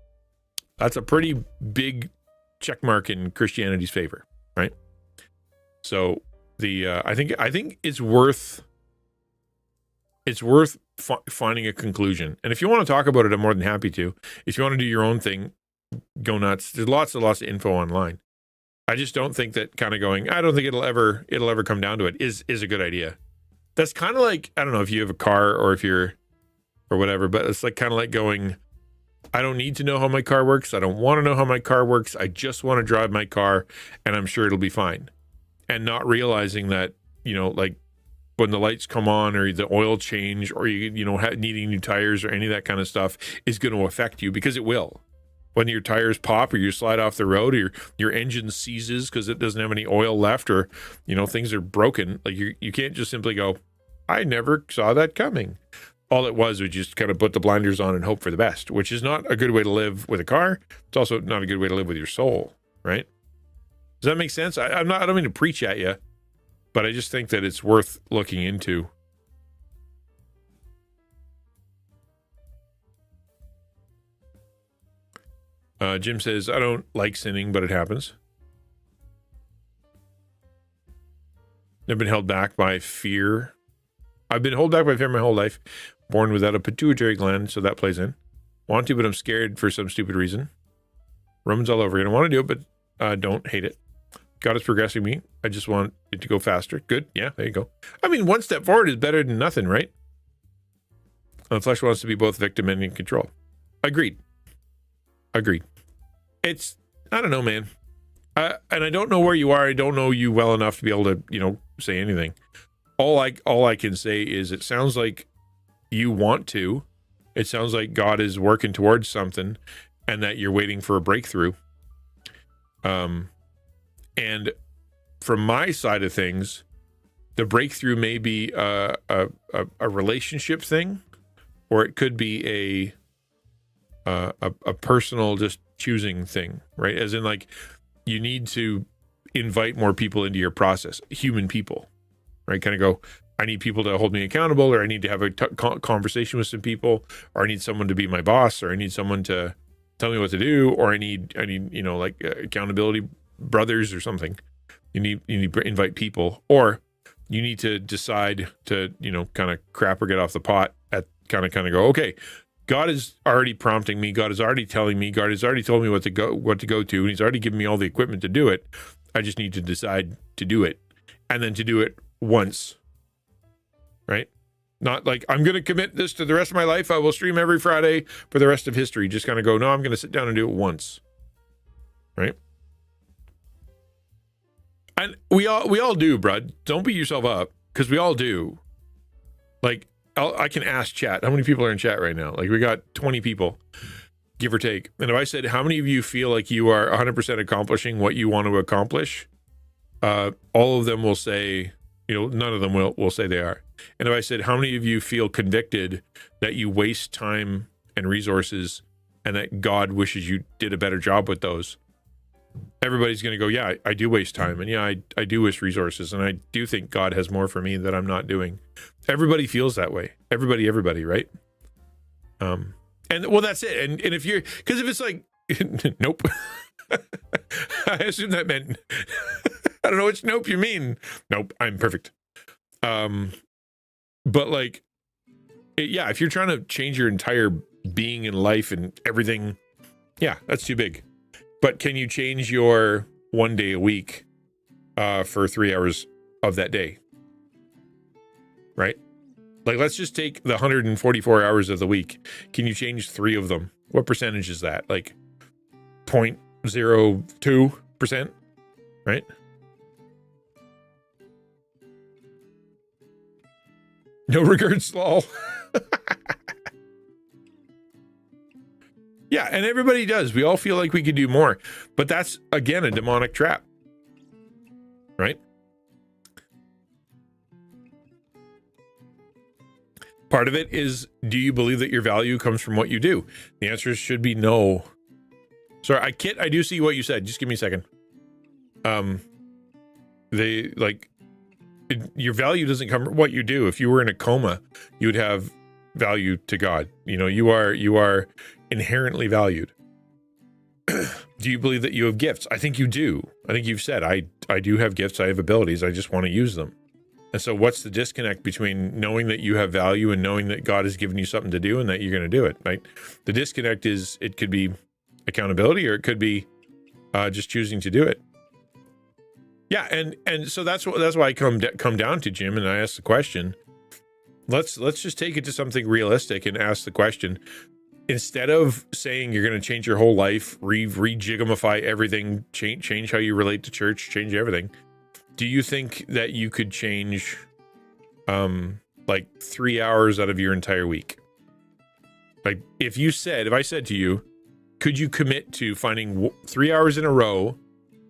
That's a pretty big check mark in Christianity's favor, right? So I think it's worth finding a conclusion. And if you want to talk about it, I'm more than happy to. If you want to do your own thing, go nuts. There's lots and lots of info online. I just don't think that kind of going, I don't think it'll ever come down to it is a good idea. That's kind of like, I don't know if you have a car or if you're or whatever, but it's like kind of like going, I don't need to know how my car works. I don't want to know how my car works. I just want to drive my car, and I'm sure it'll be fine. And not realizing that, like when the lights come on, or the oil change, or needing new tires, or any of that kind of stuff is going to affect you, because it will. When your tires pop, or you slide off the road, or your engine seizes because it doesn't have any oil left, or things are broken. Like you can't just simply go, I never saw that coming. All it was just kind of put the blinders on and hope for the best, which is not a good way to live with a car. It's also not a good way to live with your soul, right? Does that make sense? I don't mean to preach at you, but I just think that it's worth looking into. Jim says, I don't like sinning, but it happens. I've been held back by fear. I've been held back by fear my whole life. Born without a pituitary gland, so that plays in. Want to, but I'm scared for some stupid reason. Romans all over again. I want to do it, but don't hate it. God is progressing me. I just want it to go faster. Good. Yeah, there you go. I mean, one step forward is better than nothing, right? The flesh wants to be both victim and in control. Agreed. It's, I don't know, man. And I don't know where you are. I don't know you well enough to be able to, say anything. All I can say is it sounds like you want to. It sounds like God is working towards something and that you're waiting for a breakthrough. And from my side of things, the breakthrough may be a relationship thing, or it could be a personal just choosing thing, right? As in, like, you need to invite more people into your process, human people, right? Kind of go, I need people to hold me accountable, or I need to have a conversation with some people, or I need someone to be my boss, or I need someone to tell me what to do, or I need accountability brothers or something. You need to invite people, or you need to decide to, kind of crap or get off the pot at kind of go, okay, God is already prompting me. God is already telling me. God has already told me what to go to. And he's already given me all the equipment to do it. I just need to decide to do it, and then to do it once, right? Not like, I'm going to commit this to the rest of my life. I will stream every Friday for the rest of history. Just kind of go, no, I'm going to sit down and do it once, right? And we all do, bud. Don't beat yourself up, because we all do. Like, I can ask chat. How many people are in chat right now? Like, we got 20 people, give or take. And if I said, how many of you feel like you are 100% accomplishing what you want to accomplish? All of them will say, none of them will say they are. And if I said, how many of you feel convicted that you waste time and resources and that God wishes you did a better job with those? Everybody's going to go, yeah, I do waste time. And yeah, I do waste resources. And I do think God has more for me that I'm not doing. Everybody feels that way. Everybody, right? And well, that's it. And if because if it's like, nope. I assume that meant, I don't know which nope you mean. Nope, I'm perfect. But like, if you're trying to change your entire being and life and everything, yeah, that's too big. But can you change your one day a week for 3 hours of that day? Right? Like, let's just take the 144 hours of the week. Can you change 3 of them? What percentage is that? Like 0.02%, right? No regrets, lol. Yeah, and everybody does. We all feel like we could do more. But that's, again, a demonic trap. Right? Part of it is, do you believe that your value comes from what you do? The answer should be no. Sorry, Kit, I do see what you said. Just give me a second. Your value doesn't come from what you do. If you were in a coma, you would have value to God. You are inherently valued. Do you believe that you have gifts? I think you do. I think you've said, I do have gifts. I have abilities. I just want to use them. And so what's the disconnect between knowing that you have value and knowing that God has given you something to do and that you're going to do it, right? The disconnect is, it could be accountability, or it could be just choosing to do it. Yeah, and so that's why I come down to Jim, and I ask the question. Let's just take it to something realistic and ask the question. Instead of saying you're going to change your whole life, rejiggamify everything, change how you relate to church, change everything, do you think that you could change like 3 hours out of your entire week? Like, if I said to you, could you commit to finding 3 hours in a row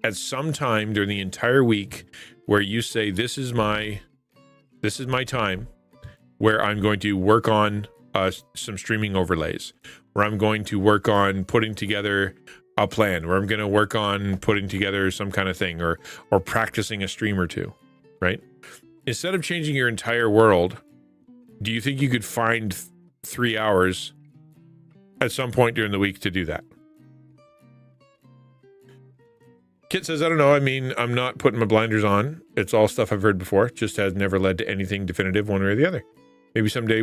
at some time during the entire week where you say, this is my time where I'm going to work on some streaming overlays, where I'm going to work on putting together a plan, where I'm going to work on putting together some kind of thing, or practicing a stream or two, right? Instead of changing your entire world, do you think you could find 3 hours at some point during the week to do that? Kit says, I don't know. I mean, I'm not putting my blinders on. It's all stuff I've heard before. Just has never led to anything definitive one way or the other. Maybe someday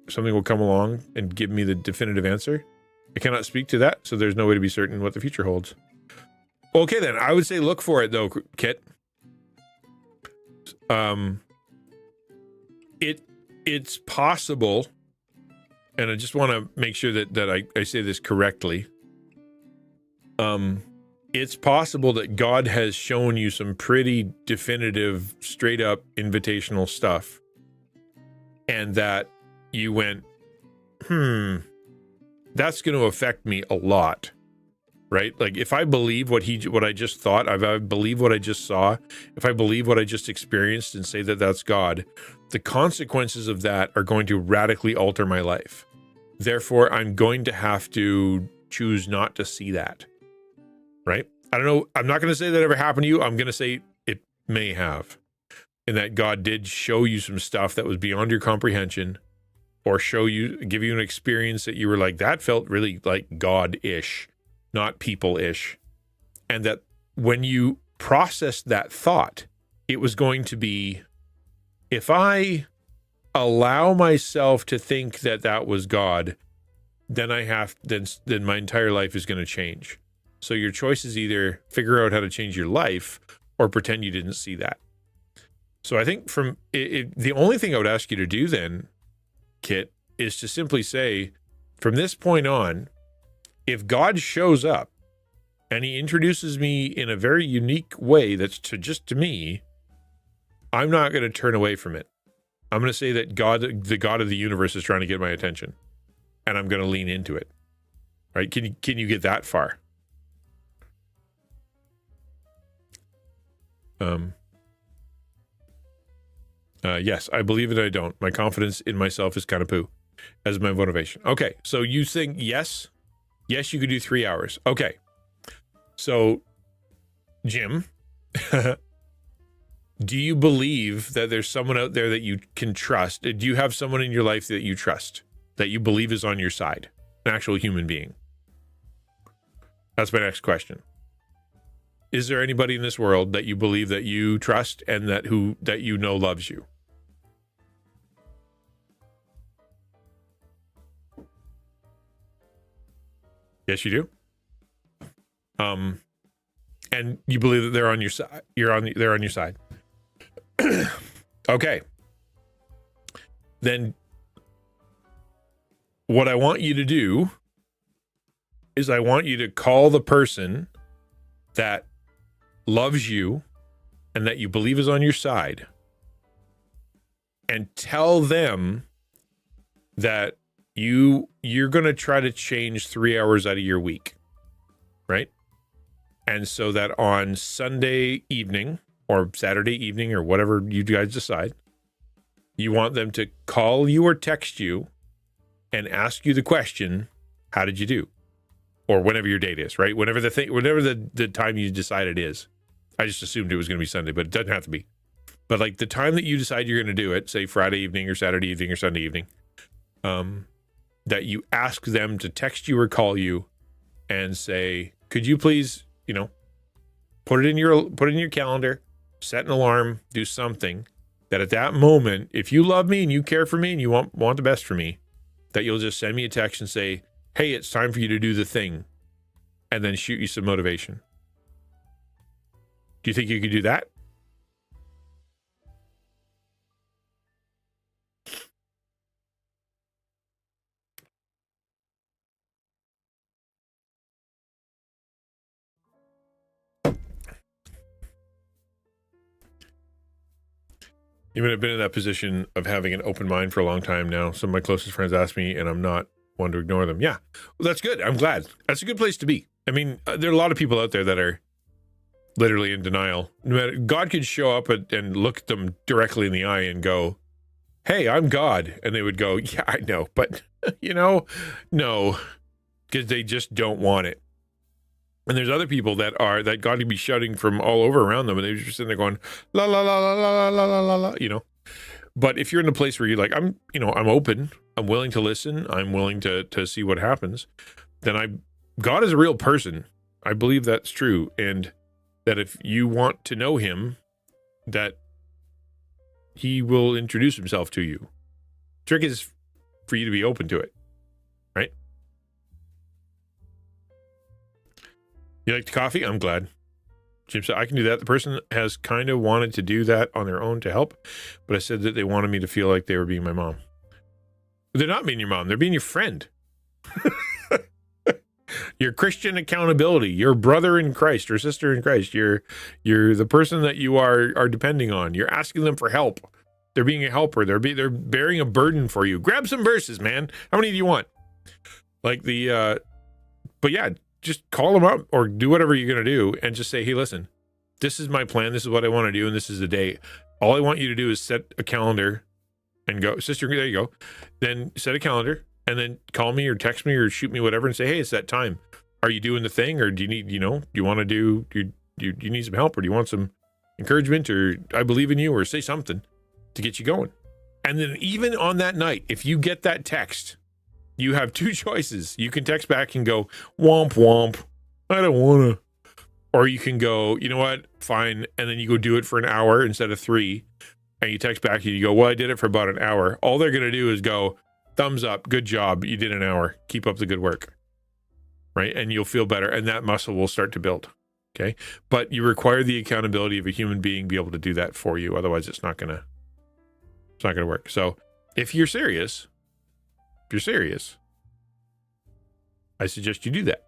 something will come along and give me the definitive answer. I cannot speak to that, so there's no way to be certain what the future holds. Okay, then. I would say look for it, though, Kit. It's possible, and I just want to make sure that I say this correctly. It's possible that God has shown you some pretty definitive, straight up invitational stuff, and that you went, that's going to affect me a lot, right? Like if I believe what I just thought, if I believe what I just saw, if I believe what I just experienced and say that that's God, the consequences of that are going to radically alter my life. Therefore, I'm going to have to choose not to see that, right? I don't know. I'm not going to say that ever happened to you. I'm going to say it may have, and that God did show you some stuff that was beyond your comprehension, or give you an experience that you were like, that felt really like God-ish, not people-ish. And that when you processed that thought, it was going to be, if I allow myself to think that that was God, then then my entire life is going to change. So your choice is either figure out how to change your life or pretend you didn't see that. So I think the only thing I would ask you to do then, Kit, is to simply say, from this point on, if God shows up and he introduces me in a very unique way that's just to me, I'm not going to turn away from it. I'm going to say that the God of the universe is trying to get my attention, and I'm going to lean into it. Right? Can you get that far? Yes, I believe it. I don't. My confidence in myself is kind of poo as my motivation. Okay. So you think yes, you could do 3 hours. Okay. So Jim, do you believe that there's someone out there that you can trust? Do you have someone in your life that you trust, that you believe is on your side, an actual human being? That's my next question. Is there anybody in this world that you believe that you trust and that you know loves you? Yes, you do. And you believe that they're on your side. They're on your side. Okay. Then what I want you to do is I want you to call the person that loves you and that you believe is on your side and tell them that you're going to try to change 3 hours out of your week, right? And so that on Sunday evening or Saturday evening or whatever you guys decide, you want them to call you or text you and ask you the question, how did you do? Or whenever your date is, right? Whenever the time you decide it is. I just assumed it was going to be Sunday, but it doesn't have to be. But like the time that you decide you're going to do it, say Friday evening or Saturday evening or Sunday evening, that you ask them to text you or call you and say, could you please, put it in your calendar, set an alarm, do something that at that moment, if you love me and you care for me and you want the best for me, that you'll just send me a text and say, hey, it's time for you to do the thing, and then shoot you some motivation. Do you think you could do that? You might have been in that position of having an open mind for a long time now. Some of my closest friends ask me, and I'm not one to ignore them. Yeah, well, that's good. I'm glad. That's a good place to be. I mean, there are a lot of people out there that are literally in denial. No matter, God could show up and look them directly in the eye and go, hey, I'm God. And they would go, yeah, I know, but, no, because they just don't want it. And there's other people that God could be shouting from all over around them, and they're just sitting there going, la, la, la, la, la, la, la, la, la, But if you're in a place where you're like, I'm open, I'm willing to listen, I'm willing to see what happens, then God is a real person. I believe that's true. And that if you want to know him, that he will introduce himself to you. Trick is for you to be open to it, right? You like the coffee? I'm glad. Jim said, I can do that. The person has kind of wanted to do that on their own to help, but I said that they wanted me to feel like they were being my mom. They're not being your mom. They're being your friend. Your Christian accountability, your brother in Christ or sister in Christ. You're the person that you are depending on. You're asking them for help. They're being a helper. They're bearing a burden for you. Grab some verses, man. How many do you want? Like but yeah, just call them up or do whatever you're going to do and just say, hey, listen, this is my plan. This is what I want to do. And this is the day. All I want you to do is set a calendar and go, sister, there you go. Then set a calendar and then call me or text me or shoot me whatever and say, hey, it's that time. Are you doing the thing? Or do you need, do you want to do you need some help or do you want some encouragement or I believe in you or say something to get you going. And then even on that night, if you get that text, you have two choices. You can text back and go, womp, womp. I don't want to. Or you can go, you know what? Fine. And then you go do it for an hour instead of 3. And you text back and you go, well, I did it for about an hour. All they're going to do is go, thumbs up. Good job. You did an hour. Keep up the good work. Right? And you'll feel better. And that muscle will start to build. Okay. But you require the accountability of a human being be able to do that for you. Otherwise, it's not going to work. So if you're serious, I suggest you do that.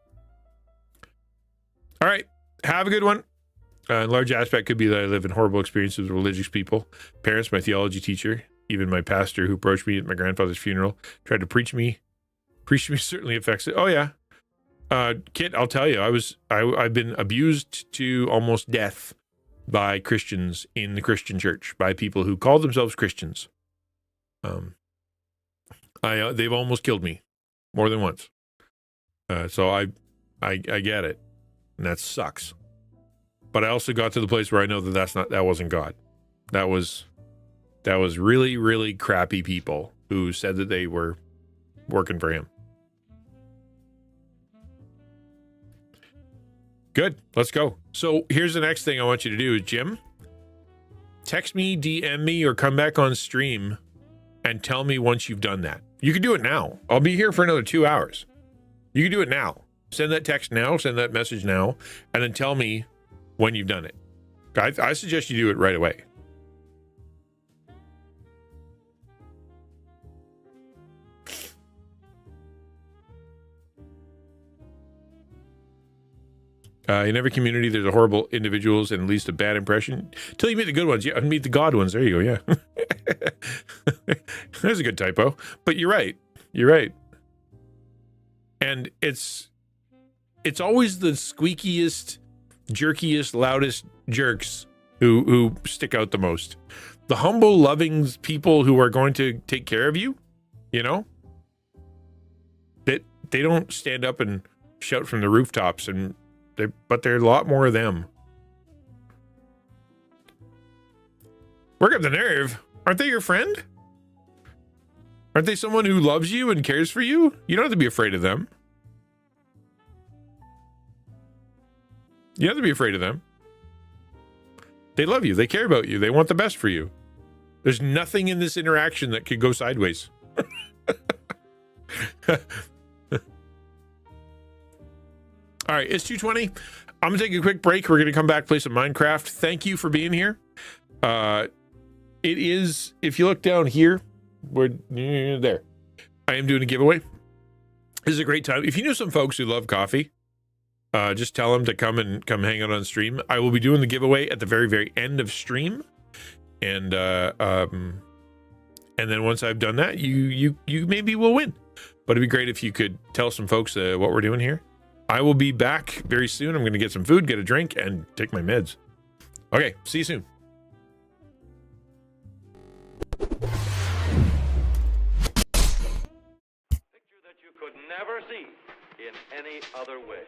All right. Have a good one. A large aspect could be that I live in horrible experiences with religious people, parents, my theology teacher, even my pastor who approached me at my grandfather's funeral, tried to preach to me certainly affects it. Oh yeah. Kit, I'll tell you, I've been abused to almost death by Christians in the Christian church, by people who call themselves Christians. They've almost killed me more than once. So I get it, and that sucks. But I also got to the place where I know that wasn't God. That was really, really crappy people who said that they were working for him. Good. Let's go. So here's the next thing I want you to do, Jim. Text me, DM me, or come back on stream and tell me once you've done that. You can do it now. I'll be here for another 2 hours. You can do it now. Send that text now, send that message now, and then tell me when you've done it. I suggest you do it right away. In every community, there's a horrible individuals and at least a bad impression. Till you meet the good ones. Yeah, meet the God ones. There you go. Yeah. There's a good typo. But you're right. And it's always the squeakiest, jerkiest, loudest jerks who stick out the most. The humble, loving people who are going to take care of you, that they don't stand up and shout from the rooftops but there are a lot more of them. Work up the nerve. Aren't they your friend? Aren't they someone who loves you and cares for you? You don't have to be afraid of them. You don't have to be afraid of them. They love you. They care about you. They want the best for you. There's nothing in this interaction that could go sideways. All right, it's 2:20. I'm going to take a quick break. We're going to come back, play some Minecraft. Thank you for being here. It is, if you look down here, we're there. I am doing a giveaway. This is a great time. If you know some folks who love coffee, just tell them to come hang out on stream. I will be doing the giveaway at the very, very end of stream. And then once I've done that, you maybe will win. But it'd be great if you could tell some folks what we're doing here. I will be back very soon. I'm going to get some food, get a drink, and take my meds. Okay, see you soon. Picture that you could never see in any other way.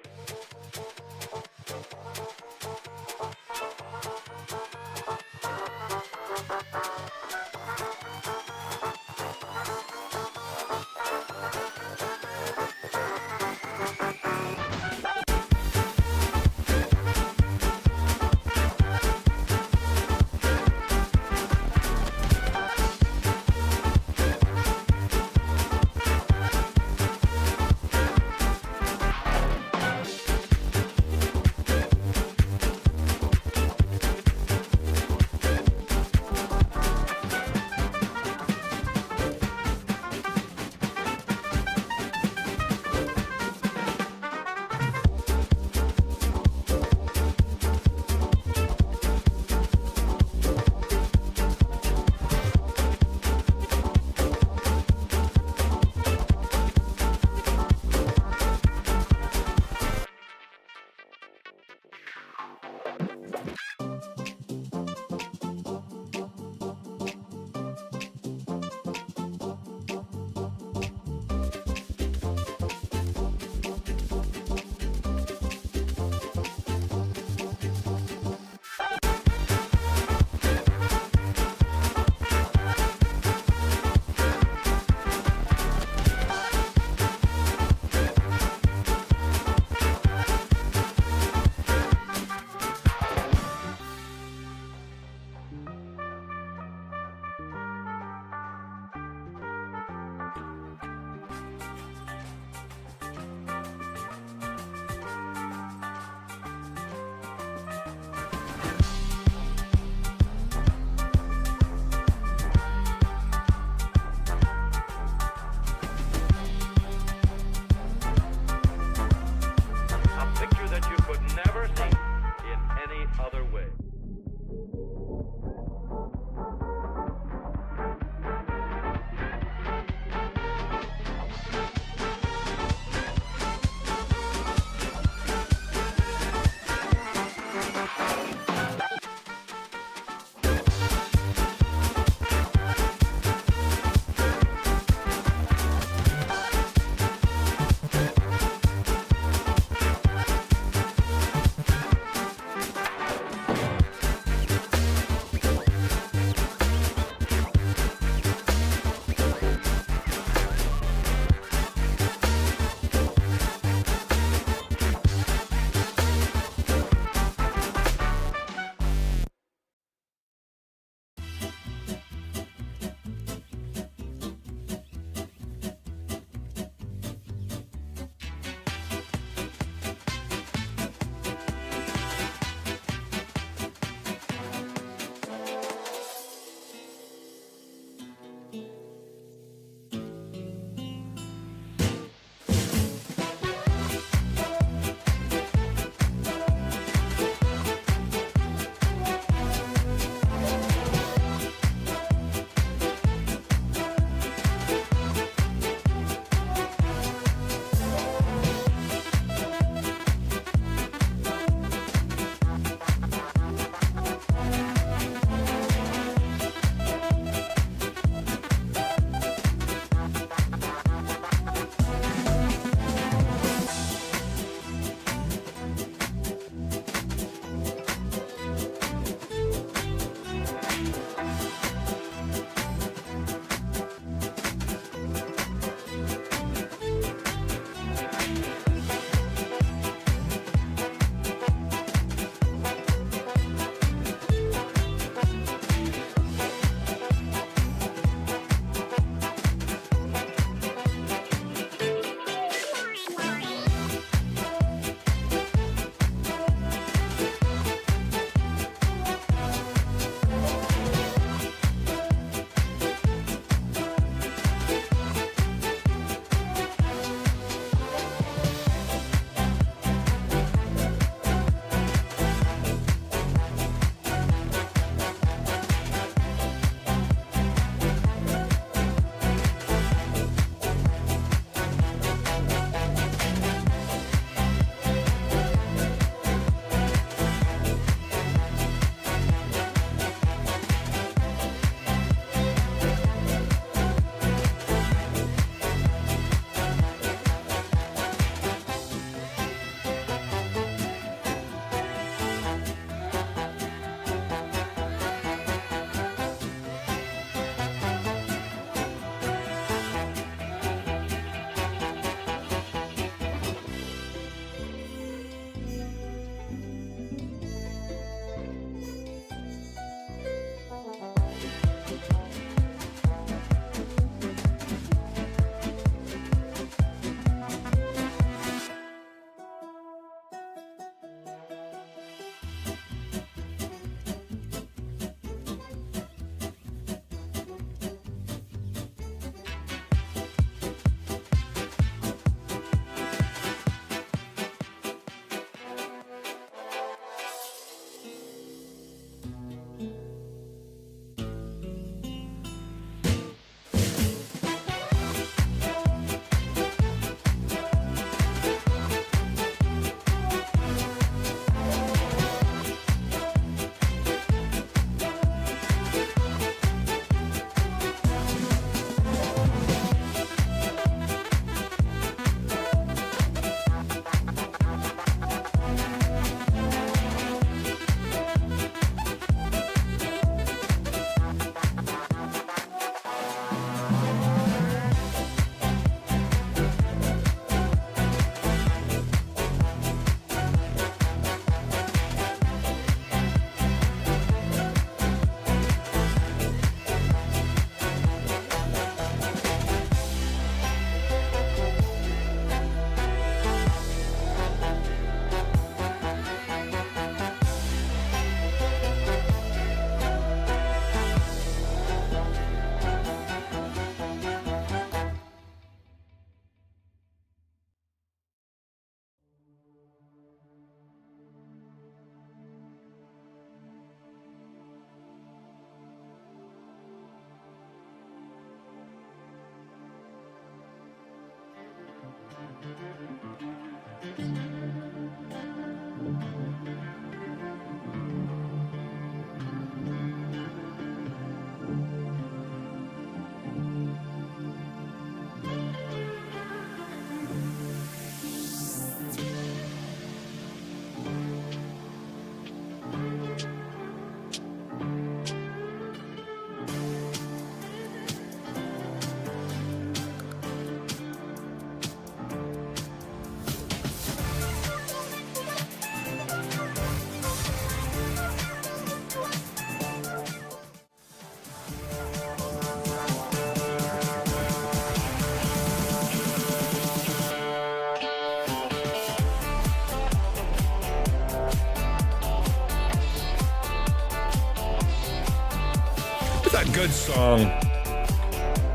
on, good song.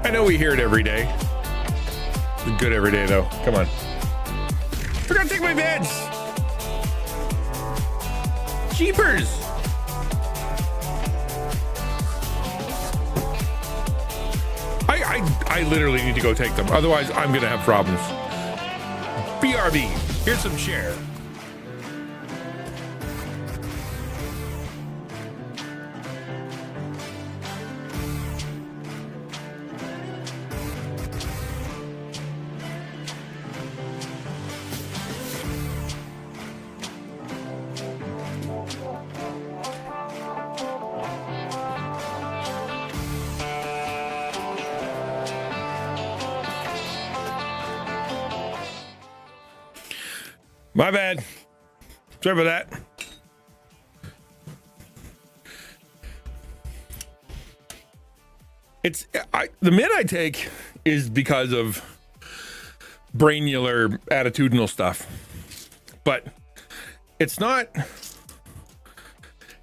I know we hear it every day. It's good every day, though. Come on. Forgot to take my meds. Jeepers. I literally need to go take them. Otherwise, I'm going to have problems. BRB. Here's some chair. My bad. Sorry about that. The mid I take is because of brainular attitudinal stuff, but it's not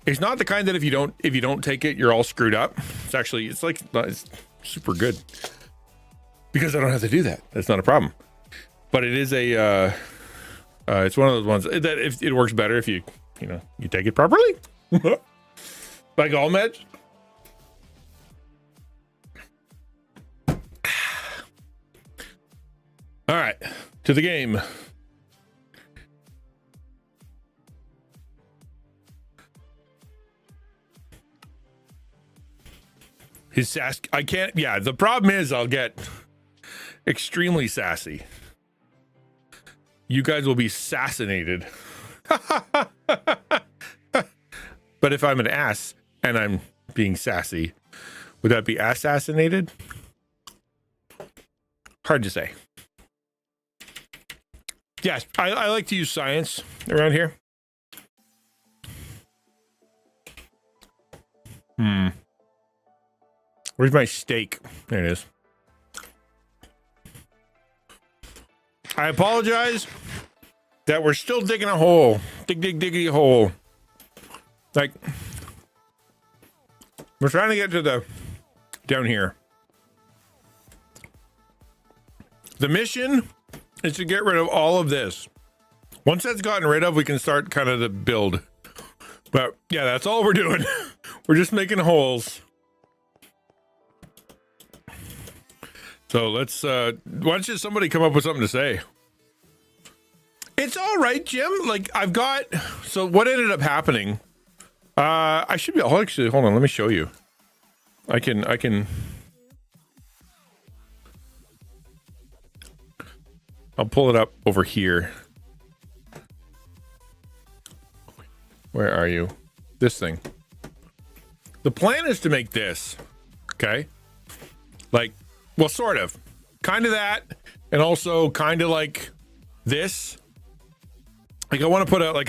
the kind that if you don't take it, you're all screwed up. It's super good because I don't have to do that. That's not a problem. But it is it's one of those ones that if it works better if you take it properly. Like all meds. All right, to the game. His sass. I can't. Yeah, the problem is I'll get extremely sassy. You guys will be assassinated. But if I'm an ass and I'm being sassy, would that be assassinated? Hard to say. Yes, I like to use science around here. Where's my steak? There it is. I apologize that we're still digging a hole. Diggity hole. Like, we're trying to get to down here. The mission is to get rid of all of this. Once that's gotten rid of, we can start kind of the build. But yeah, that's all we're doing. We're just making holes. So let's, why don't you somebody come up with something to say? It's all right, Jim. Like so what ended up happening, I should be, actually, hold on, let me show you. I can, I'll pull it up over here. Where are you? This thing. The plan is to make this, okay? Like, well, sort of. Kind of that, and also kind of like this. Like I want to put out like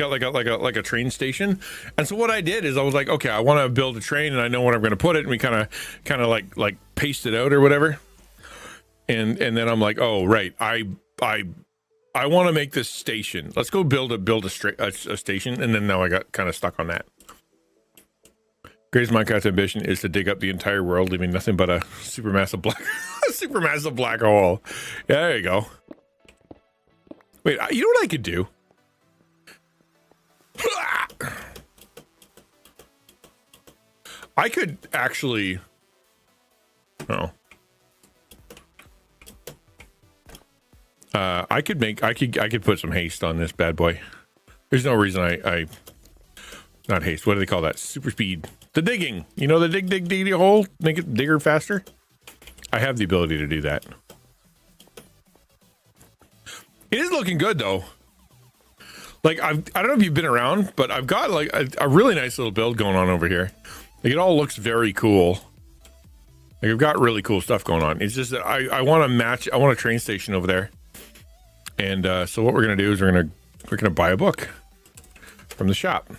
a train station. And so what I did is I was like, okay, I want to build a train and I know where I'm going to put it, and we kind of like paste it out or whatever. And then I'm like, oh right, I want to make this station. Let's go build a station. And then now I got kind of stuck on that. Greatest Minecraft ambition is to dig up the entire world, leaving nothing but a supermassive black hole. Yeah, there you go. Wait, you know what I could do? I could actually. Oh. I could put some haste on this bad boy. There's no reason I not haste. What do they call that? Super speed. The digging. You know, the dig hole? Make it digger faster? I have the ability to do that. It is looking good, though. Like, I don't know if you've been around, but I've got, like, a really nice little build going on over here. Like, it all looks very cool. Like, I've got really cool stuff going on. It's just that I want a train station over there. And so what we're going to do is we're going to buy a book from the shop.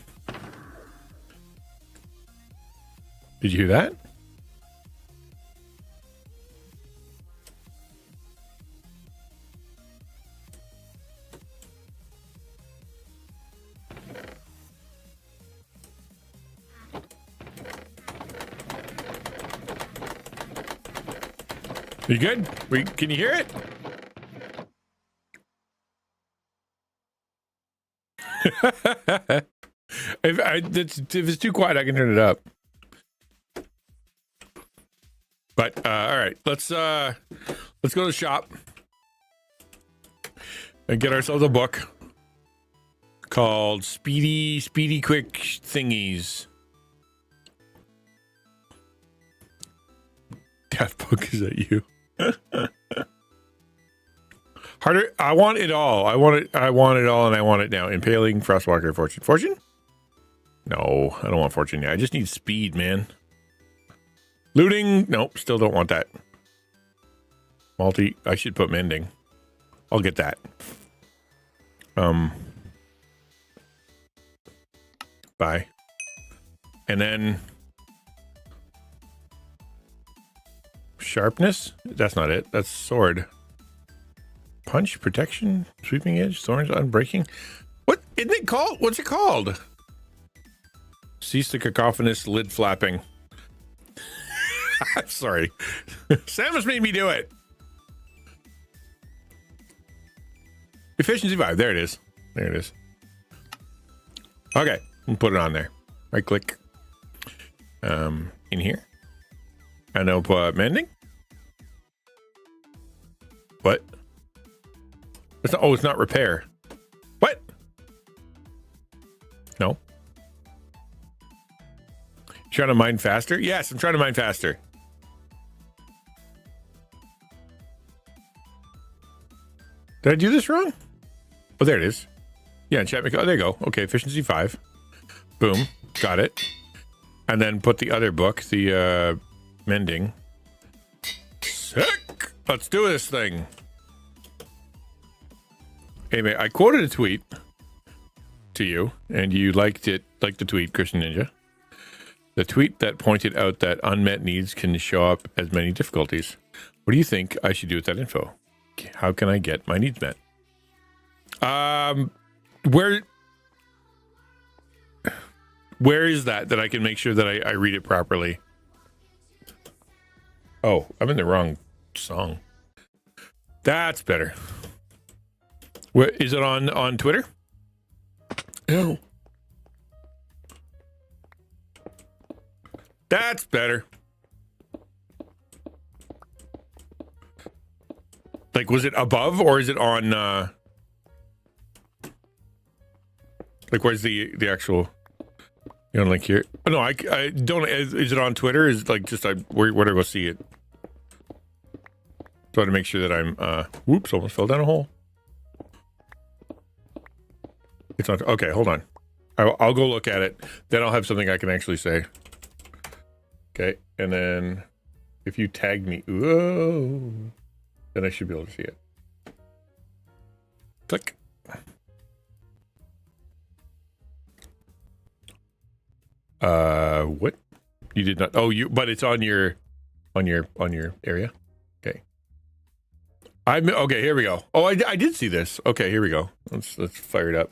Did you hear that? You good? Can you hear it? If it's too quiet, I can turn it up. But all right, let's go to the shop and get ourselves a book called Speedy Quick Thingies. Death book, is that you? Harder. I want it all. I want it all, and I want it now. Impaling, Frostwalker, Fortune. Fortune? No, I don't want Fortune yet. I just need speed, man. Looting? Nope, still don't want that. Multi. I should put mending. I'll get that. Bye. And then sharpness? That's not it. That's sword. Punch, protection, sweeping edge, thorns, unbreaking. What isn't it called? What's it called? Cease the cacophonous lid flapping. I'm sorry. Samus made me do it. Efficiency 5. There it is. There it is. Okay. We'll put it on there. Right click. In here. And I'll put mending. What? It's not, it's not repair. What? No. Trying to mine faster? Yes, I'm trying to mine faster. Did I do this wrong? Oh, there it is. Yeah, chat. Oh, there you go. Okay, efficiency 5. Boom. Got it. And then put the other book, the mending. Sick. Let's do this thing. Hey, mate, I quoted a tweet to you, and you liked it, like the tweet, XtianNinja. The tweet that pointed out that unmet needs can show up as many difficulties. What do you think I should do with that info? How can I get my needs met? Where is that I can make sure that I read it properly? Oh, I'm in the wrong song. That's better. Where is it on Twitter? No. That's better. Like, was it above or is it on like, where's the actual, you know, like here? Oh, no, I don't. Is it on Twitter? Is it like just where do I go see it? So I to make sure that I'm whoops, almost fell down a hole. It's not okay. Hold on, I'll go look at it. Then I'll have something I can actually say. Okay, and then if you tag me, whoa, then I should be able to see it. Click. What? You did not. Oh, but it's on your area. Okay. Okay. Here we go. Oh, I did see this. Okay, here we go. Let's fire it up.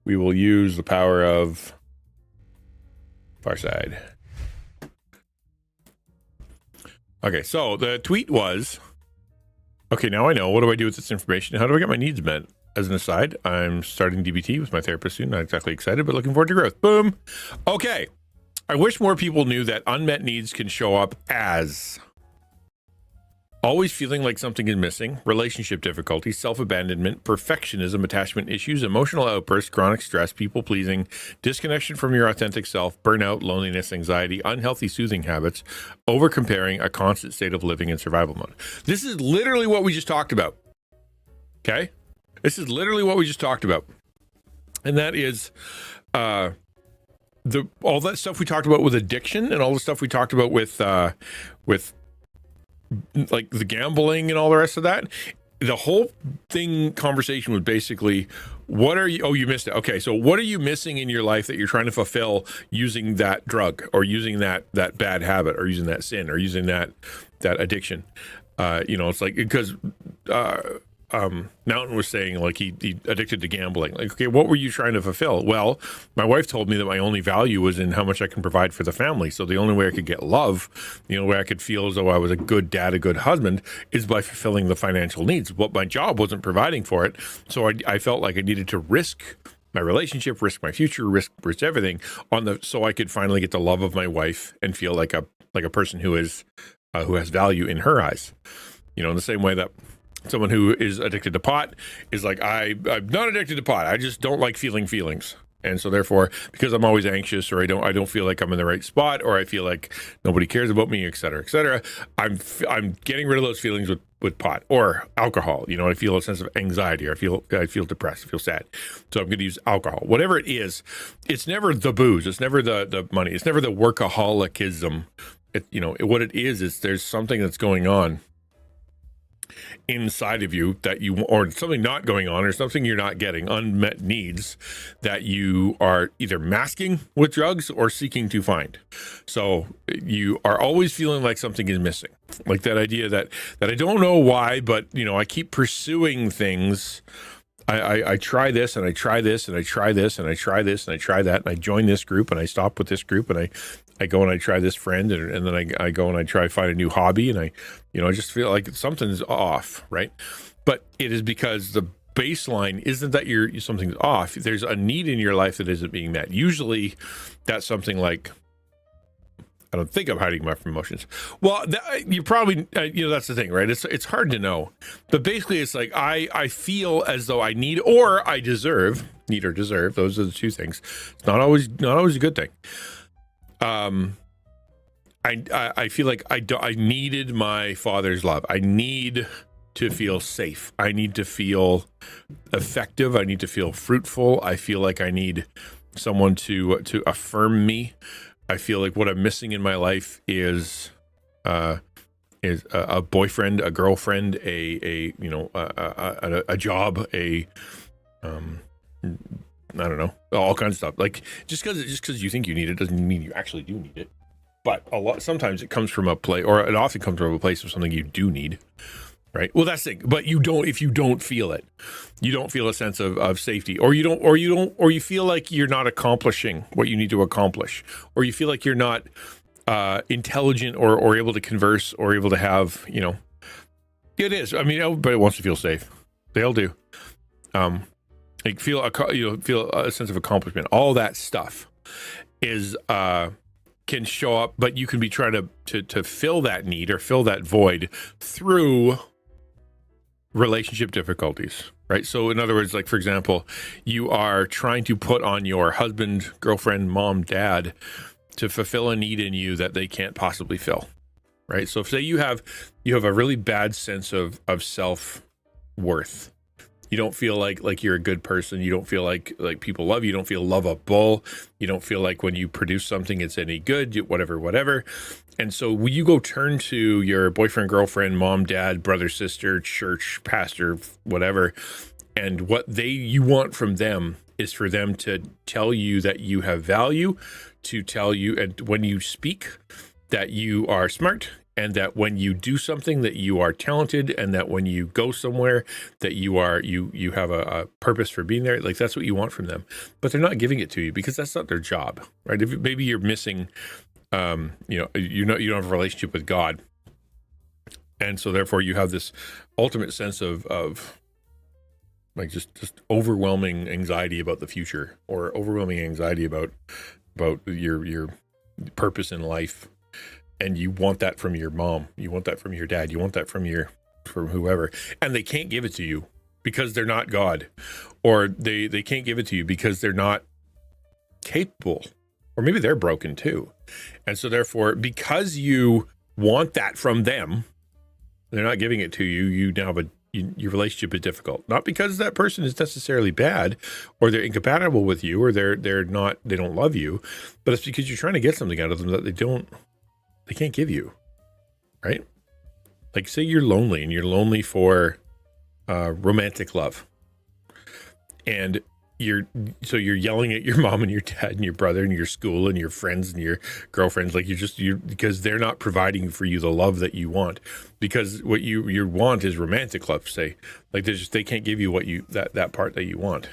We will use the power of Far Side. Okay, so the tweet was, okay, now I know. What do I do with this information? How do I get my needs met? As an aside, I'm starting DBT with my therapist soon. Not exactly excited, but looking forward to growth. Boom. Okay. I wish more people knew that unmet needs can show up as always feeling like something is missing, relationship difficulties, self-abandonment, perfectionism, attachment issues, emotional outbursts, chronic stress, people-pleasing, disconnection from your authentic self, burnout, loneliness, anxiety, unhealthy soothing habits, over-comparing, a constant state of living in survival mode. This is literally what we just talked about. Okay? This is literally what we just talked about. And that is all that stuff we talked about with addiction and all the stuff we talked about with like the gambling and all the rest of that. The whole conversation was basically, what are you, oh, you missed it. Okay. So what are you missing in your life that you're trying to fulfill using that drug or using that bad habit or using that sin or using that addiction? It's like, because, Mountain was saying, like he addicted to gambling. Like, okay, what were you trying to fulfill? Well, my wife told me that my only value was in how much I can provide for the family. So the only way I could get love, the only way I could feel as though I was a good dad, a good husband, is by fulfilling the financial needs. But my job wasn't providing for it. So I felt like I needed to risk my relationship, risk my future, risk everything so I could finally get the love of my wife and feel like a person who has value in her eyes. In the same way that someone who is addicted to pot is like, I'm not addicted to pot. I just don't like feeling feelings. And so therefore, because I'm always anxious, or I don't feel like I'm in the right spot, or I feel like nobody cares about me, et cetera, I'm getting rid of those feelings with pot or alcohol. I feel a sense of anxiety, or I feel depressed, I feel sad. So I'm going to use alcohol. Whatever it is, it's never the booze. It's never the money. It's never the workaholicism. What it is there's something that's going on inside of you or something not going on, or something you're not getting, unmet needs that you are either masking with drugs or seeking to find. So you are always feeling like something is missing, like that idea that I don't know why, but I keep pursuing things. I try this and I try this and I try this and I try this and I try that, and I join this group and I stop with this group, and I go and I try this friend, and then I go and I try to find a new hobby, and I just feel like something's off, right? But it is because the baseline isn't that something's off. There's a need in your life that isn't being met. Usually that's something like, I don't think I'm hiding my emotions. Well, you probably, that's the thing, right? It's hard to know, but basically it's like, I feel as though I need, or I deserve, need or deserve. Those are the two things. It's not always a good thing. I feel like I needed my father's love. I need to feel safe. I need to feel effective. I need to feel fruitful. I feel like I need someone to affirm me. I feel like what I'm missing in my life is a boyfriend, a girlfriend, a job, I don't know, all kinds of stuff. Like just because you think you need it doesn't mean you actually do need it. But sometimes it comes from a place, or it often comes from a place of something you do need. Right. Well, that's the thing. But if you don't feel it, you don't feel a sense of safety, or you feel like you're not accomplishing what you need to accomplish, or you feel like you're not intelligent or able to converse or able to have, it is. I mean, everybody wants to feel safe. They all do. Like feel a sense of accomplishment. All that stuff is can show up, but you can be trying to fill that need or fill that void through relationship difficulties, right? So in other words, like for example, you are trying to put on your husband, girlfriend, mom, dad to fulfill a need in you that they can't possibly fill, right? So if say you have a really bad sense of self-worth. You don't feel like you're a good person. You don't feel like people love you. You don't feel lovable. You don't feel like when you produce something, it's any good, whatever. And so will you go turn to your boyfriend, girlfriend, mom, dad, brother, sister, church, pastor, whatever, and what you want from them is for them to tell you that you have value, to tell you, and when you speak, that you are smart, and that when you do something that you are talented, and that when you go somewhere that you have a purpose for being there. Like that's what you want from them, but they're not giving it to you because that's not their job, right? If maybe you're missing, you don't have a relationship with God, and so therefore you have this ultimate sense of like just overwhelming anxiety about the future, or overwhelming anxiety about your purpose in life. And you want that from your mom, you want that from your dad, you want that from whoever, and they can't give it to you because they're not God, or they can't give it to you because they're not capable, or maybe they're broken too. And so therefore, because you want that from them, they're not giving it to you. You now have your relationship is difficult, not because that person is necessarily bad, or they're incompatible with you, or they don't love you, but it's because you're trying to get something out of them that they can't give you, right? Like say you're lonely, and you're lonely for romantic love, and you're yelling at your mom and your dad and your brother and your school and your friends and your girlfriends, like you because they're not providing for you the love that you want, because what you want is romantic love, say, like they can't give you what you that part that you want.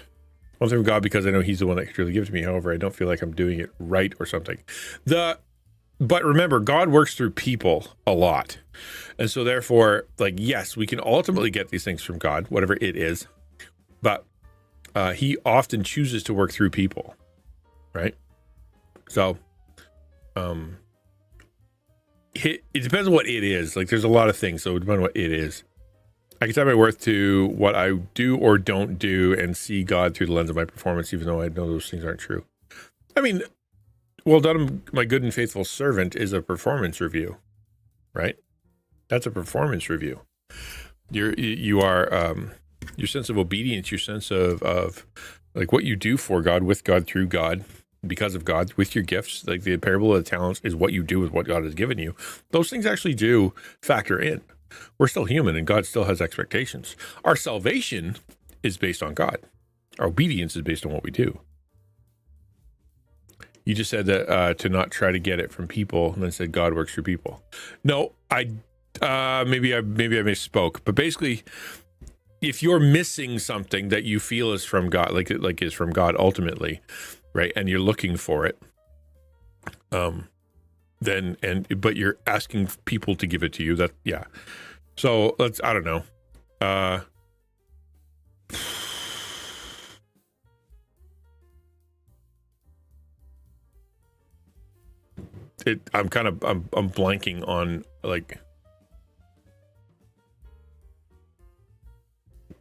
One thing with God, because I know He's the one that can truly give to me. However, I don't feel like I'm doing it right or something. But remember, God works through people a lot, and so therefore, like, yes, we can ultimately get these things from God, whatever it is, but He often chooses to work through people, right? So, it depends on what it is. Like, there's a lot of things, so it depends on what it is. I can tie my worth to what I do or don't do and see God through the lens of my performance, even though I know those things aren't true. I mean, well done, my good and faithful servant is a performance review, right? That's a performance review. You are your sense of obedience, your sense of like what you do for God, with God, through God, because of God, with your gifts, like the parable of the talents is what you do with what God has given you. Those things actually do factor in. We're still human and God still has expectations. Our salvation is based on God. Our obedience is based on what we do. You just said that to not try to get it from people, and then said God works through people. No, maybe I misspoke, but basically, if you're missing something that you feel is from God, like is from God ultimately, right, and you're looking for it, but you're asking people to give it to you, that, yeah. So I don't know. I'm blanking on, like,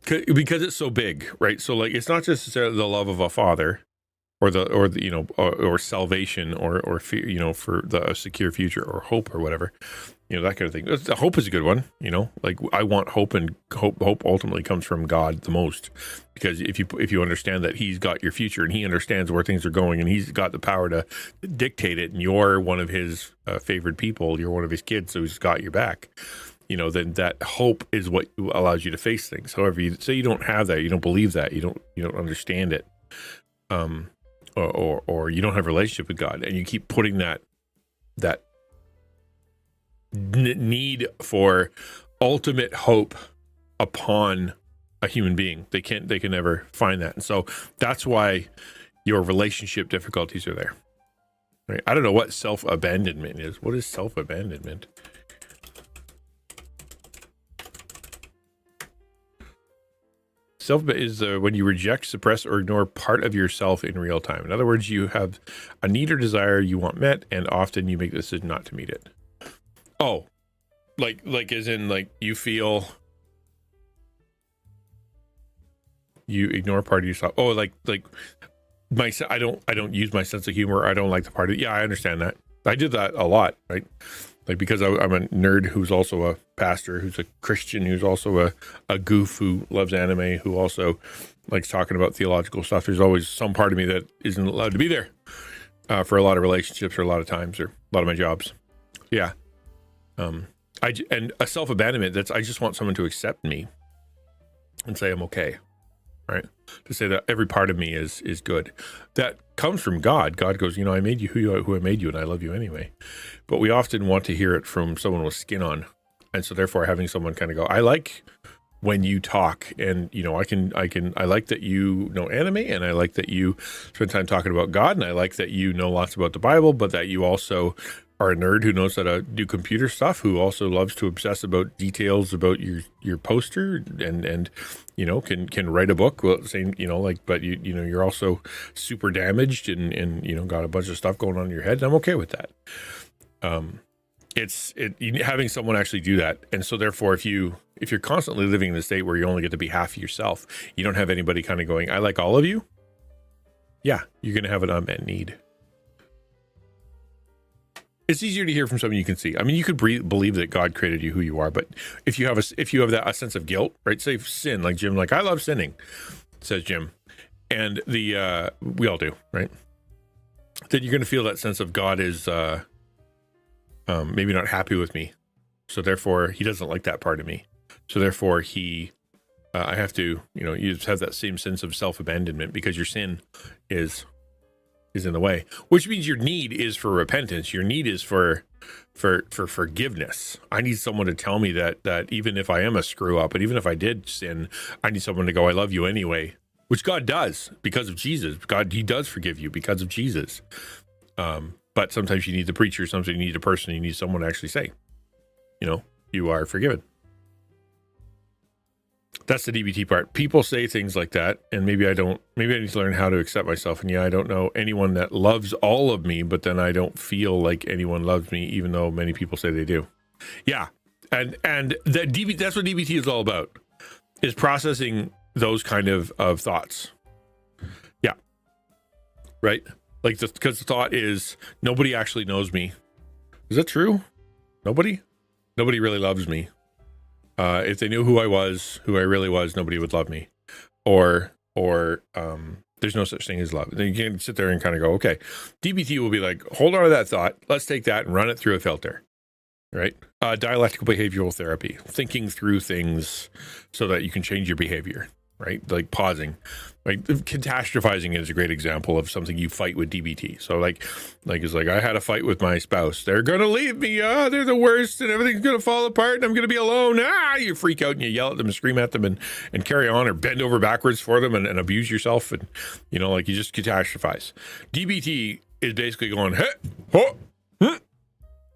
because it's so big, right? So, like, it's not just necessarily the love of a father, or salvation, or fear, for a secure future, or hope, or whatever, that kind of thing. Hope is a good one, like I want hope, and hope ultimately comes from God the most, because if you understand that He's got your future and He understands where things are going and He's got the power to dictate it, and you're one of His favored people, you're one of His kids, so He's got your back, then that hope is what allows you to face things. However, you say you don't have that, you don't believe that, you don't understand it, or you don't have a relationship with God, and you keep putting that need for ultimate hope upon a human being, they can never find that. And so that's why your relationship difficulties are there, right? I don't know what self-abandonment is. What is self-abandonment? Self is when you reject, suppress, or ignore part of yourself in real time. In other words, you have a need or desire you want met, and often you make the decision not to meet it. Oh, like as in, like, you feel you ignore part of yourself. Oh, like I don't use my sense of humor. I don't like the part of, yeah, I understand that. I did that a lot, right? Like, because I'm a nerd who's also a pastor, who's a Christian, who's also a goof who loves anime, who also likes talking about theological stuff. There's always some part of me that isn't allowed to be there for a lot of relationships, or a lot of times, or a lot of my jobs. Yeah. And a self-abandonment, I just want someone to accept me and say I'm okay, right? To say that every part of me is good. That comes from God. God goes, I made you who I made you, and I love you anyway. But we often want to hear it from someone with skin on. And so therefore having someone kind of go, I like when you talk, and I like that you know anime, and I like that you spend time talking about God, and I like that you know lots about the Bible, but that you also are a nerd who knows how to do computer stuff, who also loves to obsess about details about your poster, and can write a book. Well, same, but you're also super damaged, and got a bunch of stuff going on in your head. And I'm okay with that. Having someone actually do that. And so therefore, if you're constantly living in the state where you only get to be half of yourself, you don't have anybody kind of going, I like all of you. Yeah, you're going to have an unmet need. It's easier to hear from someone you can see. I mean, you could believe that God created you who you are, but if you have a sense of guilt, right? Say sin, like Jim, like I love sinning, says Jim, and we all do, right? Then you're going to feel that sense of God is maybe not happy with me, so therefore He doesn't like that part of me. So therefore He I have to, you just have that same sense of self-abandonment because your sin is in the way, which means your need is for repentance. Your need is for forgiveness. I need someone to tell me that even if I am a screw up, and even if I did sin, I need someone to go, I love you anyway, which God does because of Jesus. God, he does forgive you because of Jesus. But sometimes you need the preacher, sometimes you need a person, you need someone to actually say, you are forgiven. That's the DBT part. People say things like that, and maybe I need to learn how to accept myself. And I don't know anyone that loves all of me, but then I don't feel like anyone loves me, even though many people say they do. Yeah. And that's what DBT is all about, is processing those kind of thoughts. Yeah. Right? Because the thought is, nobody actually knows me. Is that true? Nobody really loves me. If they knew who I really was, nobody would love me. Or there's no such thing as love. Then you can sit there and kind of go, okay, DBT will be like, hold on to that thought. Let's take that and run it through a filter, right? Dialectical behavioral therapy, thinking through things so that you can change your behavior, right? Like pausing. Like catastrophizing is a great example of something you fight with DBT. So like it's like, I had a fight with my spouse. They're going to leave me. They're the worst and everything's going to fall apart and I'm going to be alone. You freak out and you yell at them and scream at them and carry on, or bend over backwards for them and abuse yourself. And, you just catastrophize. DBT is basically going, hey,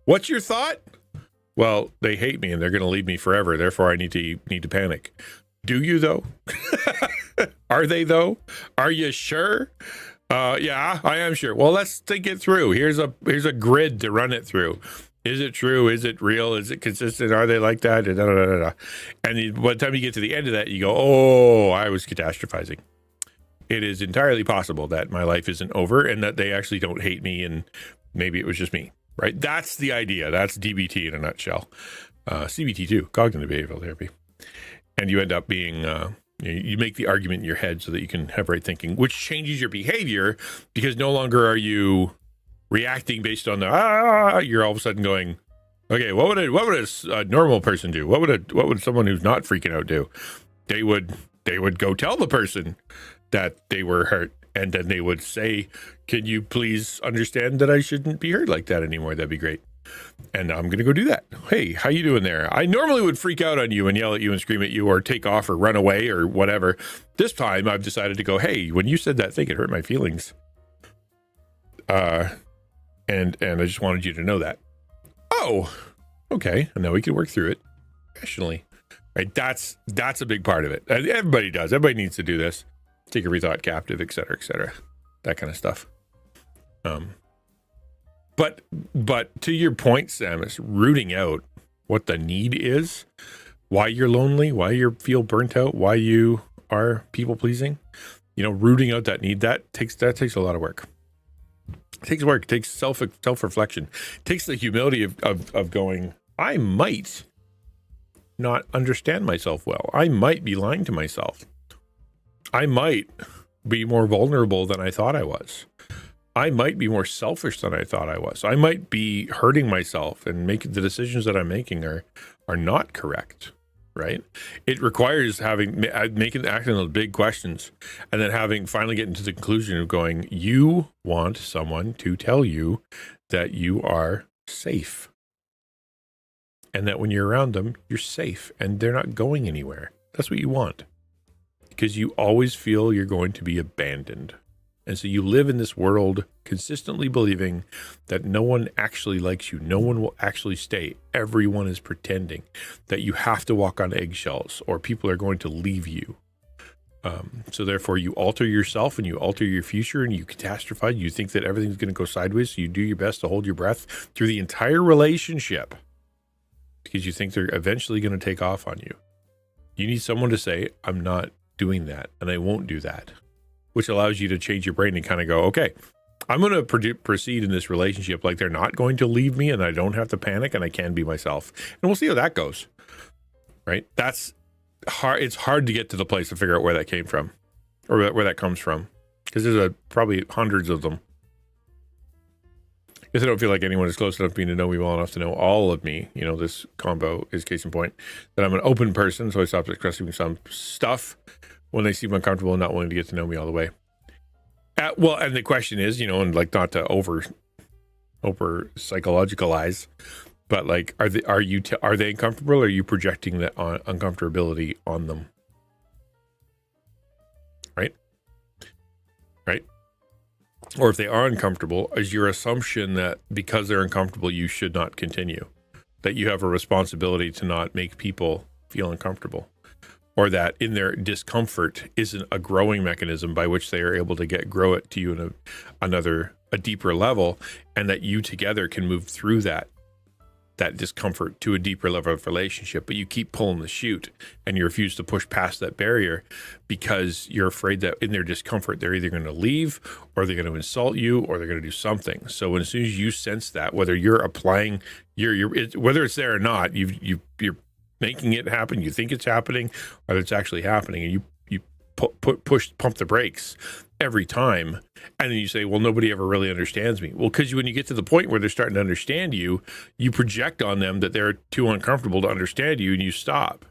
what's your thought? Well, they hate me and they're going to leave me forever. Therefore, I need to panic. Do you though? Are they though? Are you sure? Yeah, I am sure. Well, let's think it through. Here's a grid to run it through. Is it true? Is it real? Is it consistent? Are they like that? And by the time you get to the end of that, you go, oh, I was catastrophizing. It is entirely possible that my life isn't over and that they actually don't hate me and maybe it was just me, right? That's the idea. That's DBT in a nutshell. CBT too, cognitive behavioral therapy. And you end up being, you make the argument in your head so that you can have right thinking, which changes your behavior because no longer are you reacting based on you're all of a sudden going, okay, what would a normal person do? What would someone who's not freaking out do? They would go tell the person that they were hurt, and then they would say, can you please understand that I shouldn't be hurt like that anymore? That'd be great. And I'm going to go do that. Hey, how you doing there? I normally would freak out on you and yell at you and scream at you or take off or run away or whatever. This time I've decided to go, hey, when you said that thing, it hurt my feelings. And I just wanted you to know that. Oh, okay. And now we can work through it rationally. Right? That's a big part of it. Everybody does. Everybody needs to do this. Take every thought captive, et cetera, that kind of stuff. But to your point, Sam, is rooting out what the need is, why you're lonely, why you feel burnt out, why you are people pleasing. Rooting out that need, that takes a lot of work. It takes work. It takes self-reflection. It takes the humility of going, I might not understand myself well. I might be lying to myself. I might be more vulnerable than I thought I was. I might be more selfish than I thought I was. I might be hurting myself and making the decisions that I'm making are not correct, right? It requires acting on those big questions and then finally getting to the conclusion of going, you want someone to tell you that you are safe and that when you're around them, you're safe and they're not going anywhere. That's what you want because you always feel you're going to be abandoned. And so you live in this world consistently believing that no one actually likes you. No one will actually stay. Everyone is pretending that you have to walk on eggshells or people are going to leave you. So therefore you alter yourself and you alter your future and you catastrophize. You think that everything's going to go sideways. So you do your best to hold your breath through the entire relationship because you think they're eventually going to take off on you. You need someone to say, I'm not doing that and I won't do that. Which allows you to change your brain and kind of go, okay, I'm going to proceed in this relationship like they're not going to leave me and I don't have to panic and I can be myself. And we'll see how that goes, right? That's hard. It's hard to get to the place to figure out where that came from or where that comes from because there's probably hundreds of them. If I don't feel like anyone is close enough to me to know me well enough to know all of me, you know, this combo is case in point, that I'm an open person, so I stop expressing some stuff when they seem uncomfortable and not willing to get to know me all the way. Well, and the question is, you know, and like not to over psychologicalize, but like, are they uncomfortable, or are you projecting that uncomfortability on them? Right? Or if they are uncomfortable, is your assumption that because they're uncomfortable, you should not continue? That you have a responsibility to not make people feel uncomfortable? Or that in their discomfort isn't a growing mechanism by which they are able to grow it to you in a deeper level, and that you together can move through that discomfort to a deeper level of relationship, but you keep pulling the chute and you refuse to push past that barrier because you're afraid that in their discomfort, they're either going to leave, or they're going to insult you, or they're going to do something. So as soon as you sense that, whether you're applying whether it's there or not, you're making it happen, you think it's happening, or it's actually happening, and you pump the brakes every time, and then you say, well, nobody ever really understands me. Well, because when you get to the point where they're starting to understand you, you project on them that they're too uncomfortable to understand you, and you stop.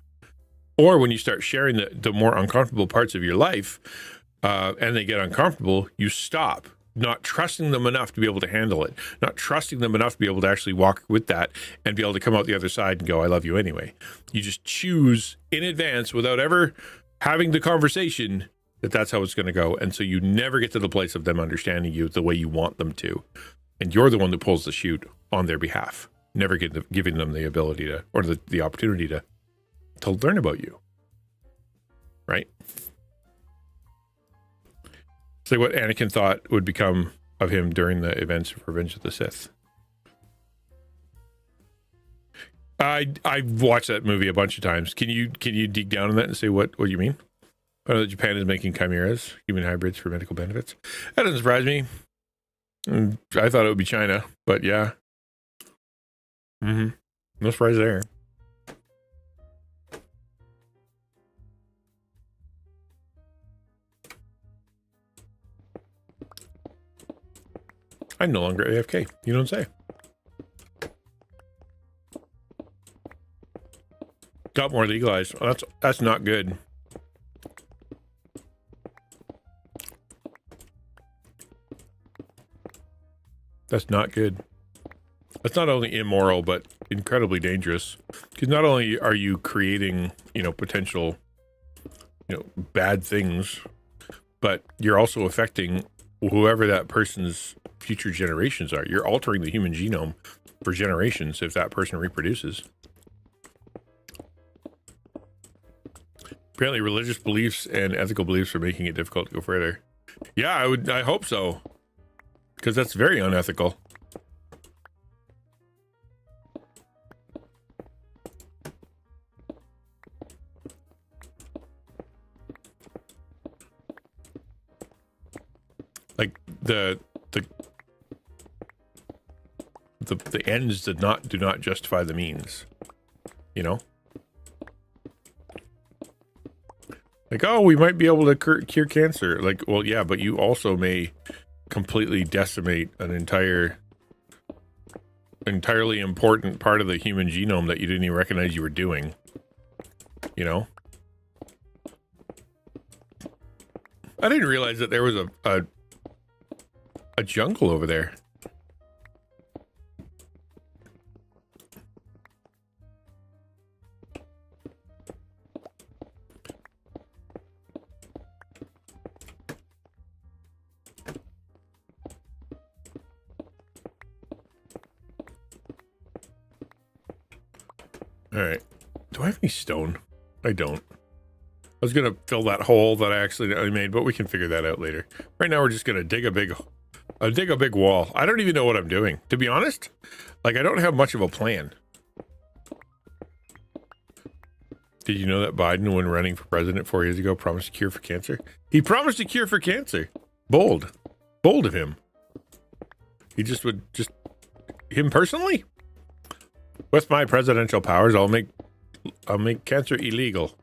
Or when you start sharing the more uncomfortable parts of your life, and they get uncomfortable, you stop, not trusting them enough to be able to handle it, not trusting them enough to be able to actually walk with that and be able to come out the other side and go, I love you anyway. You just choose in advance without ever having the conversation that's how it's going to go. And so you never get to the place of them understanding you the way you want them to. And you're the one that pulls the chute on their behalf, never giving them the ability to, or the opportunity to learn about you. Right? It's like what Anakin thought would become of him during the events of Revenge of the Sith. I've watched that movie a bunch of times. Can you dig down on that and say what you mean? I know that Japan is making chimeras, human hybrids, for medical benefits. That doesn't surprise me. I thought it would be China, but yeah. No surprise there. I'm no longer AFK. You don't say. Got more legalized. Oh, that's not good. That's not good. That's not only immoral, but incredibly dangerous. Because not only are you creating, potential, bad things, but you're also affecting whoever that person's future generations are. You're altering the human genome for generations if that person reproduces. Apparently religious beliefs and ethical beliefs are making it difficult to go further. Yeah, I hope so. Because that's very unethical. Like the ends do not justify the means. Like, oh, we might be able to cure cancer. Like, well, yeah, but you also may completely decimate an entirely important part of the human genome that you didn't even recognize you were doing. I didn't realize that there was a jungle over there. All right. Do I have any stone? I don't. I was going to fill that hole that I accidentally made, but we can figure that out later. Right now, we're just going to dig a big wall. I don't even know what I'm doing. To be honest, like, I don't have much of a plan. Did you know that Biden, when running for president 4 years ago, promised a cure for cancer? He promised a cure for cancer. Bold of him. He just him personally? With my presidential powers, I'll make cancer illegal.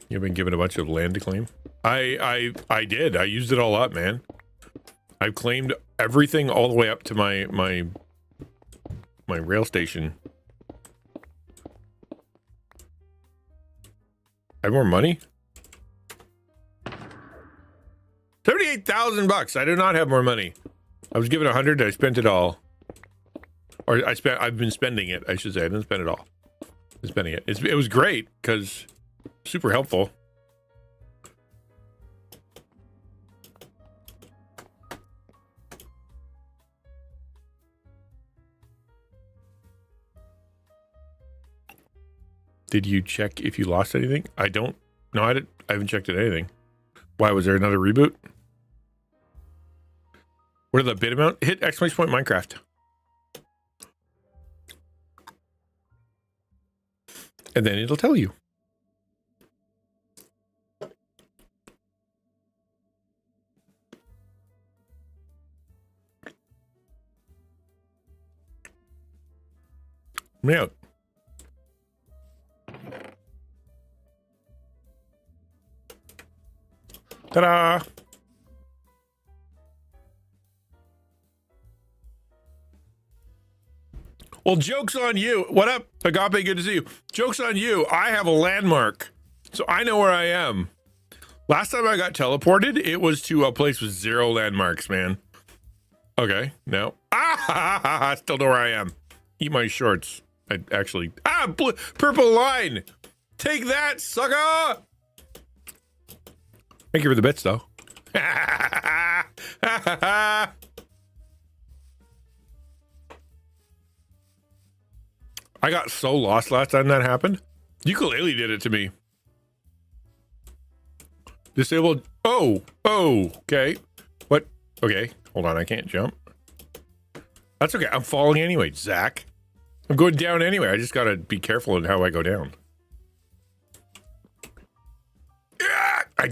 You've been given a bunch of land to claim. I did. I used it all up, man. I've claimed everything all the way up to my rail station. I have more money? 38,000 bucks. I do not have more money. I was given 100. I spent it all. Or I've been spending it, I should say. I didn't spend it all. I'm spending it. It was great because super helpful. Did you check if you lost anything? I don't. No, I haven't checked it anything. Why, was there another reboot? What are the bid amount? Hit exclamation point Minecraft. And then it'll tell you. Me out. Ta-da! Well, joke's on you. What up, Agape? Good to see you. Joke's on you. I have a landmark, so I know where I am. Last time I got teleported, it was to a place with 0 landmarks, man. Okay, no. I still know where I am. Eat my shorts. I actually... purple line! Take that, sucker! Thank you for the bits, though. I got so lost last time that happened. Ukulele did it to me. Disabled. Oh, okay. What? Okay, hold on. I can't jump. That's okay. I'm falling anyway, Zach. I'm going down anyway. I just gotta be careful in how I go down. I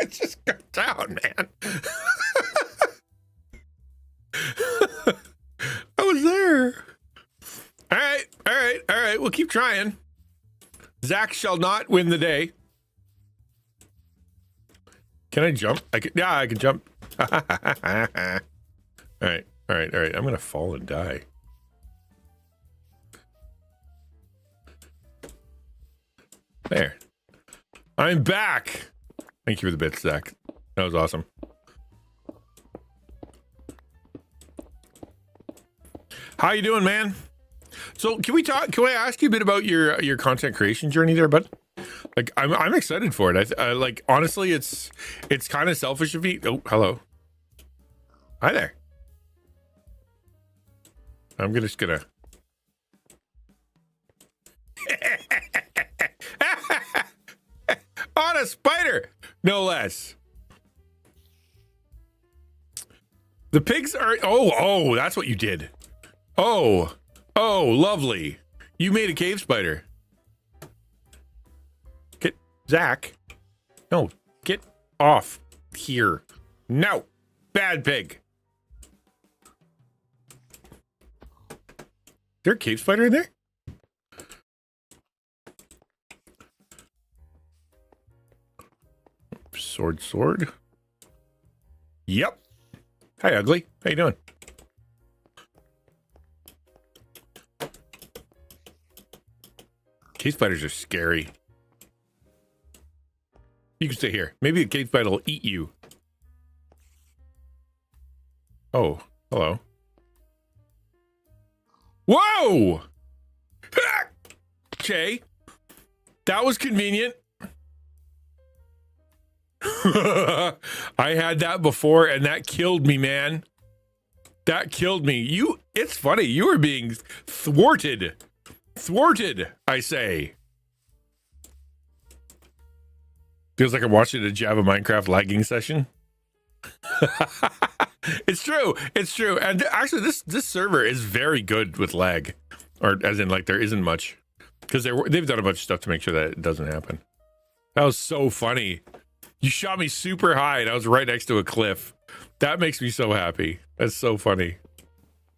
just got down, man. I was there. All right. We'll keep trying. Zach shall not win the day. Can I jump? I can jump. All right. I'm gonna fall and die. There. I'm back. Thank you for the bits, Zach. That was awesome. How you doing, man? So can we talk? Can I ask you a bit about your content creation journey there, bud? Like, I'm excited for it. I like, honestly, it's kind of selfish of me. Oh, hello. Hi there. I'm just gonna. On a spider, no less. The pigs are. Oh, that's what you did. Oh, lovely. You made a cave spider. Get Zach. No, get off here. No, bad pig. Is there a cave spider in there? Sword. Yep. Hi, ugly. How you doing? Cave spiders are scary. You can stay here. Maybe the cave spider will eat you. Oh, hello. Whoa! Okay. That was convenient. I had that before and that killed me, man. That killed me. It's funny. You were being thwarted. Thwarted, I say. Feels like I'm watching a Java Minecraft lagging session. It's true. And actually, this server is very good with lag. Or as in, like, there isn't much. Because they've done a bunch of stuff to make sure that it doesn't happen. That was so funny. You shot me super high and I was right next to a cliff. That makes me so happy. That's so funny.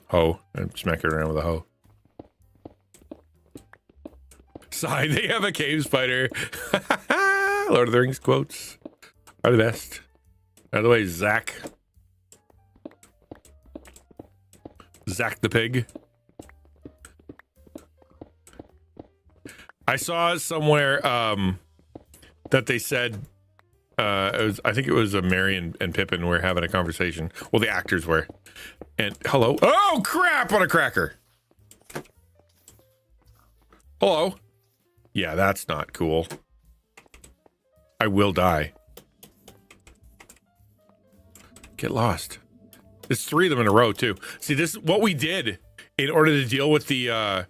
Hoe. I'm smacking around with a hoe. Sigh, they have a cave spider. Lord of the Rings quotes. Are the best. By the way, Zach. Zach the pig. I saw somewhere that they said I think it was Mary and Pippin were having a conversation. Well, the actors were. And hello. Oh crap! On a cracker. Hello. Yeah, that's not cool. I will die. Get lost. There's 3 of them in a row too. See, this is what we did in order to deal with the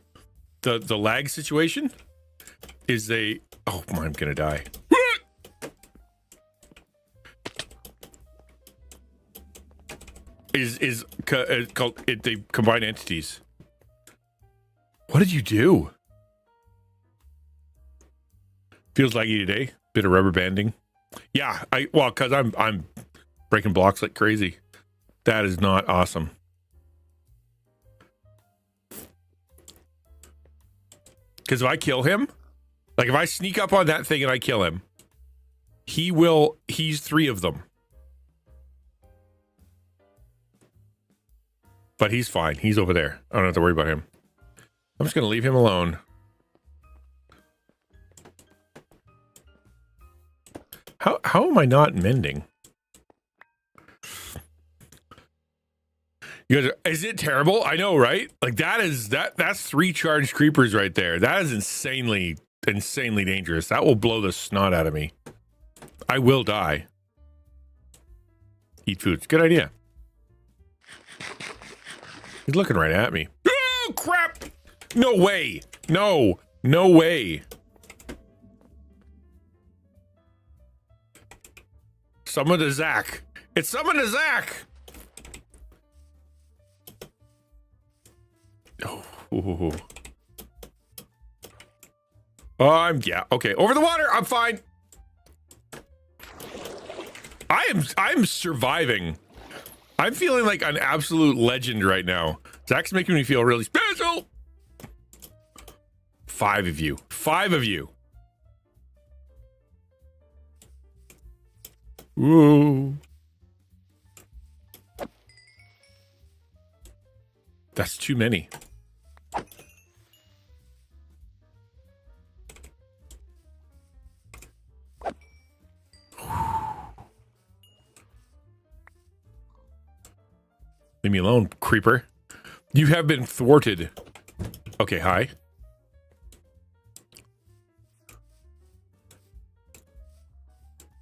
lag situation. Is they? Oh, I'm gonna die. Is called it? They combine entities. What did you do? Feels laggy today. Bit of rubber banding. Yeah, because I'm breaking blocks like crazy. That is not awesome. Because if I kill him, like if I sneak up on that thing and I kill him, he's 3 of them. But he's fine. He's over there. I don't have to worry about him. I'm just going to leave him alone. How am I not mending? You guys is it terrible? I know, right? Like that's 3 charged creepers right there. That is insanely dangerous. That will blow the snot out of me. I will die. Eat food. It's a good idea. He's looking right at me. Oh, crap! No way! No way! Summon to Zach. It's summon to Zach! Oh. Yeah, okay. Over the water, I'm fine. I'm surviving. I'm feeling like an absolute legend right now. Zach's making me feel really special. 5 of you. 5 of you. Whoa. That's too many. Leave me alone, creeper. You have been thwarted. Okay, hi.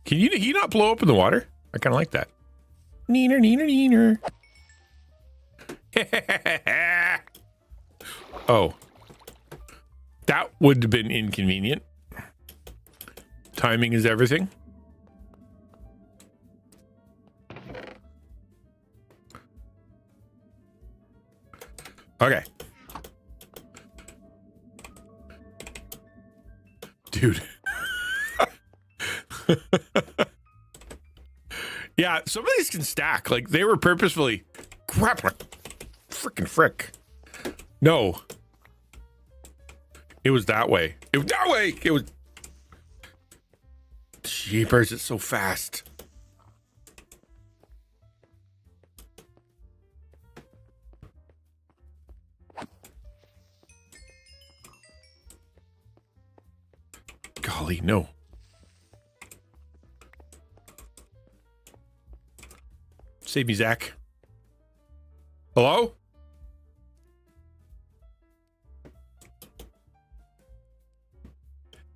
Can you not blow up in the water? I kind of like that. Neener, neener, neener. Oh. That would have been inconvenient. Timing is everything. Okay. Dude. Yeah, some of these can stack. Like, they were purposefully... Crap. Frickin' frick. No. It was that way. It was that way! It was... Jeepers, it's so fast. Golly, no. Save me, Zach. Hello?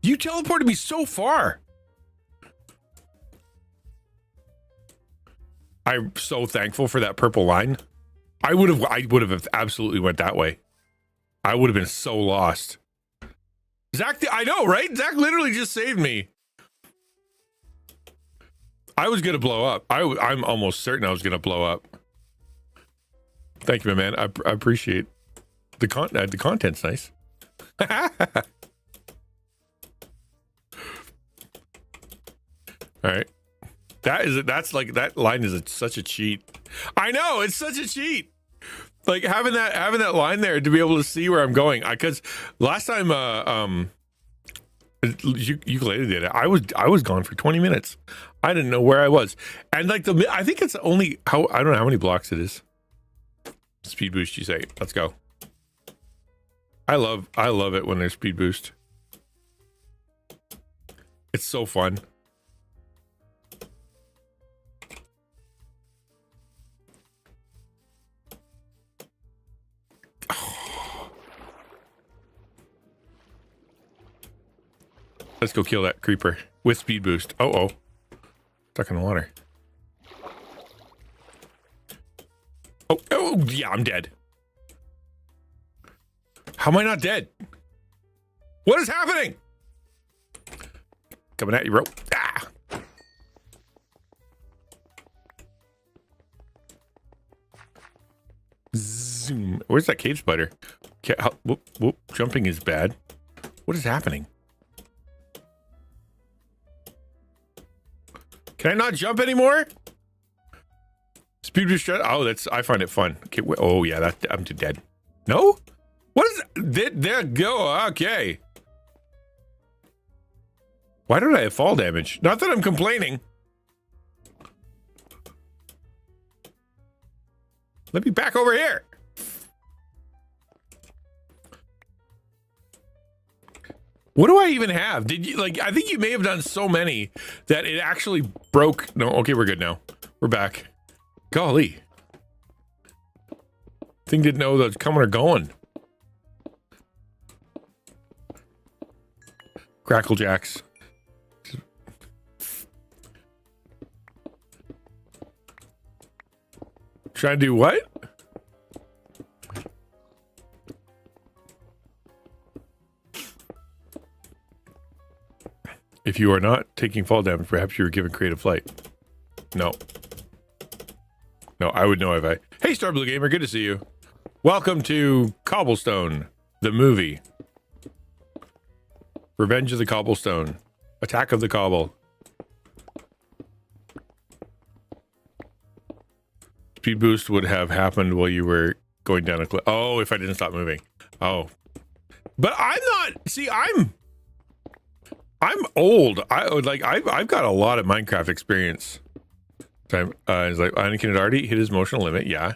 You teleported me so far. I'm so thankful for that purple line. I would have absolutely went that way. I would have been so lost. Zach, I know, right? Zach literally just saved me. I was gonna blow up. I'm almost certain I was gonna blow up. Thank you, my man. I appreciate the content. The content's nice. All right, that line is such a cheat. I know, it's such a cheat. Like having that line there to be able to see where I'm going. Because last time Ukulele did it. I was gone for 20 minutes. I didn't know where I was. And like I think it's only I don't know how many blocks it is. Speed boost, you say. Let's go. I love it when there's speed boost. It's so fun. Let's go kill that creeper with speed boost. Oh. Stuck in the water. Oh, yeah, I'm dead. How am I not dead? What is happening? Coming at you, bro. Ah! Zoom. Where's that cave spider? Okay, whoop. Jumping is bad. What is happening? Can I not jump anymore? Speed boost. Oh, I find it fun. Okay. Oh yeah, I'm too dead. No? What is that? There go. Okay. Why don't I have fall damage? Not that I'm complaining. Let me back over here. What do I even have? Did you I think you may have done so many that it actually broke. No, okay, we're good now. We're back. Golly. Thing didn't know that was coming or going. Crackle Jacks. Trying to do what? If you are not taking fall damage, perhaps you were given creative flight. No. No, I would know if I... Hey, Star Blue Gamer, good to see you. Welcome to Cobblestone, the movie. Revenge of the Cobblestone. Attack of the Cobble. Speed boost would have happened while you were going down a cliff. Oh, if I didn't stop moving. Oh. But I'm not... See, I'm old. I've got a lot of Minecraft experience. He's like, Anakin had already hit his emotional limit. Yeah.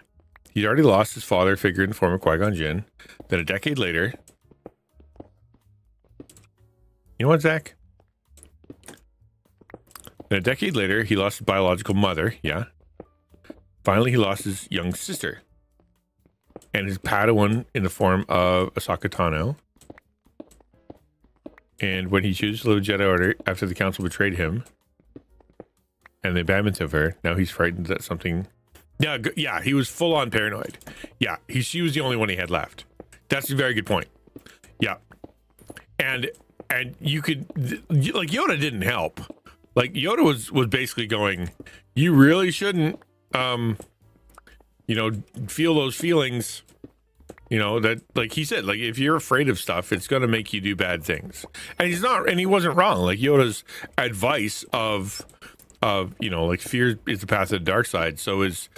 He'd already lost his father figure in the form of Qui-Gon Jinn. Then a decade later... You know what, Zach? Then a decade later, he lost his biological mother. Yeah. Finally, he lost his young sister. And his Padawan in the form of Ahsoka Tano. And when he chose to live a Jedi Order after the Council betrayed him and the abandonment of her, now he's frightened that something... Yeah, he was full on paranoid. Yeah, she was the only one he had left. That's a very good point. Yeah. And you could... Like, Yoda didn't help. Like, Yoda was basically going, you really shouldn't, feel those feelings... that, like he said, like, if you're afraid of stuff, it's going to make you do bad things. And he wasn't wrong. Like, Yoda's advice of fear is the path of the dark side. So is,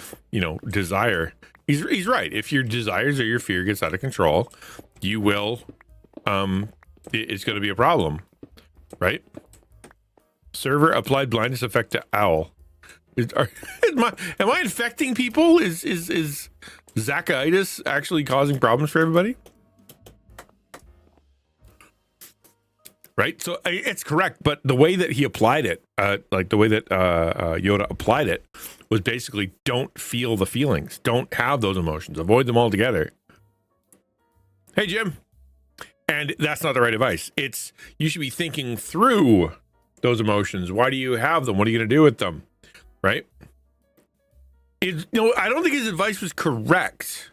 desire. He's right. If your desires or your fear gets out of control, you will, it's going to be a problem. Right? Server applied blindness effect to owl. Am I infecting people? Is Zacchitis actually causing problems for everybody? Right? So it's correct, but the way that he applied it, the way that Yoda applied it, was basically don't feel the feelings. Don't have those emotions. Avoid them altogether. Hey, Jim. And that's not the right advice. You should be thinking through those emotions. Why do you have them? What are you going to do with them? Right? I don't think his advice was correct,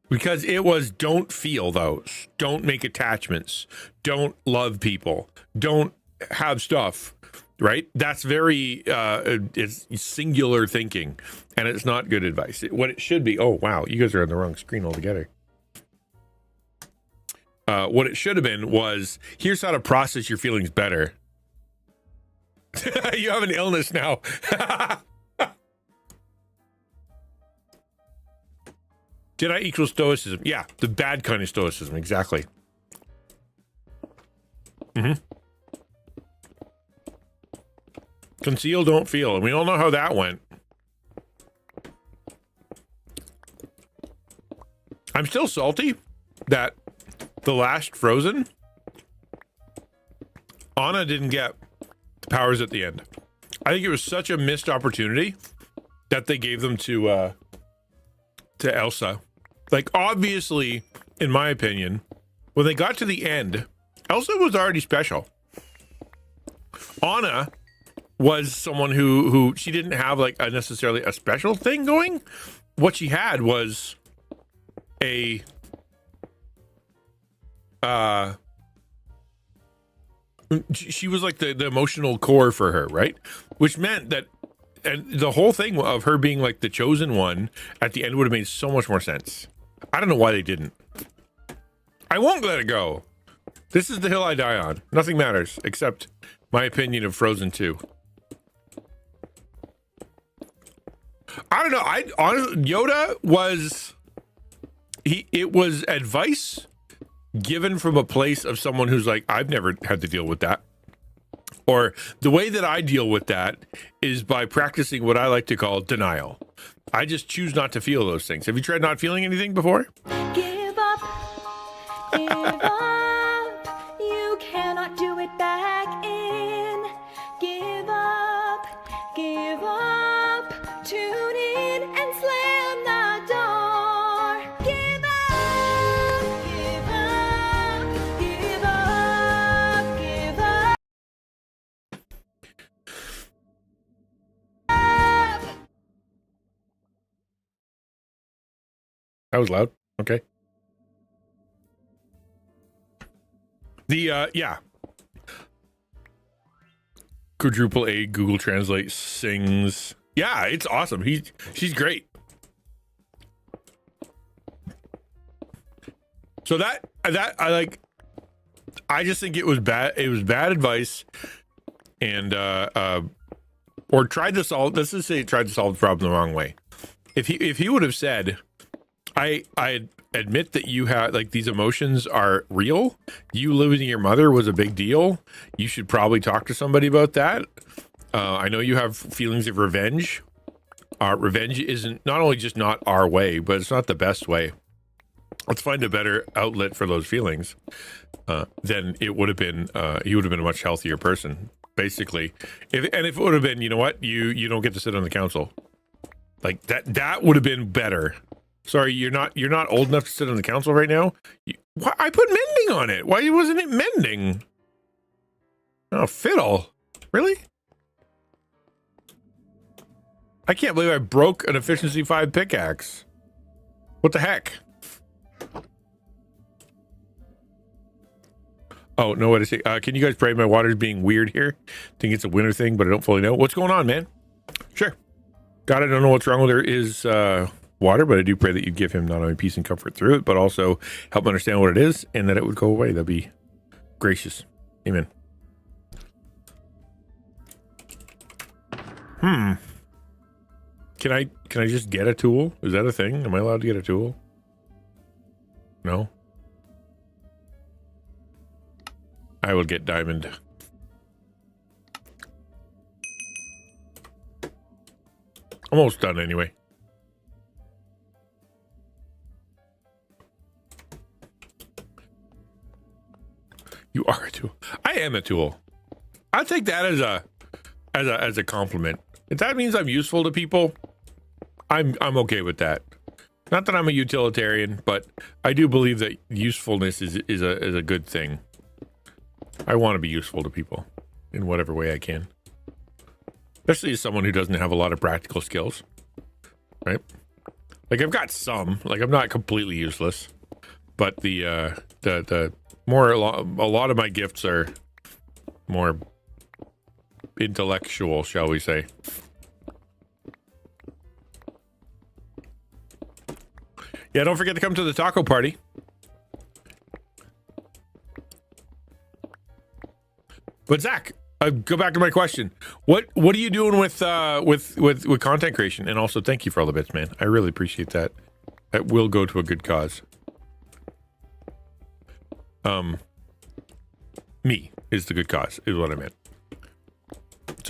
because it was don't feel those, don't make attachments, don't love people, don't have stuff, right? That's very it's singular thinking, and it's not good advice. What it should be, oh wow, you guys are on the wrong screen altogether. What it should have been was, here's how to process your feelings better. You have an illness now. Jedi equals stoicism. Yeah, the bad kind of stoicism. Exactly. Mm-hmm. Conceal, don't feel. And we all know how that went. I'm still salty that the last Frozen, Anna didn't get the powers at the end. I think it was such a missed opportunity that they gave them to Elsa. Like, obviously, in my opinion, when they got to the end, Elsa was already special. Anna was someone who she didn't have like necessarily a special thing going. What she had was a she was like the emotional core for her, right? Which meant that, and the whole thing of her being like the chosen one at the end would have made so much more sense. I don't know why they didn't. I won't let it go. This is the hill I die on. Nothing matters except my opinion of Frozen 2. I don't know. I honestly, Yoda was it was advice given from a place of someone who's like, I've never had to deal with that. Or the way that I deal with that is by practicing what I like to call denial. I just choose not to feel those things. Have you tried not feeling anything before? Give up, give up. You cannot do it back in. Give up, give up. Tune in and slam the door. Give up, give up, give up, give up. That was loud. Okay. The yeah. Quadruple A Google Translate sings. Yeah, it's awesome. She's great. So that I like. I just think it was bad. It was bad advice, and or tried to solve. Let's just say tried to solve the problem the wrong way. If he would have said, I admit that you have like these emotions are real. You losing your mother was a big deal. You should probably talk to somebody about that. I know you have feelings of revenge. Revenge isn't not only just not our way, but it's not the best way. Let's find a better outlet for those feelings. Then it would have been. He would have been a much healthier person, basically. If it would have been, you know what, you don't get to sit on the council. Like that would have been better. Sorry, you're not old enough to sit on the council right now. I put mending on it. Why wasn't it mending? Oh, fiddle. Really? I can't believe I broke an efficiency 5 pickaxe. What the heck? Oh, no, what to say. Can you guys pray? My water's being weird here. Think it's a winter thing, but I don't fully know. What's going on, man? Sure. God, I don't know what's wrong with his water, but I do pray that you give him not only peace and comfort through it, but also help him understand what it is and that it would go away. That'd be gracious. Amen. Can I just get a tool? Is that a thing? Am I allowed to get a tool? No. I will get diamond. Almost done anyway. You are a tool. I am a tool. I'll take that as a compliment. If that means I'm useful to people, I'm okay with that. Not that I'm a utilitarian, but I do believe that usefulness is a good thing. I want to be useful to people in whatever way I can. Especially as someone who doesn't have a lot of practical skills, right? Like I've got some, like I'm not completely useless, but the more a lot of my gifts are more intellectual, shall we say? Yeah, don't forget to come to the taco party. But Zach, go back to my question. What are you doing with content creation? And also, thank you for all the bits, man. I really appreciate that. That will go to a good cause. Me is the good cause, is what I meant.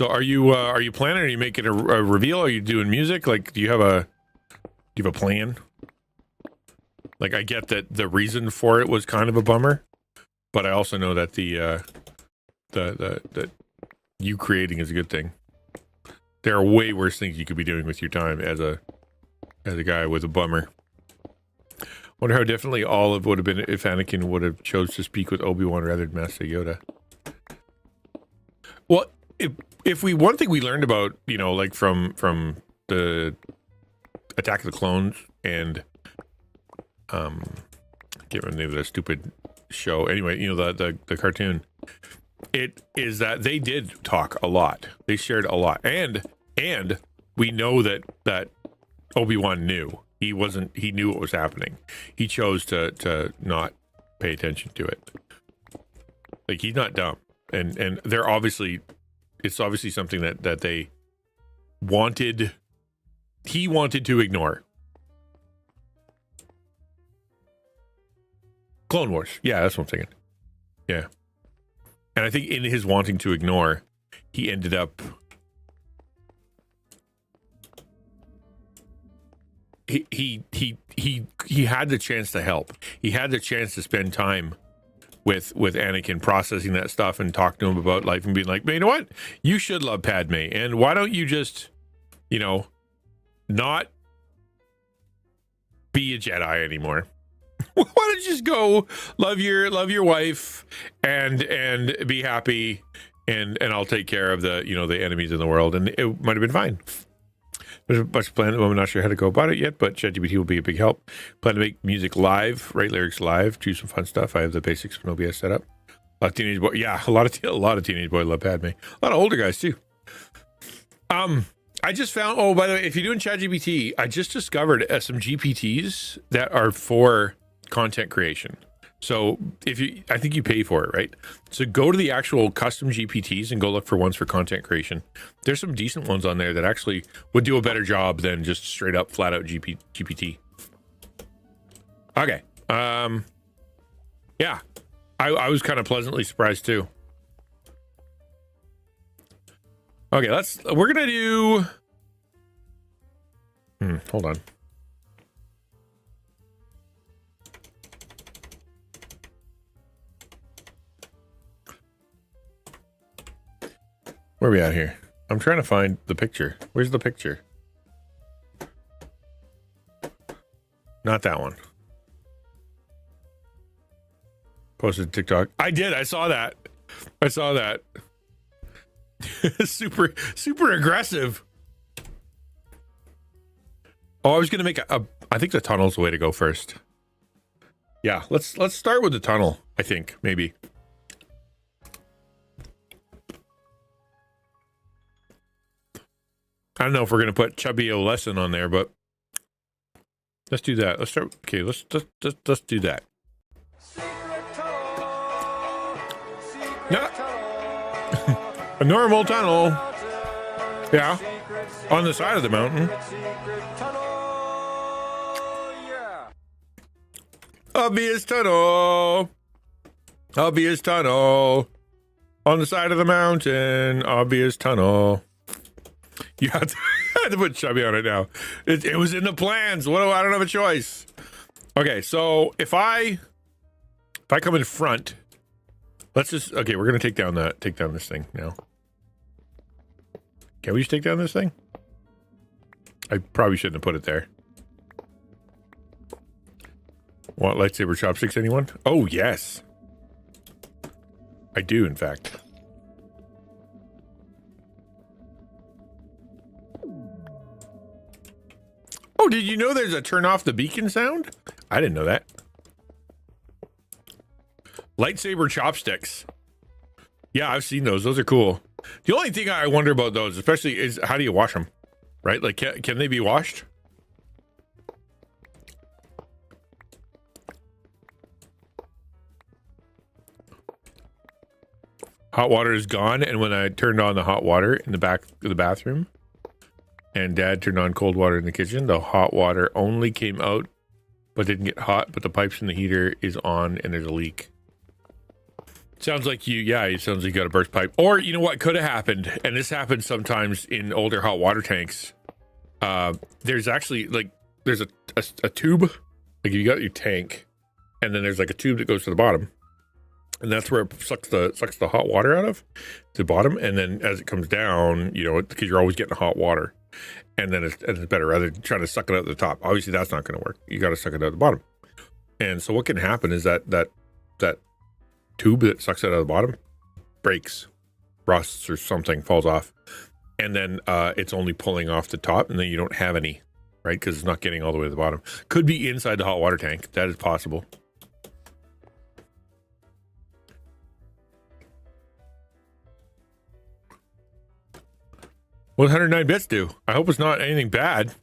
So are you planning? Are you making a reveal? Are you doing music? Like, do you have a plan? Like, I get that the reason for it was kind of a bummer, but I also know that the you creating is a good thing. There are way worse things you could be doing with your time as a guy with a bummer. Wonder how differently Olive would have been if Anakin would have chose to speak with Obi-Wan rather than Master Yoda. Well, if we one thing we learned about, you know, like from the Attack of the Clones and I can't remember the name of the stupid show. Anyway, you know, the cartoon. It is that they did talk a lot. They shared a lot, and we know that Obi-Wan knew. He knew what was happening. He chose to not pay attention to it. Like, he's not dumb, and they're it's obviously something that they wanted. He wanted to ignore. Clone Wars. Yeah, that's what I'm thinking. Yeah. And I think in his wanting to ignore, he ended up... He had the chance to help. He had the chance to spend time with Anakin, processing that stuff and talking to him about life and being like, you know what? You should love Padme. And why don't you just, you know, not be a Jedi anymore? Why don't you just go love your wife and be happy, and I'll take care of the, you know, the enemies in the world, and it might have been fine. There's a bunch of plans. I'm not sure how to go about it yet, but ChatGPT will be a big help. Plan to make music live, write lyrics live, do some fun stuff. I have the basics from OBS set up. A lot of teenage boys, yeah, a lot of teenage boys love Padme. A lot of older guys too. I just found. Oh, by the way, if you're doing ChatGPT, I just discovered some GPTs that are for content creation. So I think you pay for it, right? So go to the actual custom GPTs and go look for ones for content creation. There's some decent ones on there that actually would do a better job than just straight up flat out GPT. Okay. Yeah, I was kind of pleasantly surprised too. Okay, we're gonna do. Hold on. Where are we at here? I'm trying to find the picture. Where's the picture? Not that one. Posted TikTok. I did. I saw that. super aggressive. Oh, I was gonna make I think the tunnel's the way to go first. Yeah, let's start with the tunnel. I think maybe. I don't know if we're gonna put Chubby O lesson on there, but let's do that. Let's start. Okay, let's do that. No. A normal tunnel. Yeah, on the side of the mountain. Obvious tunnel. Obvious tunnel. On the side of the mountain. Obvious tunnel. You have to put Chubby on it now. It was in the plans. I don't have a choice. Okay, so if I come in front, let's just we're gonna take down this thing now. Can we just take down this thing? I probably shouldn't have put it there. Want lightsaber chopsticks, anyone? Oh yes, I do, in fact. Oh, did you know there's a turn off the beacon sound? I didn't know that. Lightsaber chopsticks. Yeah, I've seen those. Those are cool. The only thing I wonder about those, especially, is how do you wash them? Right? Like, can they be washed? Hot water is gone, and when I turned on the hot water in the back of the bathroom, and Dad turned on cold water in the kitchen, the hot water only came out, but didn't get hot, but the pipes in the heater is on, and there's a leak. Sounds like it sounds like you got a burst pipe. Or, you know what could have happened, and this happens sometimes in older hot water tanks. There's actually, like, there's a tube, like you got your tank, and then there's like a tube that goes to the bottom. And that's where it sucks the hot water out of the bottom. And then as it comes down, you know, because you're always getting hot water. And then it's better rather than trying to suck it out the top. Obviously, that's not going to work. You got to suck it out the bottom. And so what can happen is that tube that sucks it out of the bottom breaks, rusts or something, falls off. And then it's only pulling off the top, and then you don't have any, right? Because it's not getting all the way to the bottom. Could be inside the hot water tank. That is possible. What 109 bits do? I hope it's not anything bad.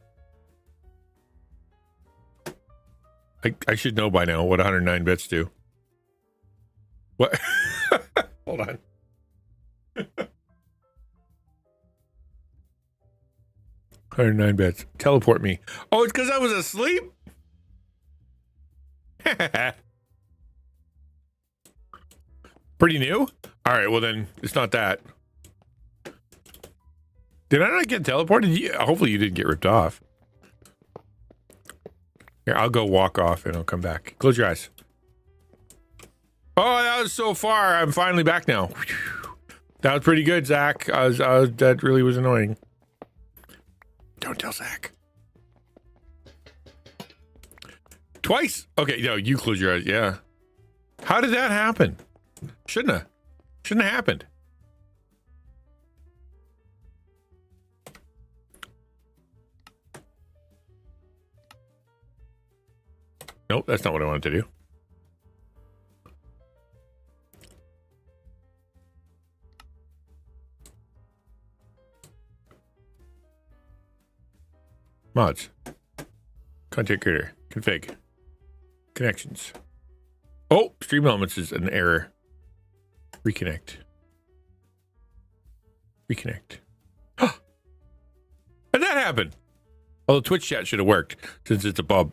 I should know by now what 109 bits do. What? Hold on. 109 bits. Teleport me. Oh, it's because I was asleep? Pretty new? All right, well then, it's not that. Did I not get teleported? Hopefully you didn't get ripped off. Here, I'll go walk off and I'll come back. Close your eyes. Oh, that was so far. I'm finally back now. That was pretty good, Zach. That really was annoying. Don't tell Zach. Twice? Okay, no, you close your eyes. Yeah. How did that happen? Shouldn't have happened. Nope, that's not what I wanted to do. Mods. Content creator. Config. Connections. Oh, stream elements is an error. Reconnect. Reconnect. And that happened. Well, the Twitch chat should have worked since it's above.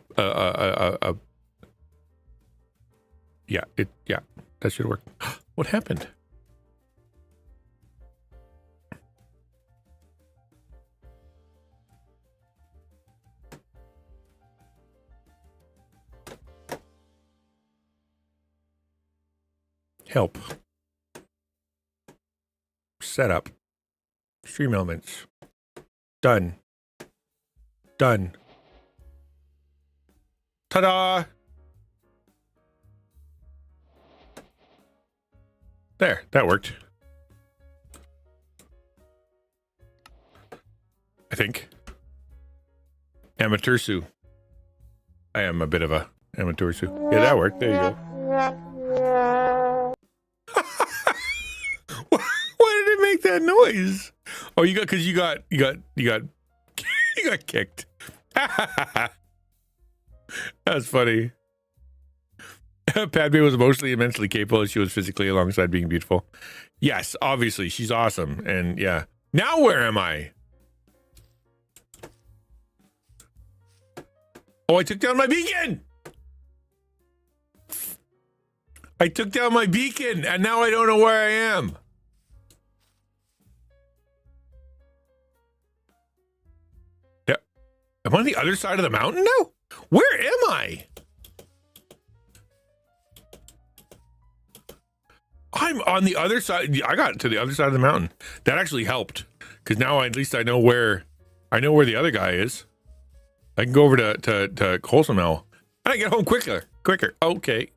Yeah, that should have worked. What happened? Help. Setup. Stream elements. Done. Done. Ta-da! There, that worked. I think. Amateursu. I am a bit of a amateursu. Yeah, that worked. There you go. Why did it make that noise? Oh, you got kicked. That's funny. Padme was emotionally immensely capable as she was physically alongside being beautiful. Yes, obviously, she's awesome. And yeah. Now where am I? Oh, I took down my beacon! I took down my beacon, and now I don't know where I am. Yeah. Am I on the other side of the mountain now? Where am I? I'm on the other side. I got to the other side of the mountain. That actually helped because now at least I know where the other guy is. I can go over to Wholesome now. And I get home quicker. Okay.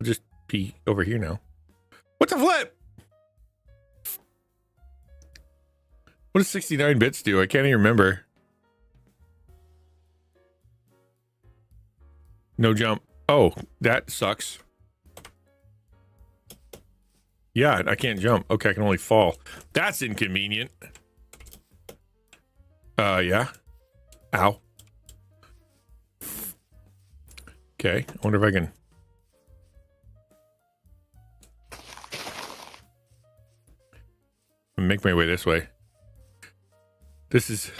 I'll just be over here now. What's a flip? What does 69 bits do? I can't even remember. No jump. Oh, that sucks. Yeah, I can't jump. Okay, I can only fall. That's inconvenient. Yeah. Ow. Okay, I wonder if I can... make my way this way. This is...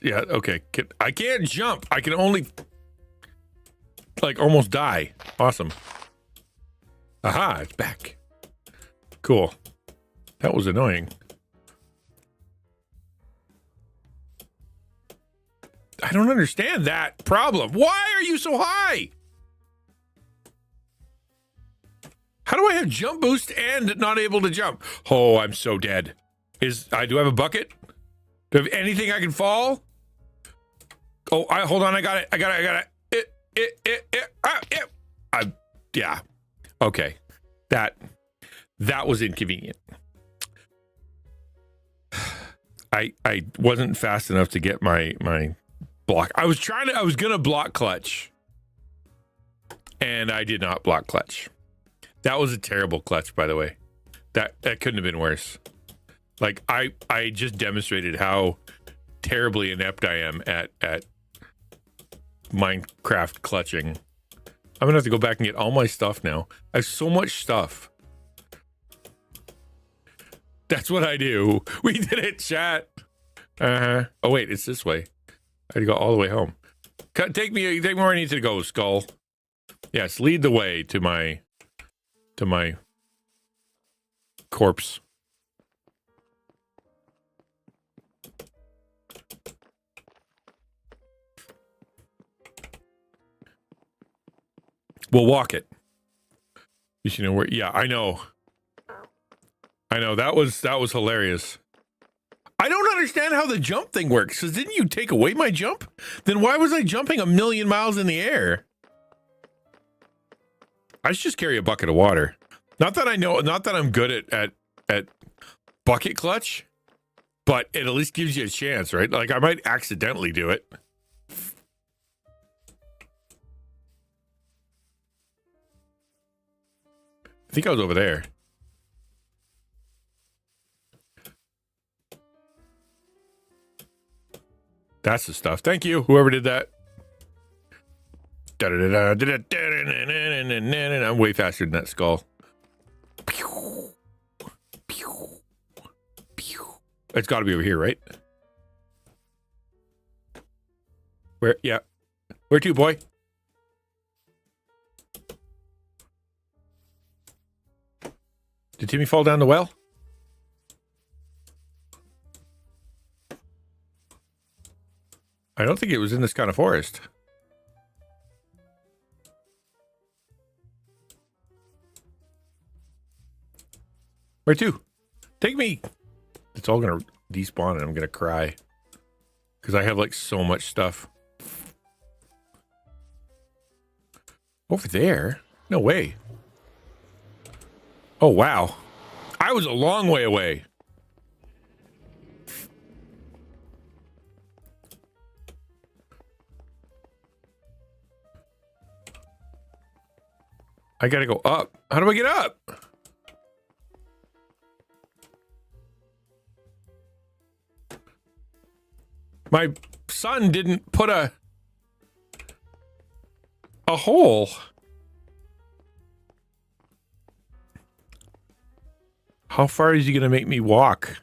yeah, okay. I can't jump. I can only... like, almost die. Awesome. Aha, it's back. Cool. That was annoying. I don't understand that problem. Why are you so high? How do I have jump boost and not able to jump? Oh, I'm so dead. Do I have a bucket? Do I have anything I can fall? Oh, hold on. I got it. Yeah. Okay. That was inconvenient. I wasn't fast enough to get my block. I was gonna block clutch, and I did not block clutch. That was a terrible clutch, by the way. That couldn't have been worse. Like I just demonstrated how terribly inept I am at Minecraft clutching. I'm gonna have to go back and get all my stuff now. I have so much stuff. That's what I do. We did it, chat. Oh wait, it's this way. I had to go all the way home. Take me where I need to go, Skull. Yes, lead the way to my corpse. We'll walk it. You should know where. Yeah, I know. That was hilarious. I don't understand how the jump thing works. Because didn't you take away my jump? Then why was I jumping 1,000,000 miles in the air? I should just carry a bucket of water. Not that I'm good at bucket clutch, but it at least gives you a chance, right? Like I might accidentally do it. I think I was over there. That's the stuff. Thank you, whoever did that. I'm way faster than that skull. It's got to be over here, right? Where? Yeah. Where to, boy? Did Timmy fall down the well? I don't think it was in this kind of forest. Where to? Take me. It's all going to despawn and I'm going to cry. Because I have like so much stuff. Over there? No way. Oh, wow. I was a long way away. I gotta go up. How do I get up? My son didn't put a hole. How far is he gonna make me walk?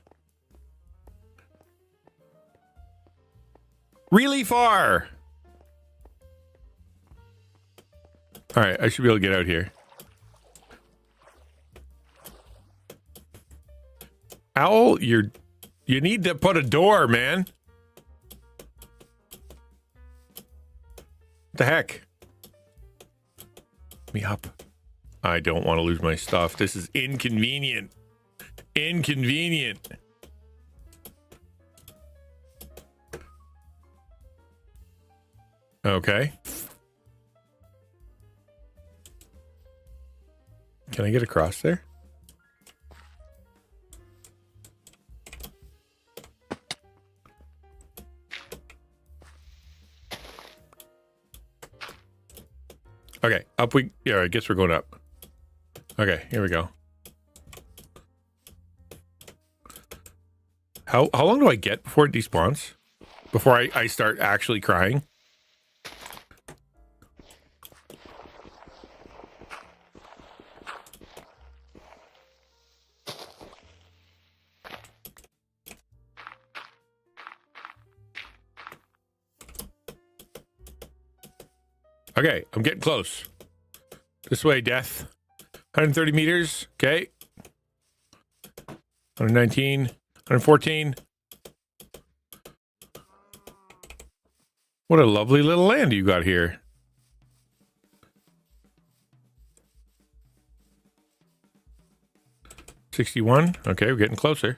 Really far. All right, I should be able to get out here. Owl, you need to put a door, man. What the heck? Let me up. I don't want to lose my stuff. This is inconvenient. Inconvenient. Okay. Can I get across there? Okay, up we... Yeah, I guess we're going up. Okay, here we go. How long do I get before it despawns? Before I start actually crying? Okay, I'm getting close. This way, death. 130 meters. Okay. 119, 114. What a lovely little land you got here. $61. Okay, we're getting closer.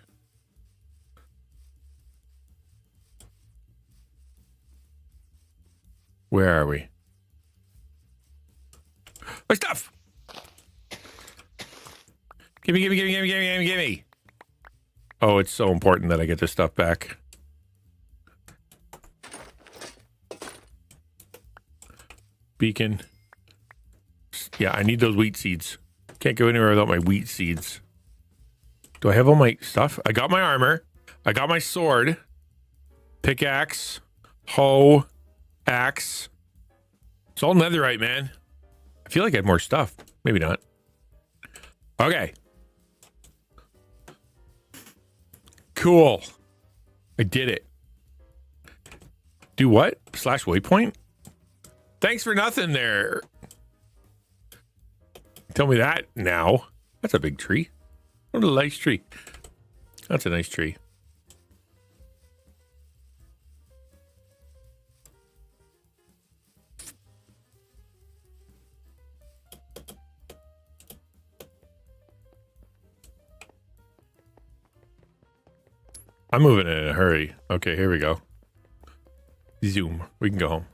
Where are we? My stuff! Gimme. Oh, it's so important that I get this stuff back. Beacon. Yeah, I need those wheat seeds. Can't go anywhere without my wheat seeds. Do I have all my stuff? I got my armor. I got my sword. Pickaxe. Hoe. Axe. It's all netherite, man. I feel like I had more stuff. Maybe not. Okay. Cool. I did it. Do what? / waypoint? Thanks for nothing there. Tell me that now. That's a big tree. What a nice tree. That's a nice tree. I'm moving in a hurry. Okay, here we go. Zoom. We can go home.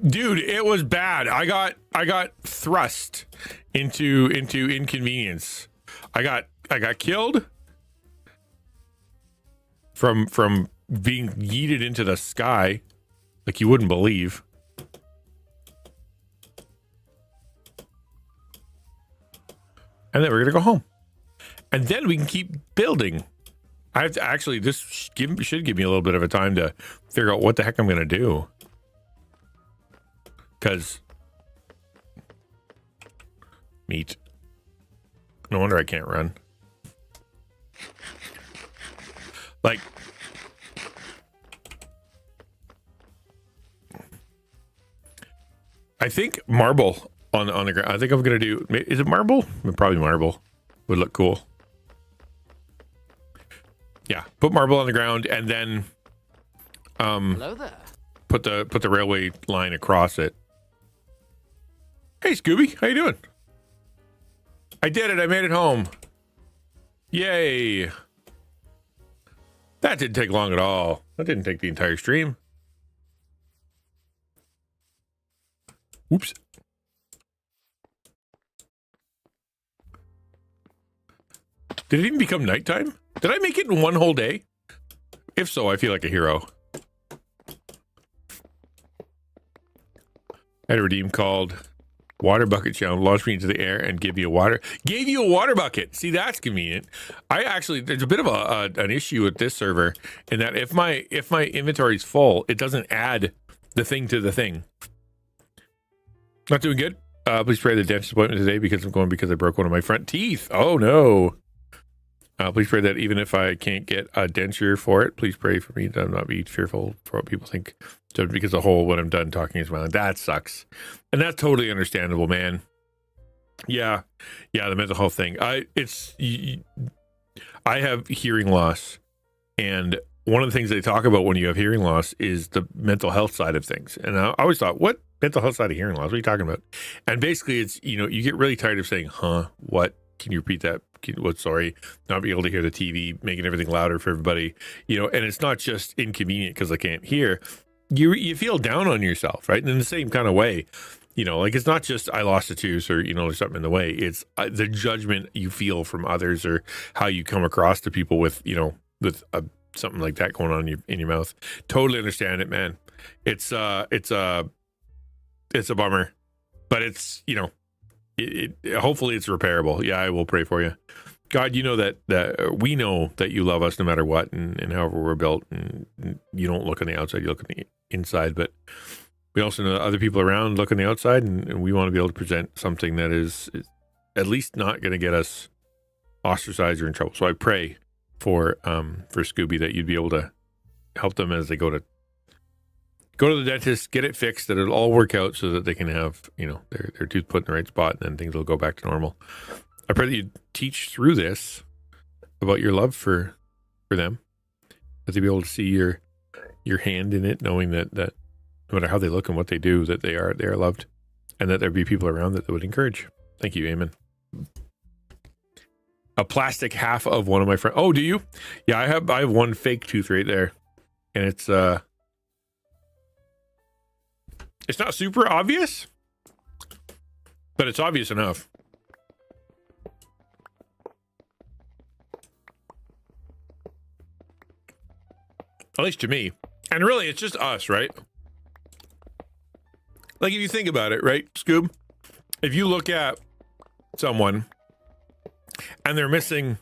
Dude, it was bad. I got thrust into inconvenience. I got killed from being yeeted into the sky like you wouldn't believe. And then we're gonna go home, and then we can keep building. I have to actually. This should give me a little bit of a time to figure out what the heck I'm gonna do. Because meat. No wonder I can't run. Like, I think marble on the ground. I think I'm gonna do. Is it marble? Probably marble. Would look cool. Yeah, put marble on the ground and then Hello there. put the railway line across it. Hey Scooby, how you doing? I did it. I made it home. Yay. That didn't take long at all. That didn't take the entire stream. Whoops. Did it even become nighttime? Did I make it in one whole day? If so, I feel like a hero. I had a redeem called Water Bucket Challenge. Launch me into the air and give you a water. Gave you a water bucket. See, that's convenient. I actually, there's a bit of an issue with this server in that if my inventory is full, it doesn't add the thing to the thing. Not doing good. Please pray the dentist appointment today because I'm going because I broke one of my front teeth. Oh no. Please pray that even if I can't get a denture for it, please pray for me to not be fearful for what people think. Just because the whole when I'm done talking is smiling. That sucks. And that's totally understandable, man. Yeah, the mental health thing. I have hearing loss, and one of the things they talk about when you have hearing loss is the mental health side of things. And I always thought, what mental health side of hearing loss? What are you talking about? And basically, it's you get really tired of saying, "Huh? What? Can you repeat that? What? Sorry, not be able to hear the TV, making everything louder for everybody." And it's not just inconvenient because I can't hear. You feel down on yourself, right? And in the same kind of way, like it's not just I lost a tooth or there's something in the way. It's the judgment you feel from others or how you come across to people with something like that going on in your mouth. Totally understand it, man. It's a bummer, but it's hopefully it's repairable. Yeah, I will pray for you. God, that we know that you love us no matter what and however we're built, and you don't look on the outside, you look on the inside, but we also know that other people around look on the outside, and we want to be able to present something that is at least not going to get us ostracized or in trouble. So I pray for Scooby that you'd be able to help them as they go to go to the dentist, get it fixed, that it'll all work out so that they can have, their tooth put in the right spot, and then things will go back to normal. I pray that you teach through this about your love for them, that they be able to see your hand in it, knowing that no matter how they look and what they do, that they are loved, and that there be people around that would encourage. Thank you. Amen. A plastic half of one of my friends. Oh, do you? Yeah, I have one fake tooth right there, and it's not super obvious, but it's obvious enough. At least to me. And really, it's just us, right? Like, if you think about it, right, Scoob? If you look at someone and they're missing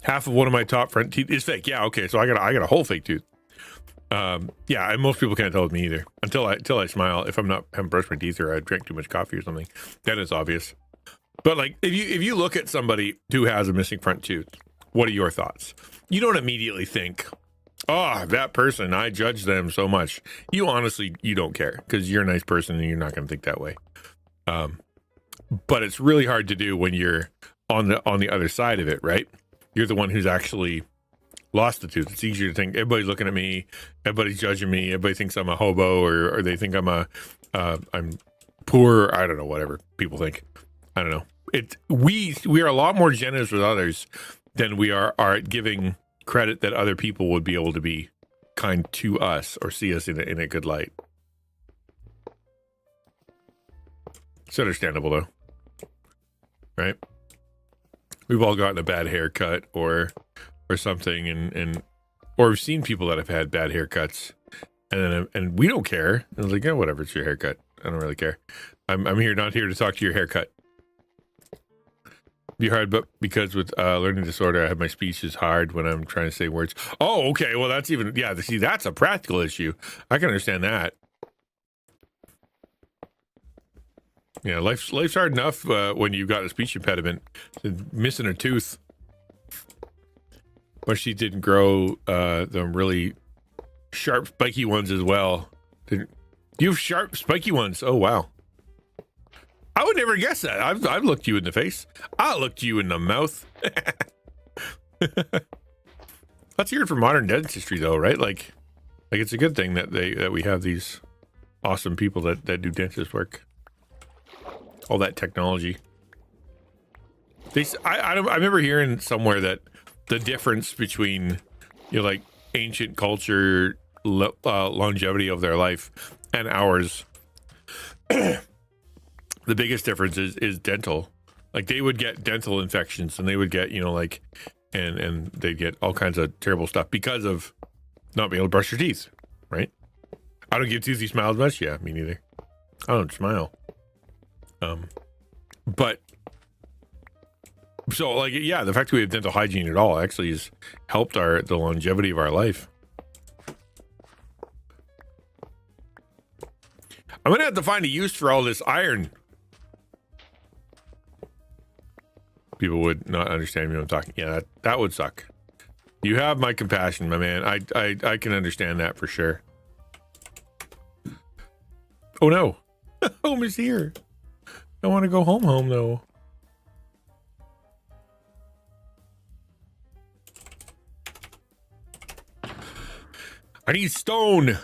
half of one of my top front teeth, it's fake. Yeah, okay, so I got a whole fake tooth. Yeah, and most people can't tell with me either until I smile. If haven't brushed my teeth or I drank too much coffee or something, then it's obvious. But like, if you look at somebody who has a missing front tooth, what are your thoughts? You don't immediately think, oh, that person, I judge them so much. You honestly, you don't care because you're a nice person and you're not going to think that way. But it's really hard to do when you're on the other side of it, right? You're the one who's actually lost the tooth. It's easier to think everybody's looking at me, everybody's judging me, everybody thinks I'm a hobo, or they think I'm poor, or I don't know, whatever people think. I don't know. We are a lot more generous with others than we are at giving credit that other people would be able to be kind to us or see us in a good light. It's understandable though, right? We've all gotten a bad haircut or something, and or we've seen people that have had bad haircuts, and we don't care. I was like, yeah, whatever, it's your haircut. I don't really care. I'm not here to talk to your haircut. Be hard, but because with learning disorder, I have my speech is hard when I'm trying to say words. Oh, okay. Well, that's even, yeah. See, that's a practical issue. I can understand that. Yeah, life's hard enough when you've got a speech impediment. Missing a tooth. But she didn't grow the really sharp, spiky ones as well. You have sharp, spiky ones. Oh, wow. I would never guess that. I've looked you in the face. I looked you in the mouth. Let's hear it from modern dentistry, though, right? Like it's a good thing that we have these awesome people that do dentist work. All that technology. I remember hearing somewhere that the difference between like ancient culture longevity of their life and ours. The biggest difference is dental. Like they would get dental infections and they would get, and they'd get all kinds of terrible stuff because of not being able to brush your teeth, right? I don't give toothy smiles much. Yeah, me neither. I don't smile. But so yeah, the fact that we have dental hygiene at all actually has helped the longevity of our life. I'm going to have to find a use for all this iron. People would not understand me when I'm talking. Yeah, that would suck. You have my compassion, my man. I can understand that for sure. Oh no. Home is here. I want to go home though. I need stone.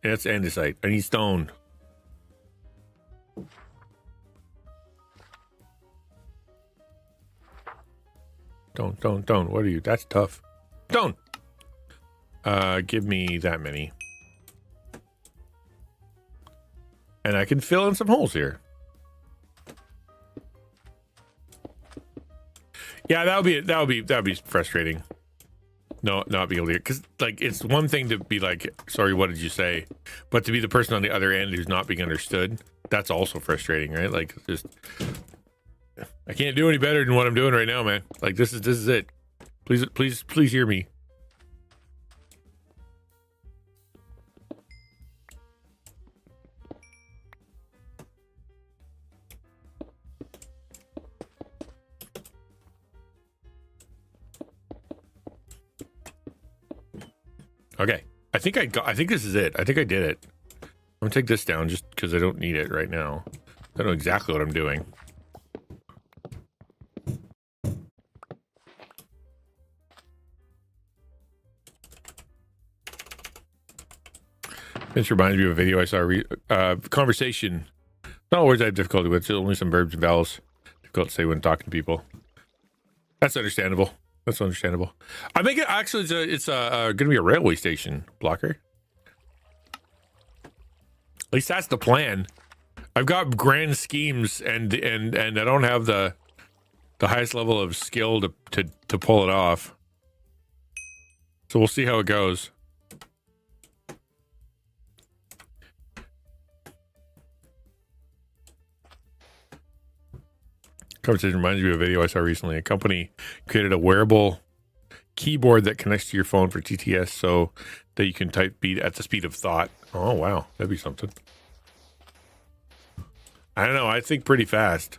That's andesite. I need stone. Don't. What are you? That's tough. Don't. Give me that many. And I can fill in some holes here. Yeah, that would be frustrating. No, not be able to, because like it's one thing to be like, sorry, what did you say? But to be the person on the other end who's not being understood, that's also frustrating, right? Like just I can't do any better than what I'm doing right now, man. Like this is it. Please hear me. Okay. I think I think this is it. I think I did it. I'm gonna take this down just because I don't need it right now. I know exactly what I'm doing. This reminds me of a video I saw. Conversation. Not all words I have difficulty with. It's only some verbs and vowels. Difficult to say when talking to people. That's understandable. That's understandable. I think it actually it's going to be a railway station blocker. At least that's the plan. I've got grand schemes, and I don't have the highest level of skill to pull it off. So we'll see how it goes. Conversation reminds me of a video I saw recently. A company created a wearable keyboard that connects to your phone for TTS so that you can type beat at the speed of thought. Oh, wow. That'd be something. I don't know. I think pretty fast.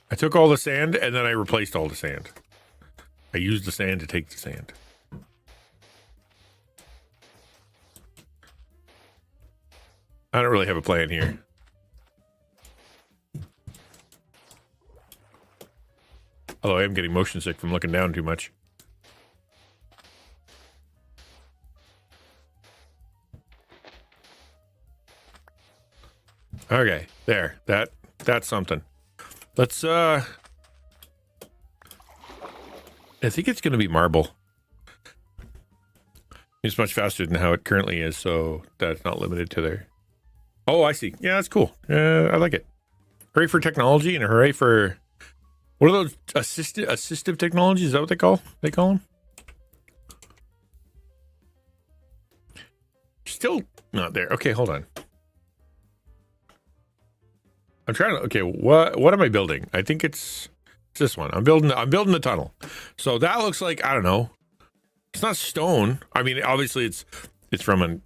I took all the sand and then I replaced all the sand. I used the sand to take the sand. I don't really have a plan here. Although I am getting motion sick from looking down too much. Okay, there. That's something. Let's I think it's gonna be marble. It's much faster than how it currently is, so that's not limited to there. Oh, I see. Yeah, that's cool. I like it. Hooray for technology and hooray for what are those assistive technologies? Is that what they call them? Still not there. Okay, hold on. I'm trying to. Okay, what am I building? I think it's this one. I'm building the tunnel. So that looks like, I don't know. It's not stone. I mean, obviously it's from an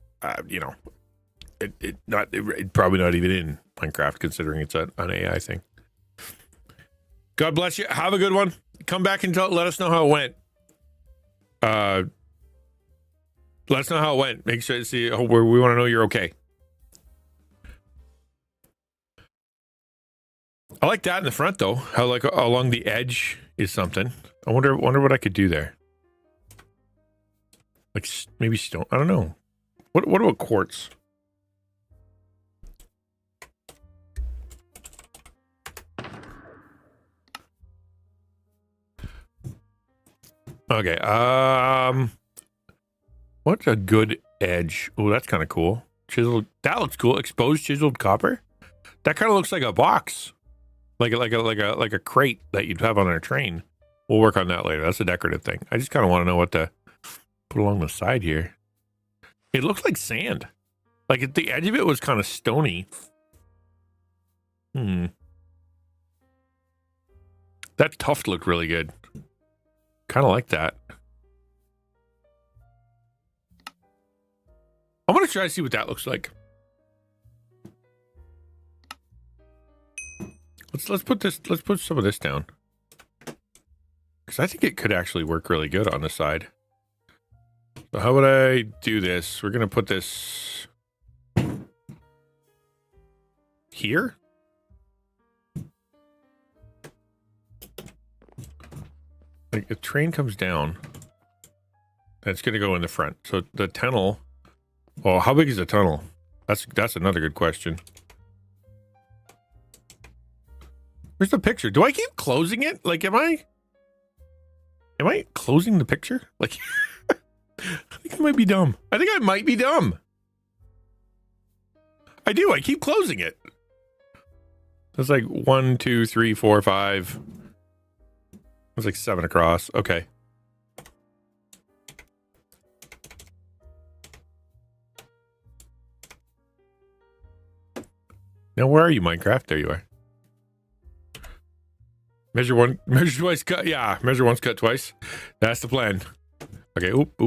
it probably not even in Minecraft considering it's an AI thing. God bless you. Have a good one. Come back and let us know how it went. Let us know how it went. Make sure to see. We want to know you're okay. I like that in the front though. How like along the edge is something. I wonder what I could do there. Like maybe stone. I don't know. What about quartz? Okay. What's a good edge? Oh, that's kind of cool. Chiseled. That looks cool. Exposed chiseled copper. That kind of looks like a box, like a crate that you'd have on a train. We'll work on that later. That's a decorative thing. I just kind of want to know what to put along the side here. It looks like sand. Like at the edge of it was kind of stony. That tuft looked really good. Kind of like that. I'm gonna try to see what that looks like. Let's put some of this down, because I think it could actually work really good on the side. So how would I do this? We're gonna put this here. Like if train comes down, that's gonna go in the front. So the tunnel. Oh, how big is the tunnel? That's another good question. Where's the picture? Do I keep closing it? Like, am I closing the picture? Like, I think I might be dumb. I think I might be dumb. I do. I keep closing it. That's like 1, 2, 3, 4, 5. It's like 7 across. Okay. Now, where are you, Minecraft? There you are. Measure twice, cut. Yeah, measure once, cut twice. That's the plan. Okay, oop.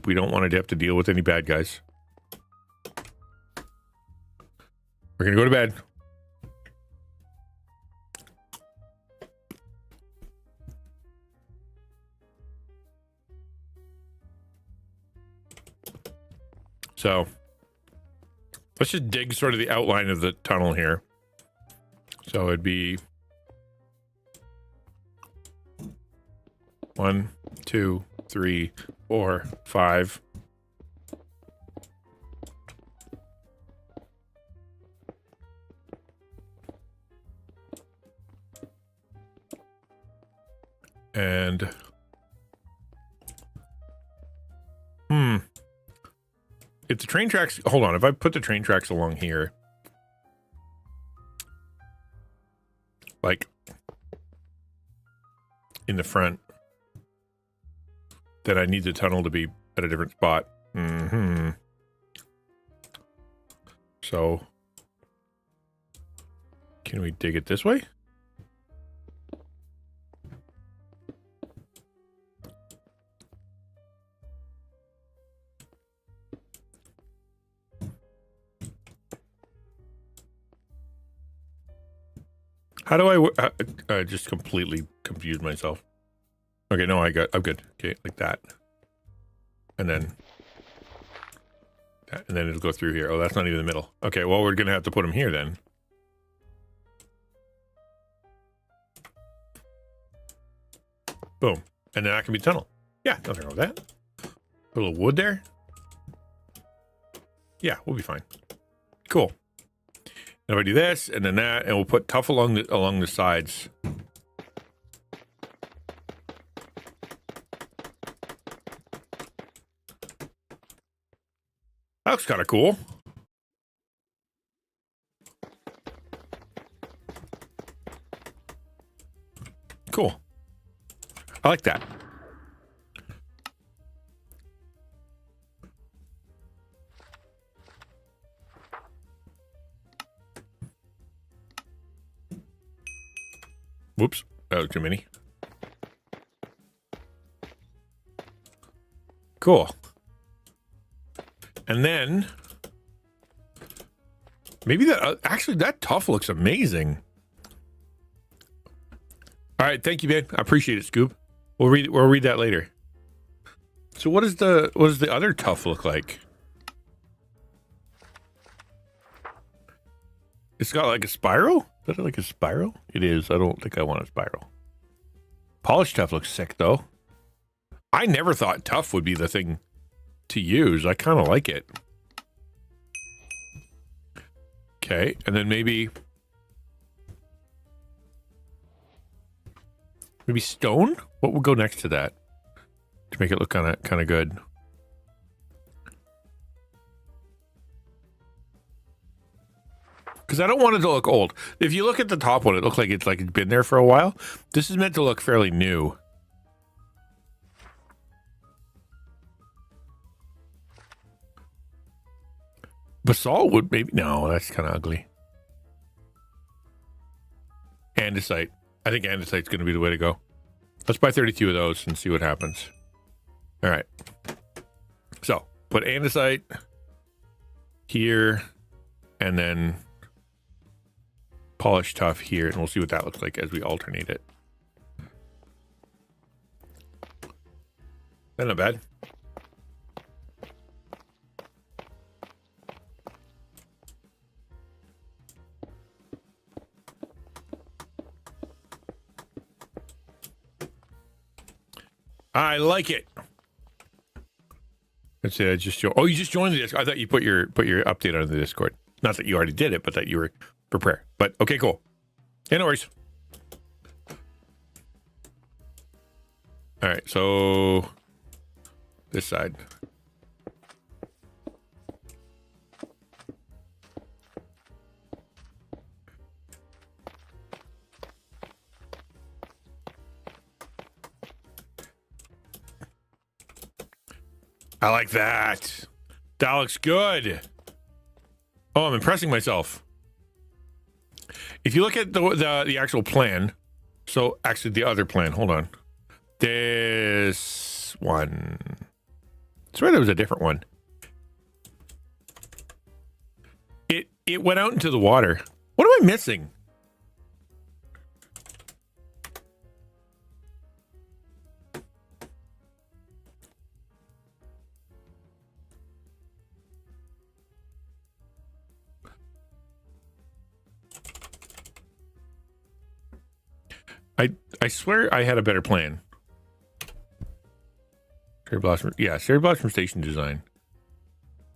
We don't want to have to deal with any bad guys. We're going to go to bed. So let's just dig sort of the outline of the tunnel here. So it'd be 1, 2, 3, 4, 5. And if the train tracks, hold on, if I put the train tracks along here, like in the front, then I need the tunnel to be at a different spot. So can we dig it this way? How do I just completely confused myself. Okay, no, I'm good. Okay, like that. And then that, and then it'll go through here. Oh, that's not even the middle. Okay, well, we're going to have to put them here then. Boom. And then that can be tunnel. Yeah, nothing wrong with that. Put a little wood there. Yeah, we'll be fine. Cool. Now we do this and then that, and we'll put tough along the sides. That looks kind of cool. Cool. I like that. Whoops, that was too many. Cool. And then maybe that actually that tough looks amazing. All right, thank you, man. I appreciate it, Scoop. We'll read that later. So what does the other tough look like? It's got like a spiral? Is that like a spiral? It is. I don't think I want a spiral. Polished tough looks sick, though. I never thought tough would be the thing to use. I kind of like it. Okay, and then maybe stone? What would go next to that to make it look kind of good? Because I don't want it to look old. If you look at the top one, it looks like it's been there for a while. This is meant to look fairly new. Basalt would maybe... No, that's kind of ugly. Andesite. I think andesite's going to be the way to go. Let's buy 32 of those and see what happens. All right. So, put andesite here and then polished tough here, and we'll see what that looks like as we alternate it. That's not bad. I like it. Let's see. I just you just joined the Discord. I thought you put your update on the Discord. Not that you already did it, but that you were prepared. But okay, cool. Yeah, no worries. All right, so this side. I like that. That looks good. Oh, I'm impressing myself. If you look at the actual plan, so actually the other plan, hold on. This one. I swear there was a different one. It went out into the water. What am I missing? I swear I had a better plan. Cherry Blossom. Yeah, Cherry Blossom Station Design.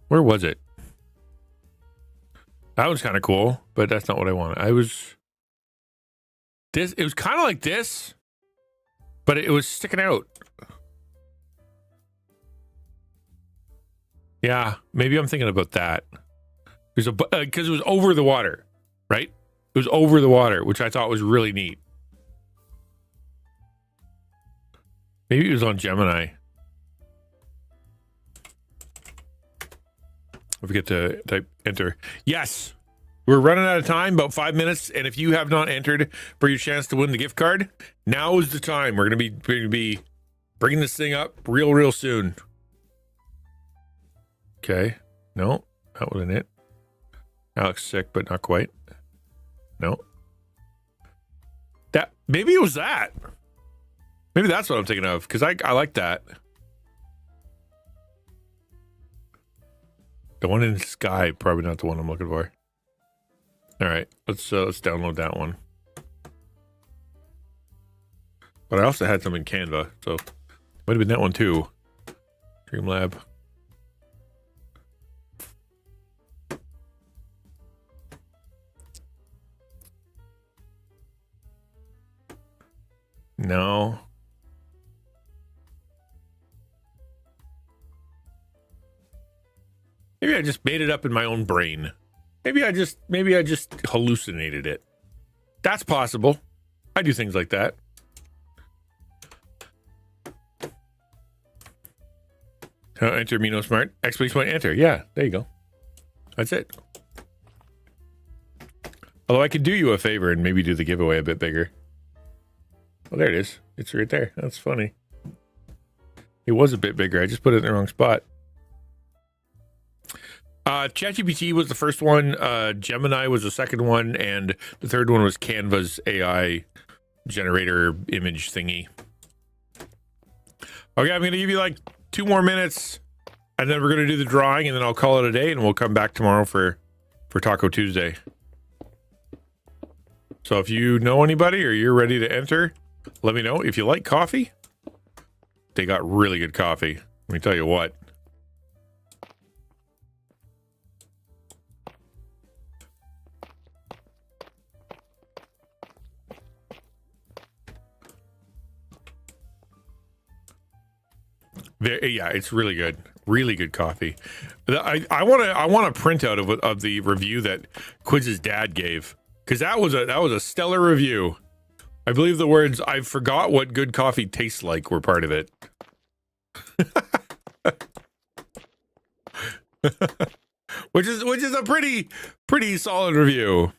Where was it? That was kind of cool, but that's not what I wanted. It was kind of like this, but it was sticking out. Yeah, maybe I'm thinking about that. There's because it was over the water, right? It was over the water, which I thought was really neat. Maybe it was on Gemini. I forget to type enter. Yes, we're running out of time, about 5 minutes. And if you have not entered for your chance to win the gift card, now is the time. We're going to be bringing this thing up real soon. Okay. No, that wasn't it. Alex sick, but not quite. No. That maybe it was that. Maybe that's what I'm thinking of, because I like that. The one in the sky, probably not the one I'm looking for. All right, let's download that one. But I also had some in Canva, so might have been that one too. Streamlab. No. Maybe I just made it up in my own brain. Maybe I just hallucinated it. That's possible. I do things like that. Enter Mino Smart. Exclamation point enter. Yeah, there you go. That's it. Although I could do you a favor and maybe do the giveaway a bit bigger. Oh, there it is. It's right there. That's funny. It was a bit bigger. I just put it in the wrong spot. ChatGPT was the first one. Gemini was the second one. And the third one was Canva's AI generator image thingy. Okay, I'm going to give you like 2 more minutes. And then we're going to do the drawing. And then I'll call it a day. And we'll come back tomorrow for Taco Tuesday. So if you know anybody or you're ready to enter, let me know. If you like coffee, they got really good coffee. Let me tell you what. Yeah, it's really good. Really good coffee. I want a printout of the review that Quiz's dad gave, because that was a stellar review. I believe the words "I forgot what good coffee tastes like" were part of it. which is a pretty solid review.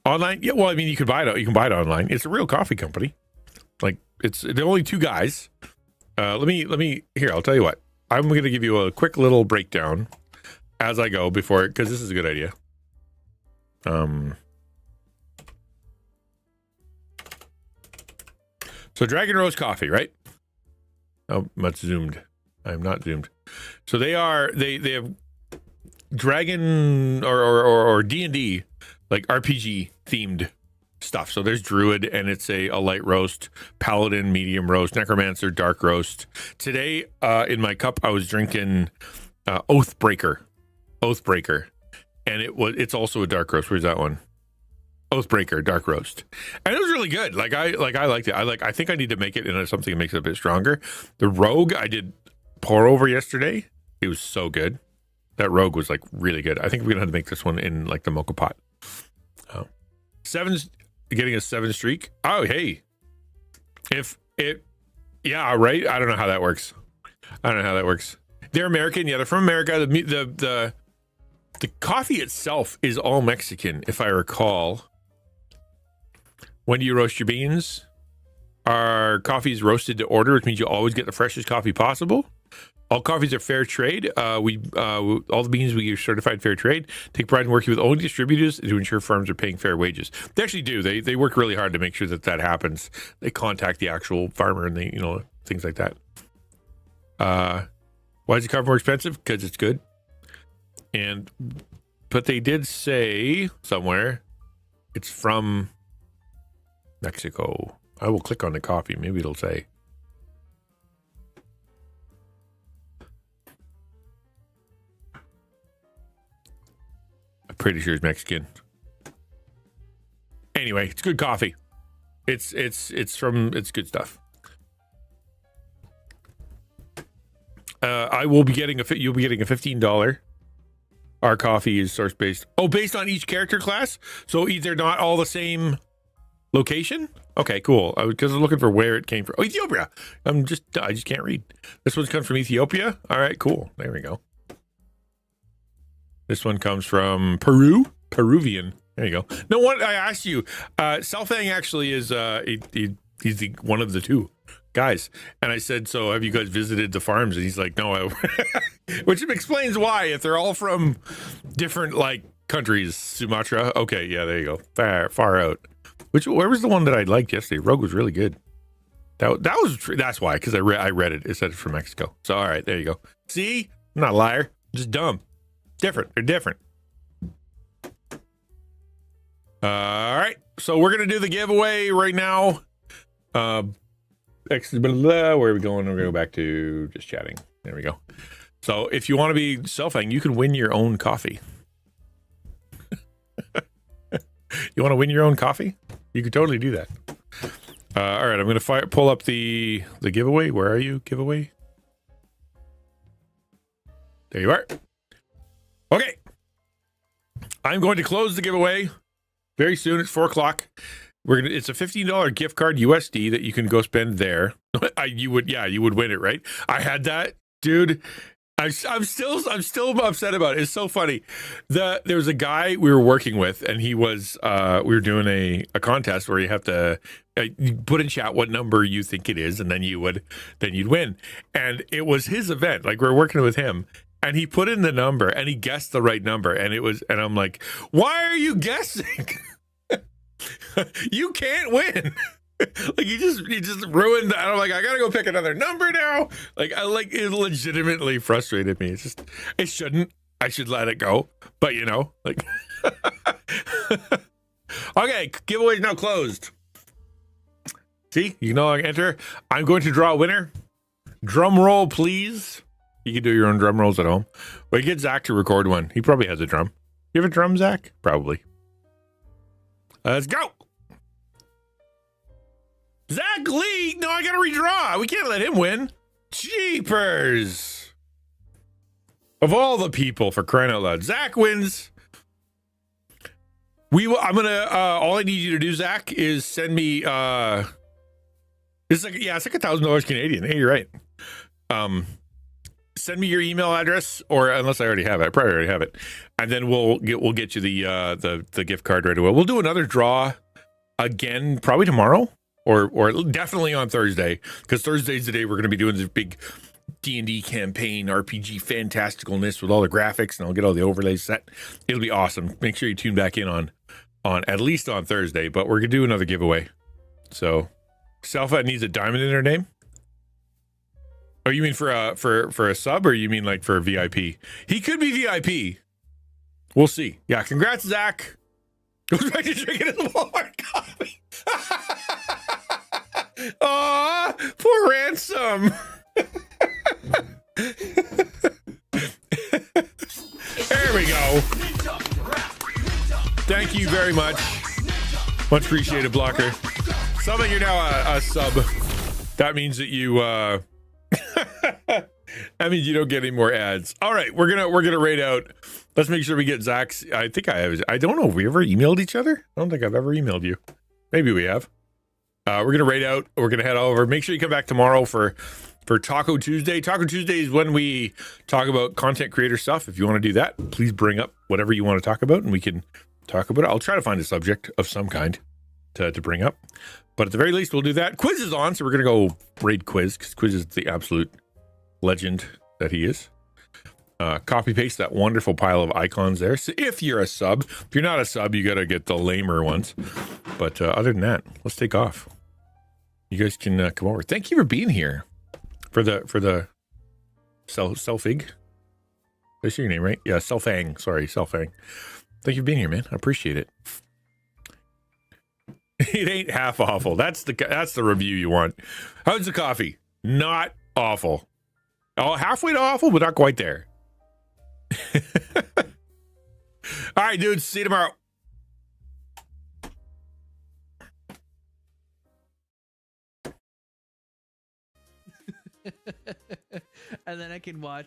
Online, yeah. Well, I mean, you can buy it. You can buy it online. It's a real coffee company. Like they're only 2 guys. Let me here. I'll tell you what. I'm going to give you a quick little breakdown as I go because this is a good idea. So Dragon Rose Coffee, right? Oh, much zoomed. I'm not zoomed. So they have Dragon or D&D, like RPG themed stuff. So there's Druid, and it's a light roast, Paladin medium roast, Necromancer dark roast. Today in my cup I was drinking Oathbreaker, and it's also a dark roast. Where's that one? Oathbreaker dark roast, and it was really good. I liked it. I think I need to make it into something that makes it a bit stronger. The Rogue I did pour over yesterday. It was so good. That Rogue was like really good. I think we're gonna have to make this one in like the mocha pot. Oh. 7's getting a 7 streak. Oh, hey, yeah, right. I don't know how that works. They're American. Yeah, they're from America. The coffee itself is all Mexican, if I recall. When do you roast your beans? Our coffee is roasted to order, which means you always get the freshest coffee possible. All coffees are fair trade. All the beans we use certified fair trade. Take pride in working with only distributors to ensure farms are paying fair wages. They actually do. They work really hard to make sure that happens. They contact the actual farmer and they things like that. Why is the coffee more expensive? Because it's good. But they did say somewhere it's from Mexico. I will click on the coffee. Maybe it'll say. I'm pretty sure it's Mexican. Anyway, it's good coffee. It's good stuff. I will be getting you'll be getting a $15. Our coffee is source based. Oh, based on each character class? So either not all the same location? Okay, cool. Because I'm looking for where it came from. Oh, Ethiopia. I just can't read. This one comes from Ethiopia. All right, cool. There we go. This one comes from Peru. Peruvian. There you go. No one. I asked you. Selfang actually is. He's one of the two guys, and I said, "So have you guys visited the farms?" And he's like, "No," which explains why. If they're all from different like countries, Sumatra. Okay, yeah, there you go. Far out. Where was the one that I liked yesterday? Rogue was really good. That's why, because I read it. It said it's from Mexico. So all right, there you go. See, I'm not a liar. I'm just dumb. Different. They're different. All right, so we're gonna do the giveaway right now. Where are we going? We're gonna go back to just chatting. There we go. So if you want to be Selfang, you can win your own coffee. You want to win your own coffee? You could totally do that. All right, I'm gonna pull up the giveaway. Where are you? Giveaway. There you are. Okay, I'm going to close the giveaway very soon. It's 4:00. It's a $15 gift card USD that you can go spend there. You would win it, right? I had that, dude. I'm still upset about it. It's so funny. There was a guy we were working with, and he was we were doing a contest where you have to you put in chat what number you think it is, and then you'd win. And it was his event. Like, we're working with him. And he put in the number, and he guessed the right number, and I'm like, why are you guessing? You can't win. Like, you just ruined that. I'm like, I gotta go pick another number now. Like, it legitimately frustrated me. It shouldn't. I should let it go. But like, okay, giveaway now closed. See, you can no longer enter. I'm going to draw a winner. Drum roll, please. You can do your own drum rolls at home. Well, get Zach to record one. He probably has a drum. You have a drum, Zach? Probably. Let's go. Zach Lee. No, I got to redraw. We can't let him win. Jeepers. Of all the people, for crying out loud. Zach wins. I'm going to, all I need you to do, Zach, is send me, it's like $1,000 Canadian. Hey, you're right. Send me your email address, or unless I already have it, I probably already have it, and then we'll get you the gift card right away. We'll do another draw again, probably tomorrow, or definitely on Thursday, because Thursday's the day we're going to be doing this big D&D campaign, RPG fantasticalness with all the graphics, and I'll get all the overlays set. It'll be awesome. Make sure you tune back in on at least on Thursday, but we're gonna do another giveaway. So, Selfa needs a diamond in her name. Oh, you mean for a sub, or you mean like for a VIP? He could be VIP. We'll see. Yeah, congrats, Zach. Goes back to drinking his Walmart coffee. Aw, poor Ransom. There we go. Thank you very much. Much appreciated, Blocker. Subbing, you're now a sub. That means that you that means you don't get any more ads. All right, we're gonna rate out. Let's make sure we get Zach's. I don't know if we ever emailed each other. I don't think I've ever emailed you. Maybe we have. We're gonna rate out. We're gonna head over. Make sure you come back tomorrow for Taco Tuesday. Taco Tuesday is when we talk about content creator stuff. If you want to do that, please bring up whatever you want to talk about, and we can talk about it. I'll try to find a subject of some kind to bring up. But at the very least, we'll do that. Quiz is on, so we're going to go raid Quiz, because Quiz is the absolute legend that he is. Copy paste that wonderful pile of icons there. So if you're a sub, if you're not a sub, you got to get the lamer ones. But other than that, let's take off. You guys can come over. Thank you for being here for the Selfig. Did I say your name right? Yeah, Selfang. Sorry, Selfang. Thank you for being here, man. I appreciate it. It ain't half awful. That's the review you want. How's the coffee? Not awful. Oh, halfway to awful, but not quite there. All right, dudes. See you tomorrow. And then I can watch